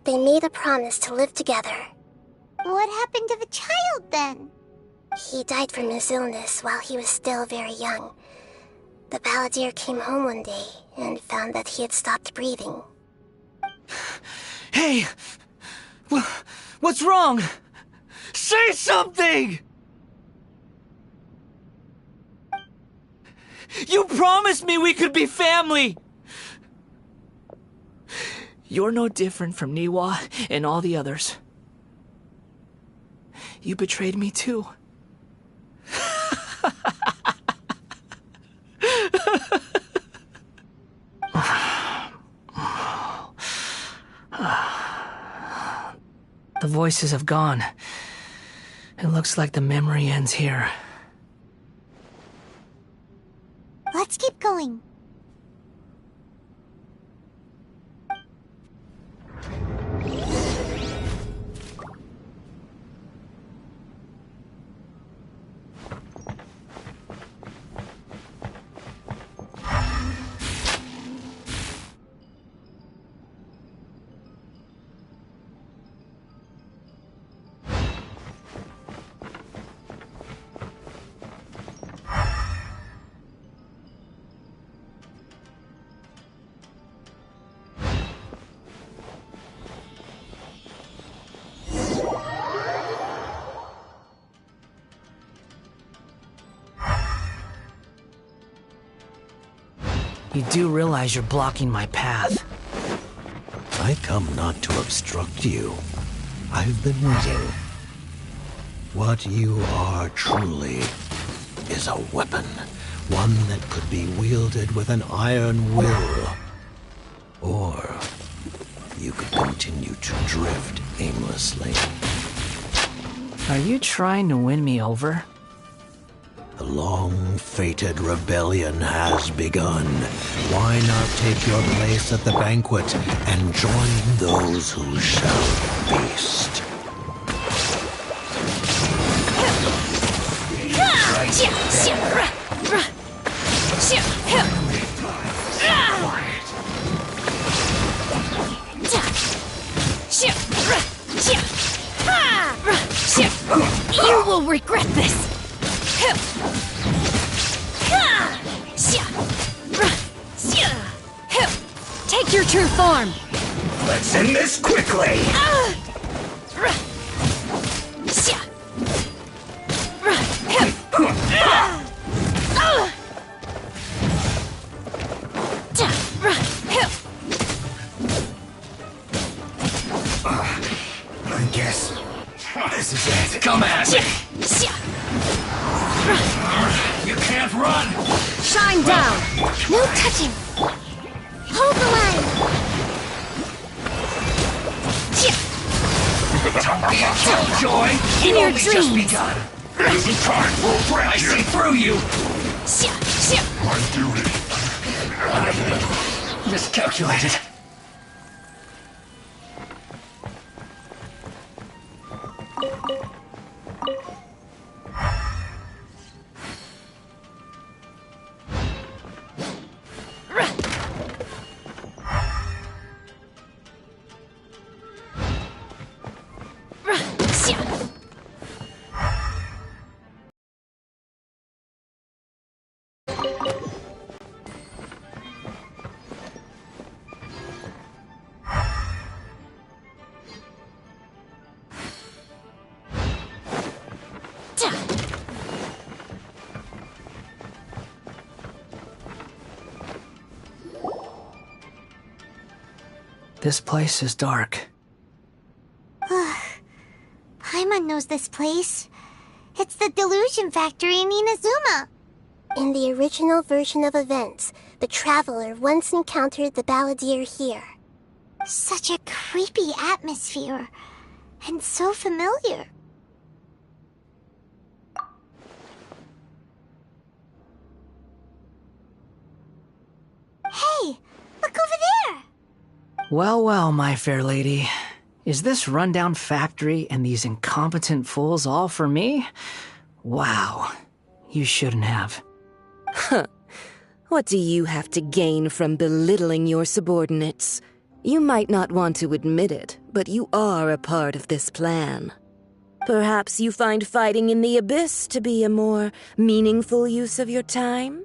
They made a promise to live together. What happened to the child then? He died from his illness while he was still very young. The balladeer came home one day and found that he had stopped breathing. Hey! What's wrong? Say something! You promised me we could be family! You're no different from Niwa and all the others. You betrayed me too. The voices have gone. It looks like the memory ends here. Let's keep going. You do realize you're blocking my path. I come not to obstruct you. I've been waiting. What you are truly is a weapon. One that could be wielded with an iron will. Or you could continue to drift aimlessly. Are you trying to win me over? The long-fated rebellion has begun. Why not take your place at the banquet and join those who shall feast? You will regret this! Take your true form! Let's end this quickly! I guess this is it. Come at me! You can't run! Shine down! No touching! Hold the line! Don't be a killjoy! In You've your only just dreams. begun! Easy card will break I see through you! My duty. Miscalculated. This place is dark. Paimon knows this place. It's the Delusion Factory in Inazuma. In the original version of events, the Traveler once encountered the Balladeer here. Such a creepy atmosphere. And so familiar. Hey, look over there! Well, well, my fair lady. Is this rundown factory and these incompetent fools all for me? Wow. You shouldn't have. Huh. What do you have to gain from belittling your subordinates? You might not want to admit it, but you are a part of this plan. Perhaps you find fighting in the Abyss to be a more meaningful use of your time?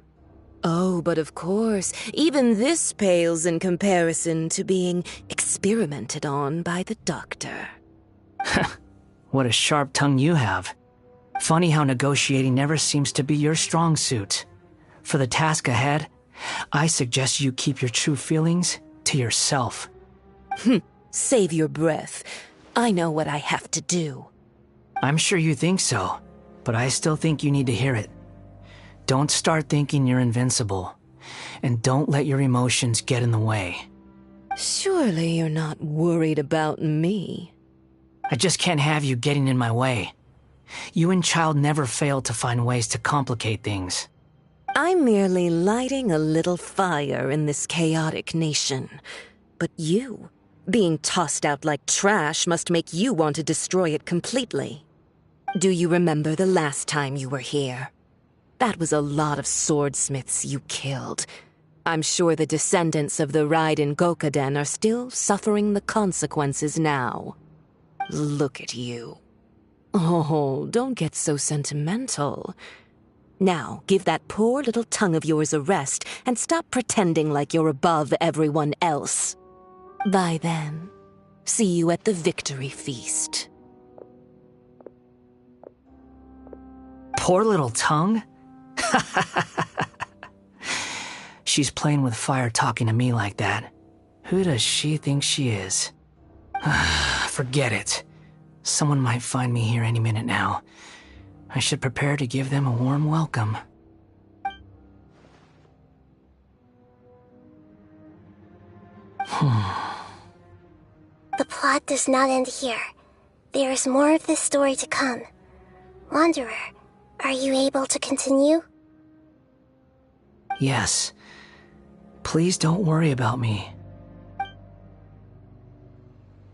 Oh, but of course, even this pales in comparison to being experimented on by the Doctor. What a sharp tongue you have. Funny how negotiating never seems to be your strong suit. For the task ahead, I suggest you keep your true feelings to yourself. Save your breath. I know what I have to do. I'm sure you think so, but I still think you need to hear it. Don't start thinking you're invincible, and don't let your emotions get in the way. Surely you're not worried about me. I just can't have you getting in my way. You and Child never fail to find ways to complicate things. I'm merely lighting a little fire in this chaotic nation. But you, being tossed out like trash, must make you want to destroy it completely. Do you remember the last time you were here? That was a lot of swordsmiths you killed. I'm sure the descendants of the Raiden Gokaden are still suffering the consequences now. Look at you. Oh, don't get so sentimental. Now, give that poor little tongue of yours a rest and stop pretending like you're above everyone else. Bye then. See you at the victory feast. Poor little tongue? she's playing with fire talking to me like that. Who does she think she is? Forget it. Someone might find me here any minute now. I should prepare to give them a warm welcome. The plot does not end here. There is more of this story to come. Wanderer, are you able to continue? Yes. Please don't worry about me.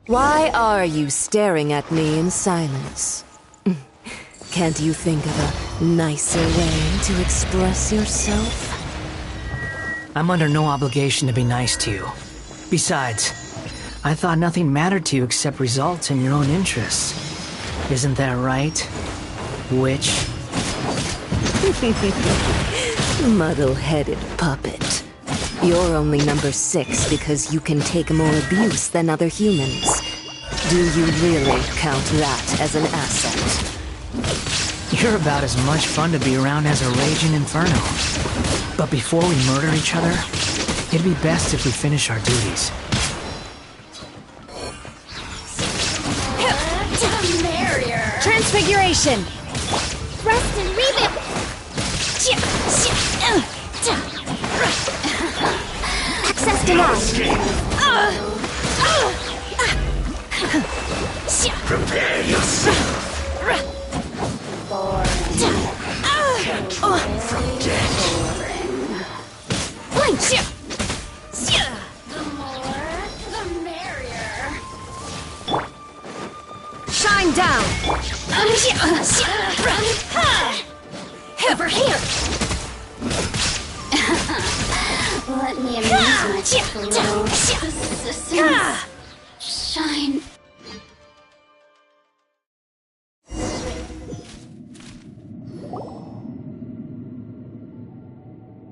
Why are you staring at me in silence? Can't you think of a nicer way to express yourself? I'm under no obligation to be nice to you. Besides, I thought nothing mattered to you except results and your own interests. Isn't that right, witch? Muddle-headed puppet. You're only number 6 because you can take more abuse than other humans. Do you really count that as an asset? You're about as much fun to be around as a raging inferno. But before we murder each other, it'd be best if we finish our duties. Transfiguration! Rest and revamp! Access denied! Prepare yourself! From death. The more, the merrier. Shine down! Over here! Let me amuse myself a little. Persistence. Shine.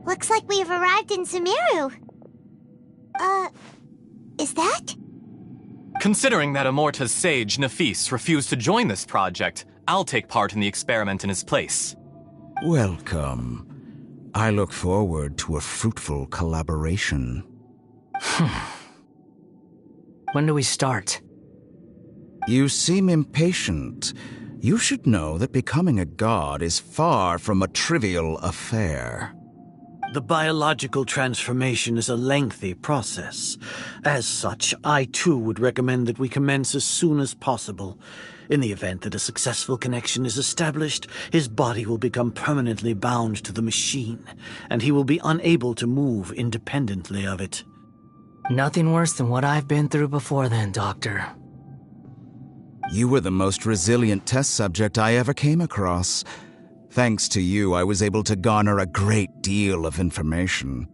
Looks like we've arrived in Summeru. Is that? Considering that Amorta's sage, Nafis, refused to join this project, I'll take part in the experiment in his place. Welcome. I look forward to a fruitful collaboration. When do we start? You seem impatient. You should know that becoming a god is far from a trivial affair. The biological transformation is a lengthy process. As such, I too would recommend that we commence as soon as possible. In the event that a successful connection is established, his body will become permanently bound to the machine, and he will be unable to move independently of it. Nothing worse than what I've been through before then, Doctor. You were the most resilient test subject I ever came across. Thanks to you, I was able to garner a great deal of information.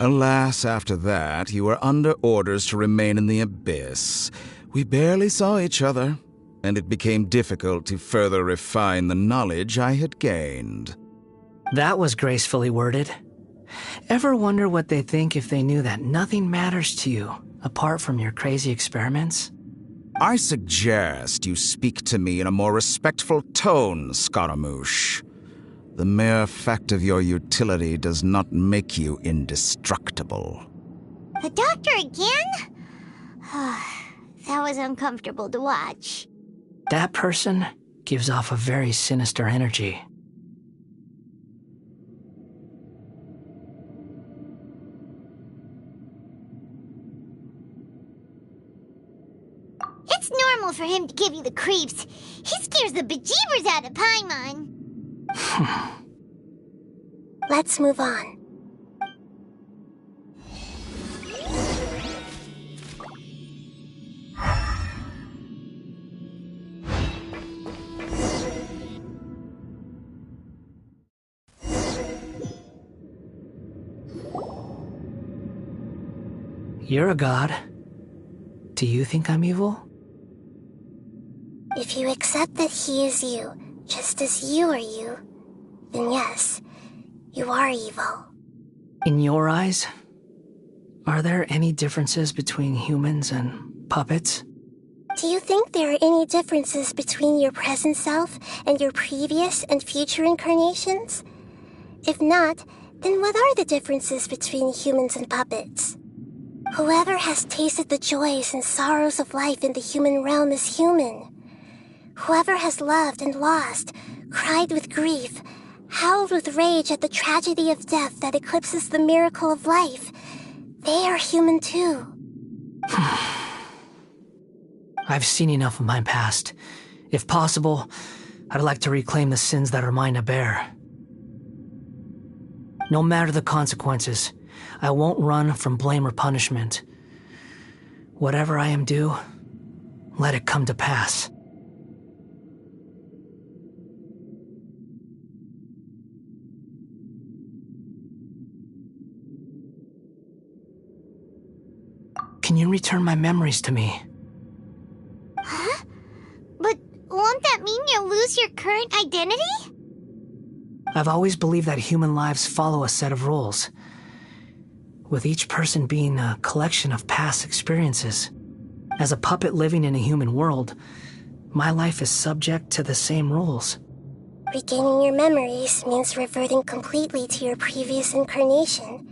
Alas, after that, you were under orders to remain in the abyss. We barely saw each other, and it became difficult to further refine the knowledge I had gained. That was gracefully worded. Ever wonder what they think if they knew that nothing matters to you, apart from your crazy experiments? I suggest you speak to me in a more respectful tone, Scaramouche. The mere fact of your utility does not make you indestructible. The doctor again? That was uncomfortable to watch. That person gives off a very sinister energy. It's normal for him to give you the creeps. He scares the bejeebers out of Paimon. Let's move on. You're a god. Do you think I'm evil? If you accept that he is you, just as you are you, then yes, you are evil. In your eyes, are there any differences between humans and puppets? Do you think there are any differences between your present self and your previous and future incarnations? If not, Then what are the differences between humans and puppets? Whoever has tasted the joys and sorrows of life in the human realm is human. Whoever has loved and lost, cried with grief, howled with rage at the tragedy of death that eclipses the miracle of life, they are human too. I've seen enough of my past. If possible, I'd like to reclaim the sins that are mine to bear. No matter the consequences, I won't run from blame or punishment. Whatever I am due, let it come to pass. Can you return my memories to me? Huh? But won't that mean you'll lose your current identity? I've always believed that human lives follow a set of rules, with each person being a collection of past experiences. As a puppet living in a human world, my life is subject to the same rules. Regaining your memories means reverting completely to your previous incarnation.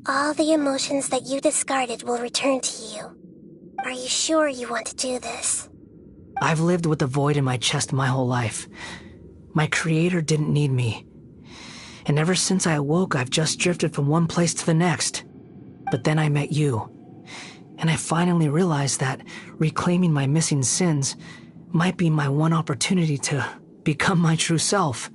All the emotions that you discarded will return to you. Are you sure you want to do this? I've lived with the void in my chest my whole life. My creator didn't need me. And ever since I awoke, I've just drifted from one place to the next. But then I met you. And I finally realized that reclaiming my missing sins might be my one opportunity to become my true self.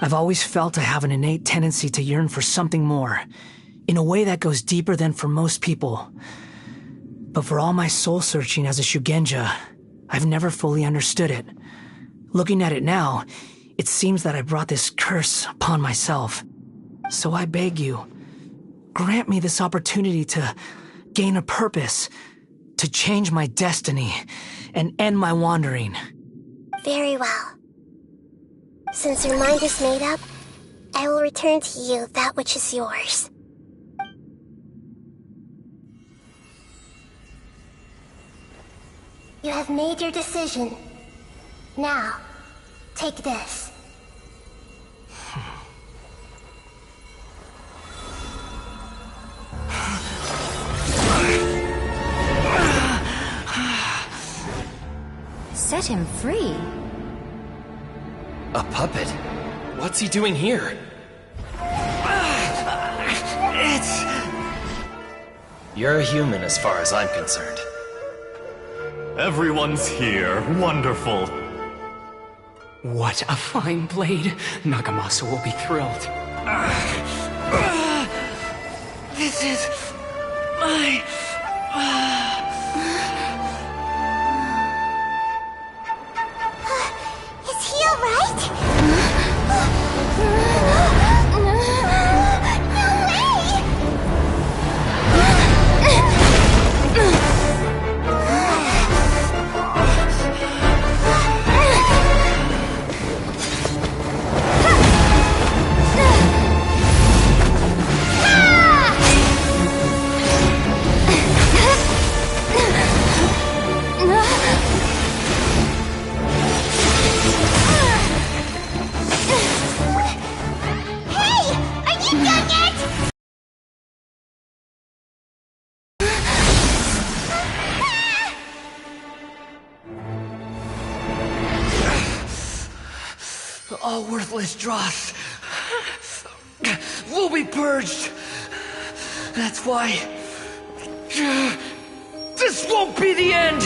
I've always felt I have an innate tendency to yearn for something more, in a way that goes deeper than for most people. But for all my soul-searching as a Shugenja, I've never fully understood it. Looking at it now, it seems that I brought this curse upon myself. So I beg you, grant me this opportunity to gain a purpose, to change my destiny, and end my wandering. Very well. Since your mind is made up, I will return to you that which is yours. You have made your decision. Now, take this. Set him free? A puppet? What's he doing here? You're a human as far as I'm concerned. Everyone's here. Wonderful. What a fine blade. Nagamasa will be thrilled. This is my... Is he alright? All worthless dross will be purged. That's why this won't be the end.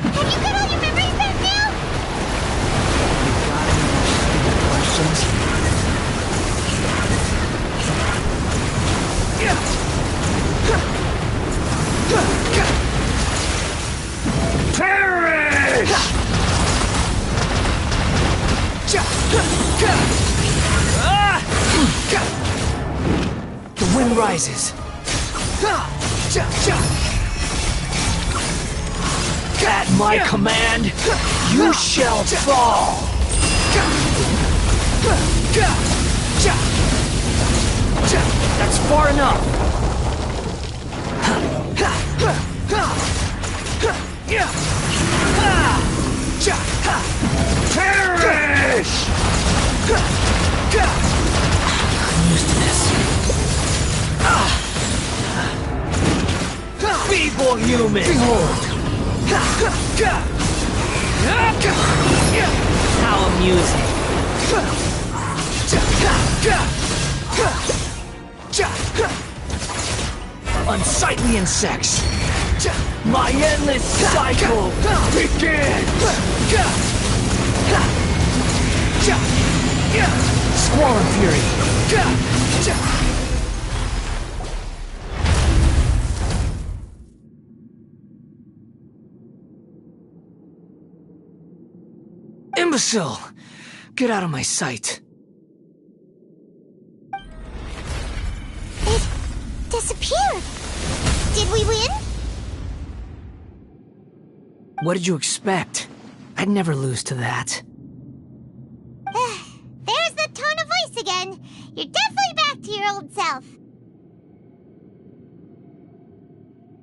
Have you got all your memories back now? Questions? Perish! The wind rises. At my command, you shall fall. That's far enough. Perish! I'm used to this. Feeble human! Behold! How amusing! Unsightly insects! My endless cycle begins! Squall and fury! Imbecile! Get out of my sight! It disappeared. Did we win? What did you expect? I'd never lose to that. There's the tone of voice again. You're definitely back to your old self.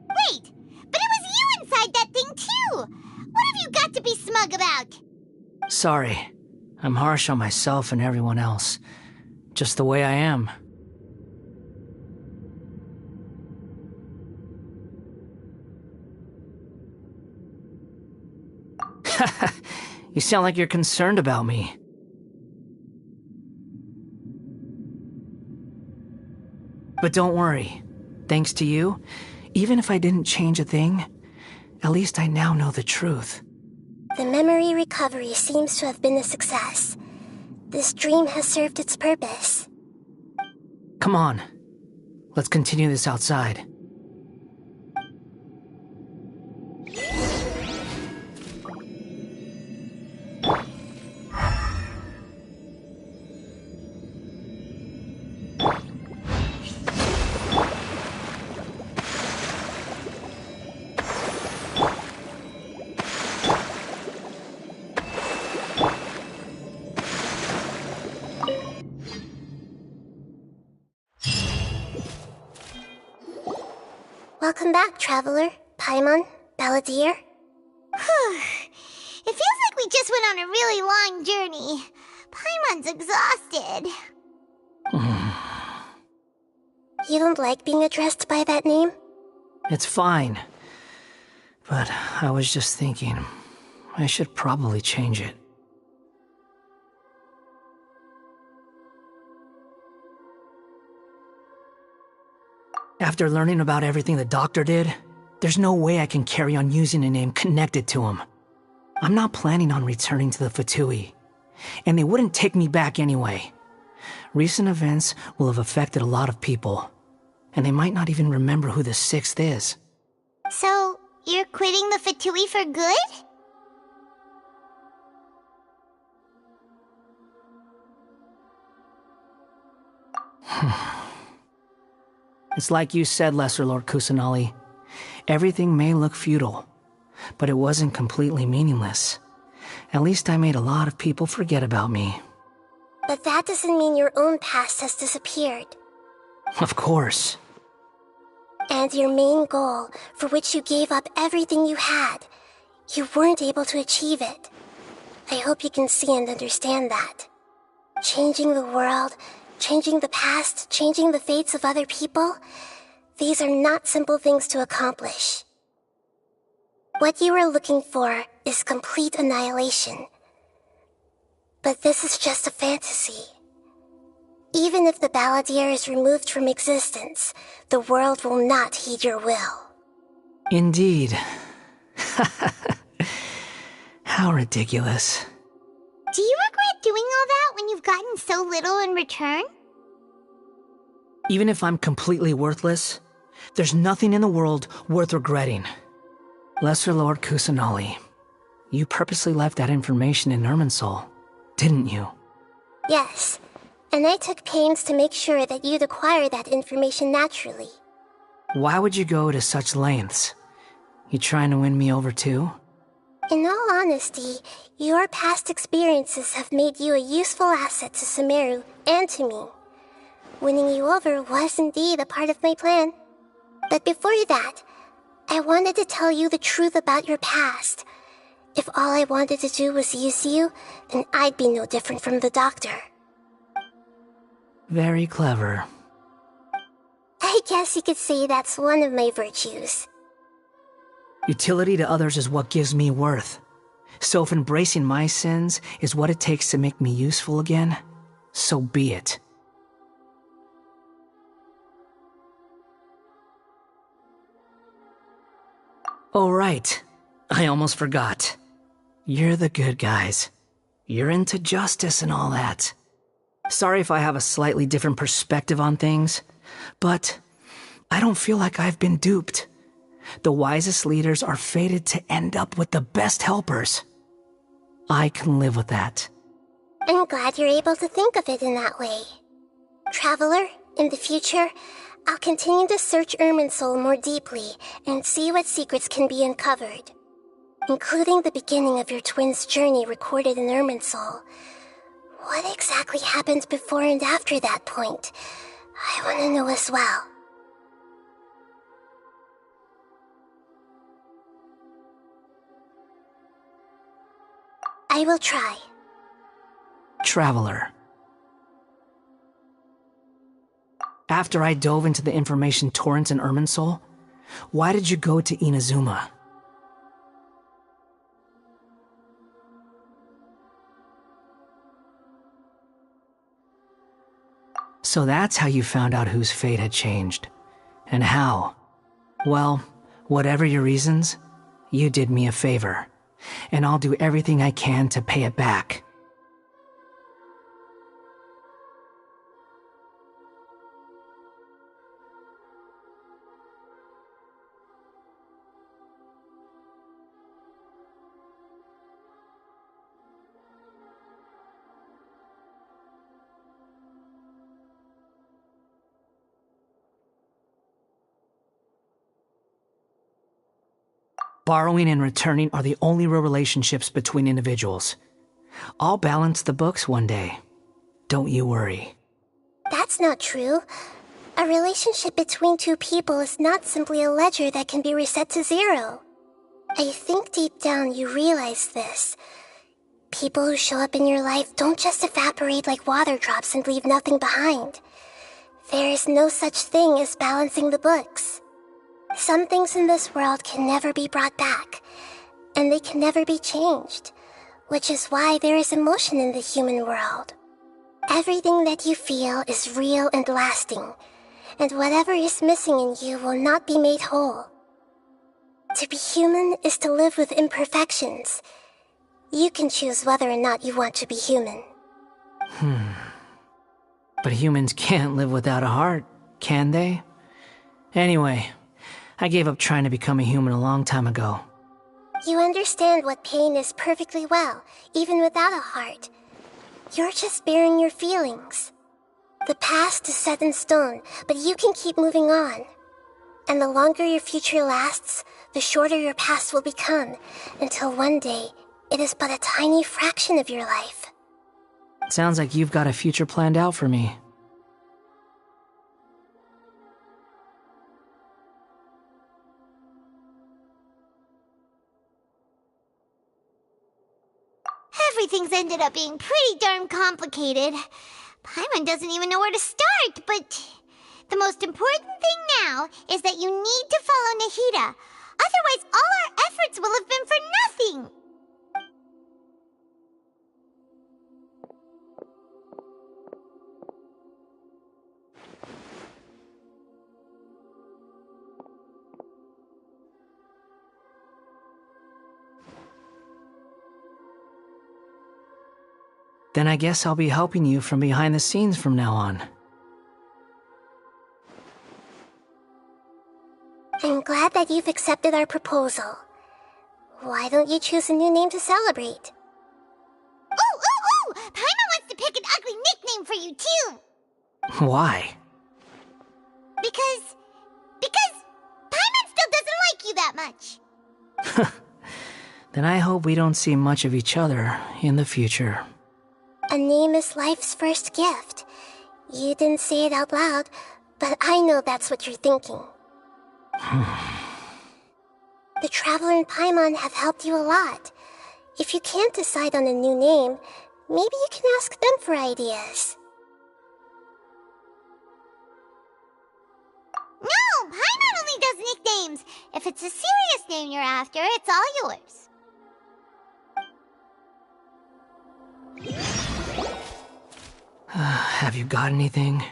Wait, but it was you inside that thing too! What have you got to be smug about? Sorry. I'm harsh on myself and everyone else. Just the way I am. You sound like you're concerned about me. But don't worry. Thanks to you, even if I didn't change a thing, at least I now know the truth. The memory recovery seems to have been a success. This dream has served its purpose. Come on. Let's continue this outside. Welcome back, Traveler, Paimon, Balladeer. It feels like we just went on a really long journey. Paimon's exhausted. You don't like being addressed by that name? It's fine. But I was just thinking, I should probably change it. After learning about everything the doctor did, there's no way I can carry on using a name connected to him. I'm not planning on returning to the Fatui, and they wouldn't take me back anyway. Recent events will have affected a lot of people, and they might not even remember who the Sixth is. So, you're quitting the Fatui for good? It's like you said, Lesser Lord Kusanali. Everything may look futile, but it wasn't completely meaningless. At least I made a lot of people forget about me. But that doesn't mean your own past has disappeared. Of course. And your main goal, for which you gave up everything you had, you weren't able to achieve it. I hope you can see and understand that. Changing the world, changing the past, changing the fates of other people, these are not simple things to accomplish. What you are looking for is complete annihilation. But this is just a fantasy. Even if the Balladeer is removed from existence, the world will not heed your will. Indeed. How ridiculous. Do you regret doing all that when you've gotten so little in return? Even if I'm completely worthless, there's nothing in the world worth regretting. Lesser Lord Kusanali, you purposely left that information in Irminsul, didn't you? Yes, and I took pains to make sure that you'd acquire that information naturally. Why would you go to such lengths? You trying to win me over too? In all honesty, your past experiences have made you a useful asset to Summeru and to me. Winning you over was indeed a part of my plan. But before that, I wanted to tell you the truth about your past. If all I wanted to do was use you, then I'd be no different from the doctor. Very clever. I guess you could say that's one of my virtues. Utility to others is what gives me worth. So if embracing my sins is what it takes to make me useful again, so be it. Oh right, I almost forgot. You're the good guys. You're into justice and all that. Sorry if I have a slightly different perspective on things, but I don't feel like I've been duped. The wisest leaders are fated to end up with the best helpers. I can live with that. I'm glad you're able to think of it in that way. Traveler, in the future, I'll continue to search Irminsul more deeply and see what secrets can be uncovered, including the beginning of your twins' journey recorded in Irminsul. What exactly happened before and after that point? I want to know as well. I will try. Traveler. After I dove into the information torrents in Irminsul, why did you go to Inazuma? So that's how you found out whose fate had changed. And how? Well, whatever your reasons, you did me a favor. And I'll do everything I can to pay it back. Borrowing and returning are the only real relationships between individuals. I'll balance the books one day. Don't you worry. That's not true. A relationship between two people is not simply a ledger that can be reset to zero. I think deep down you realize this. People who show up in your life don't just evaporate like water drops and leave nothing behind. There is no such thing as balancing the books. Some things in this world can never be brought back, and they can never be changed, which is why there is emotion in the human world. Everything that you feel is real and lasting, and whatever is missing in you will not be made whole. To be human is to live with imperfections. You can choose whether or not you want to be human. But humans can't live without a heart, can they? Anyway, I gave up trying to become a human a long time ago. You understand what pain is perfectly well, even without a heart. You're just bearing your feelings. The past is set in stone, but you can keep moving on. And the longer your future lasts, the shorter your past will become, until one day, it is but a tiny fraction of your life. Sounds like you've got a future planned out for me. Everything's ended up being pretty darn complicated. Paimon doesn't even know where to start, but the most important thing now is that you need to follow Nahida. Otherwise, all our efforts will have been for nothing. Then I guess I'll be helping you from behind the scenes from now on. I'm glad that you've accepted our proposal. Why don't you choose a new name to celebrate? Ooh! Paimon wants to pick an ugly nickname for you, too! Why? Because Paimon still doesn't like you that much. Then I hope we don't see much of each other in the future. A name is life's first gift. You didn't say it out loud, but I know that's what you're thinking. The Traveler and Paimon have helped you a lot. If you can't decide on a new name, maybe you can ask them for ideas. No! Paimon only does nicknames! If it's a serious name you're after, it's all yours. Have you got anything?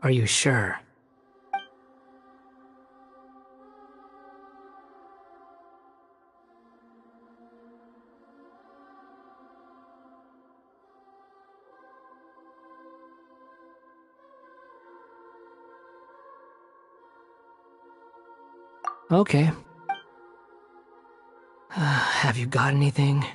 Are you sure? Okay. Have you got anything?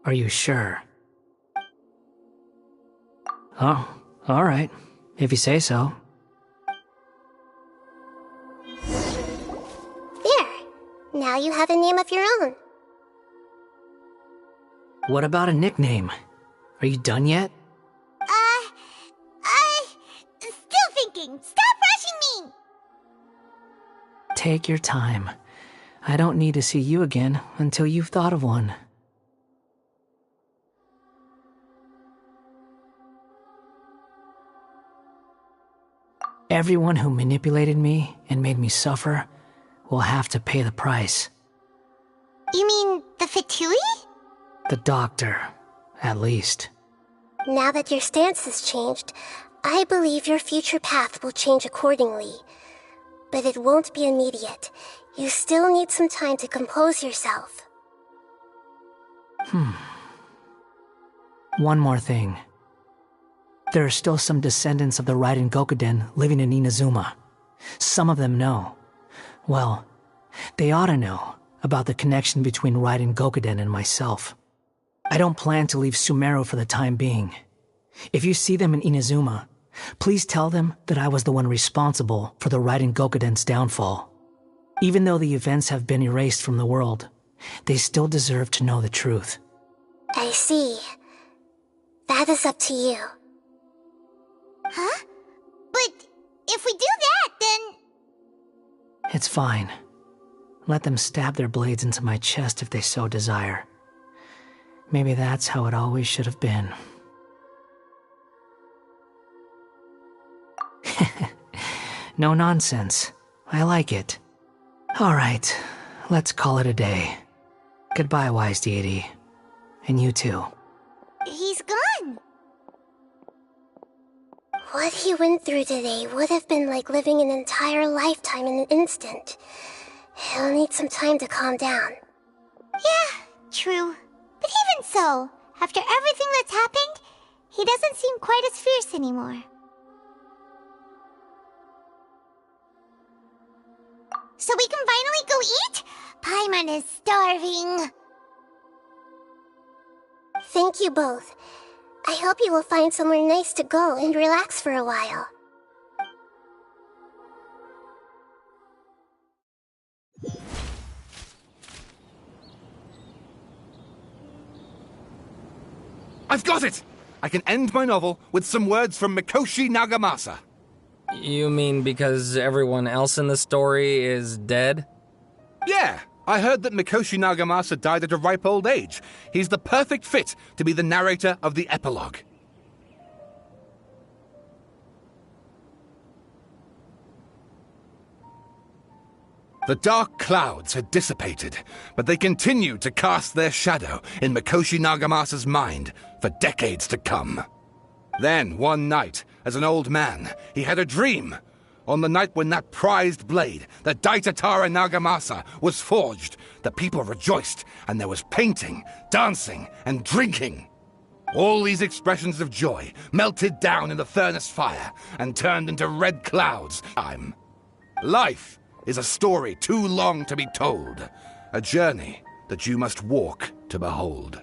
Are you sure? Oh, alright. If you say so. There. Now you have a name of your own. What about a nickname? Are you done yet? Still thinking. Stop rushing me! Take your time. I don't need to see you again until you've thought of one. Everyone who manipulated me and made me suffer will have to pay the price. You mean the Fatui? The doctor, at least. Now that your stance has changed, I believe your future path will change accordingly. But it won't be immediate. You still need some time to compose yourself. One more thing. There are still some descendants of the Raiden Gokuden living in Inazuma. Some of them know. Well, they ought to know about the connection between Raiden Gokuden and myself. I don't plan to leave Summeru for the time being. If you see them in Inazuma, please tell them that I was the one responsible for the Raiden Gokuden's downfall. Even though the events have been erased from the world, they still deserve to know the truth. I see. That is up to you. Huh? But if we do that, then... It's fine. Let them stab their blades into my chest if they so desire. Maybe that's how it always should have been. No nonsense. I like it. Alright, let's call it a day. Goodbye, wise deity. And you too. He's gone. What he went through today would have been like living an entire lifetime in an instant. He'll need some time to calm down. Yeah, true. But even so, after everything that's happened, he doesn't seem quite as fierce anymore. So we can finally go eat? Paimon is starving. Thank you both. I hope you will find somewhere nice to go and relax for a while. I've got it! I can end my novel with some words from Mikoshi Nagamasa. You mean because everyone else in the story is dead? Yeah, I heard that Mikoshi Nagamasa died at a ripe old age. He's the perfect fit to be the narrator of the epilogue. The dark clouds had dissipated, but they continued to cast their shadow in Mikoshi Nagamasa's mind for decades to come. Then, one night, as an old man, he had a dream. On the night when that prized blade, the Daitatara Nagamasa, was forged, the people rejoiced, and there was painting, dancing, and drinking. All these expressions of joy melted down in the furnace fire and turned into red clouds. Life is a story too long to be told, a journey that you must walk to behold.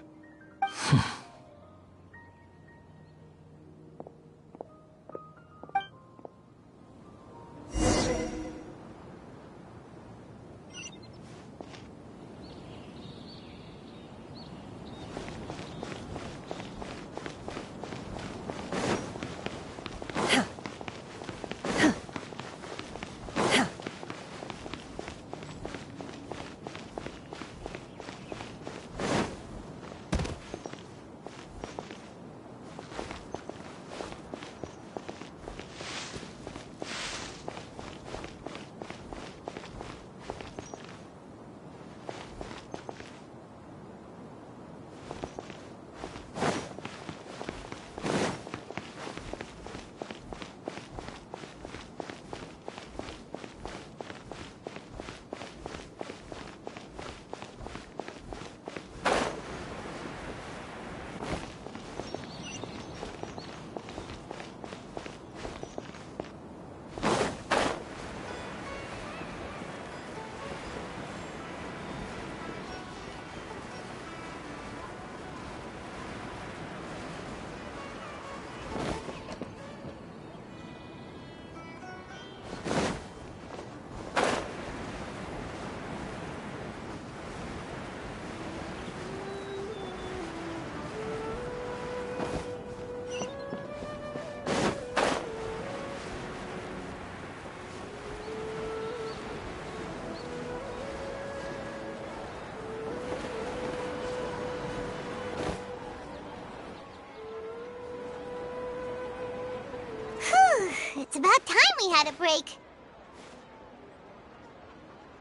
It's about time we had a break.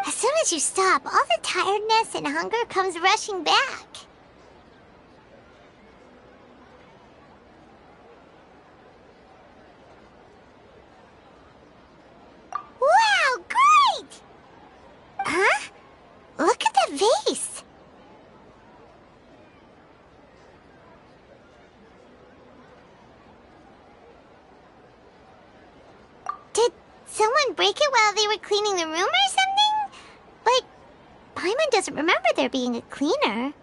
As soon as you stop, all the tiredness and hunger comes rushing back. Wow, great! Huh? Look at the vase. Did someone break it while they were cleaning the room or something? But Paimon doesn't remember there being a cleaner.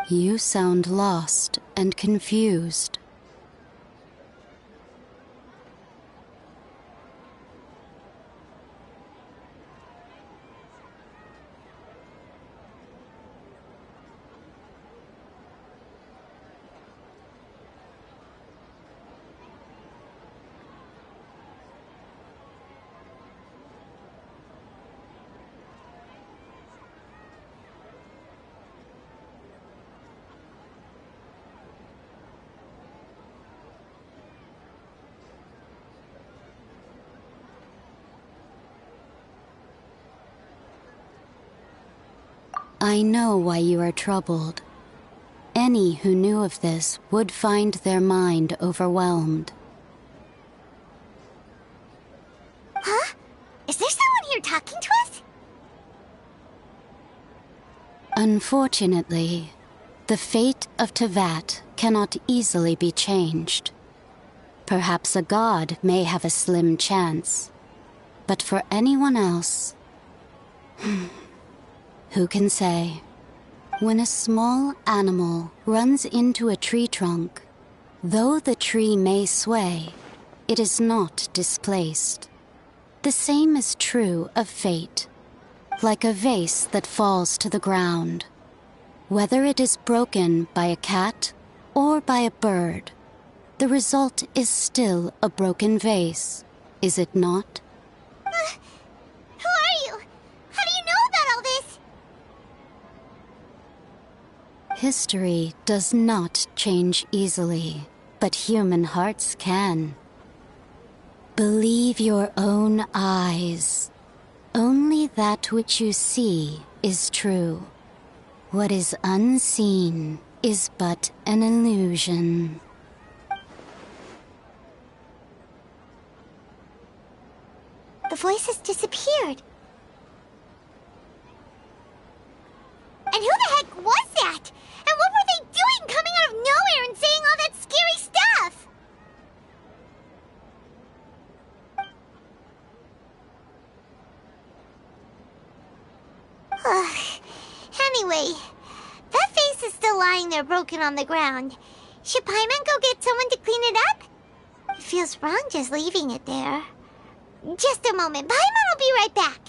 You sound lost and confused. I know why you are troubled. Any who knew of this would find their mind overwhelmed. Huh? Is there someone here talking to us? Unfortunately, the fate of Tevat cannot easily be changed. Perhaps a god may have a slim chance, but for anyone else... Who can say? When a small animal runs into a tree trunk, though the tree may sway, it is not displaced. The same is true of fate, like a vase that falls to the ground. Whether it is broken by a cat or by a bird, the result is still a broken vase, is it not? Who are you? How do you know about all this? History does not change easily, but human hearts can. Believe your own eyes. Only that which you see is true. What is unseen is but an illusion. The voice has disappeared. And who the heck was that? And what were they doing coming out of nowhere and saying all that scary stuff? Anyway, that face is still lying there broken on the ground. Should Paimon go get someone to clean it up? It feels wrong just leaving it there. Just a moment. Paimon will be right back.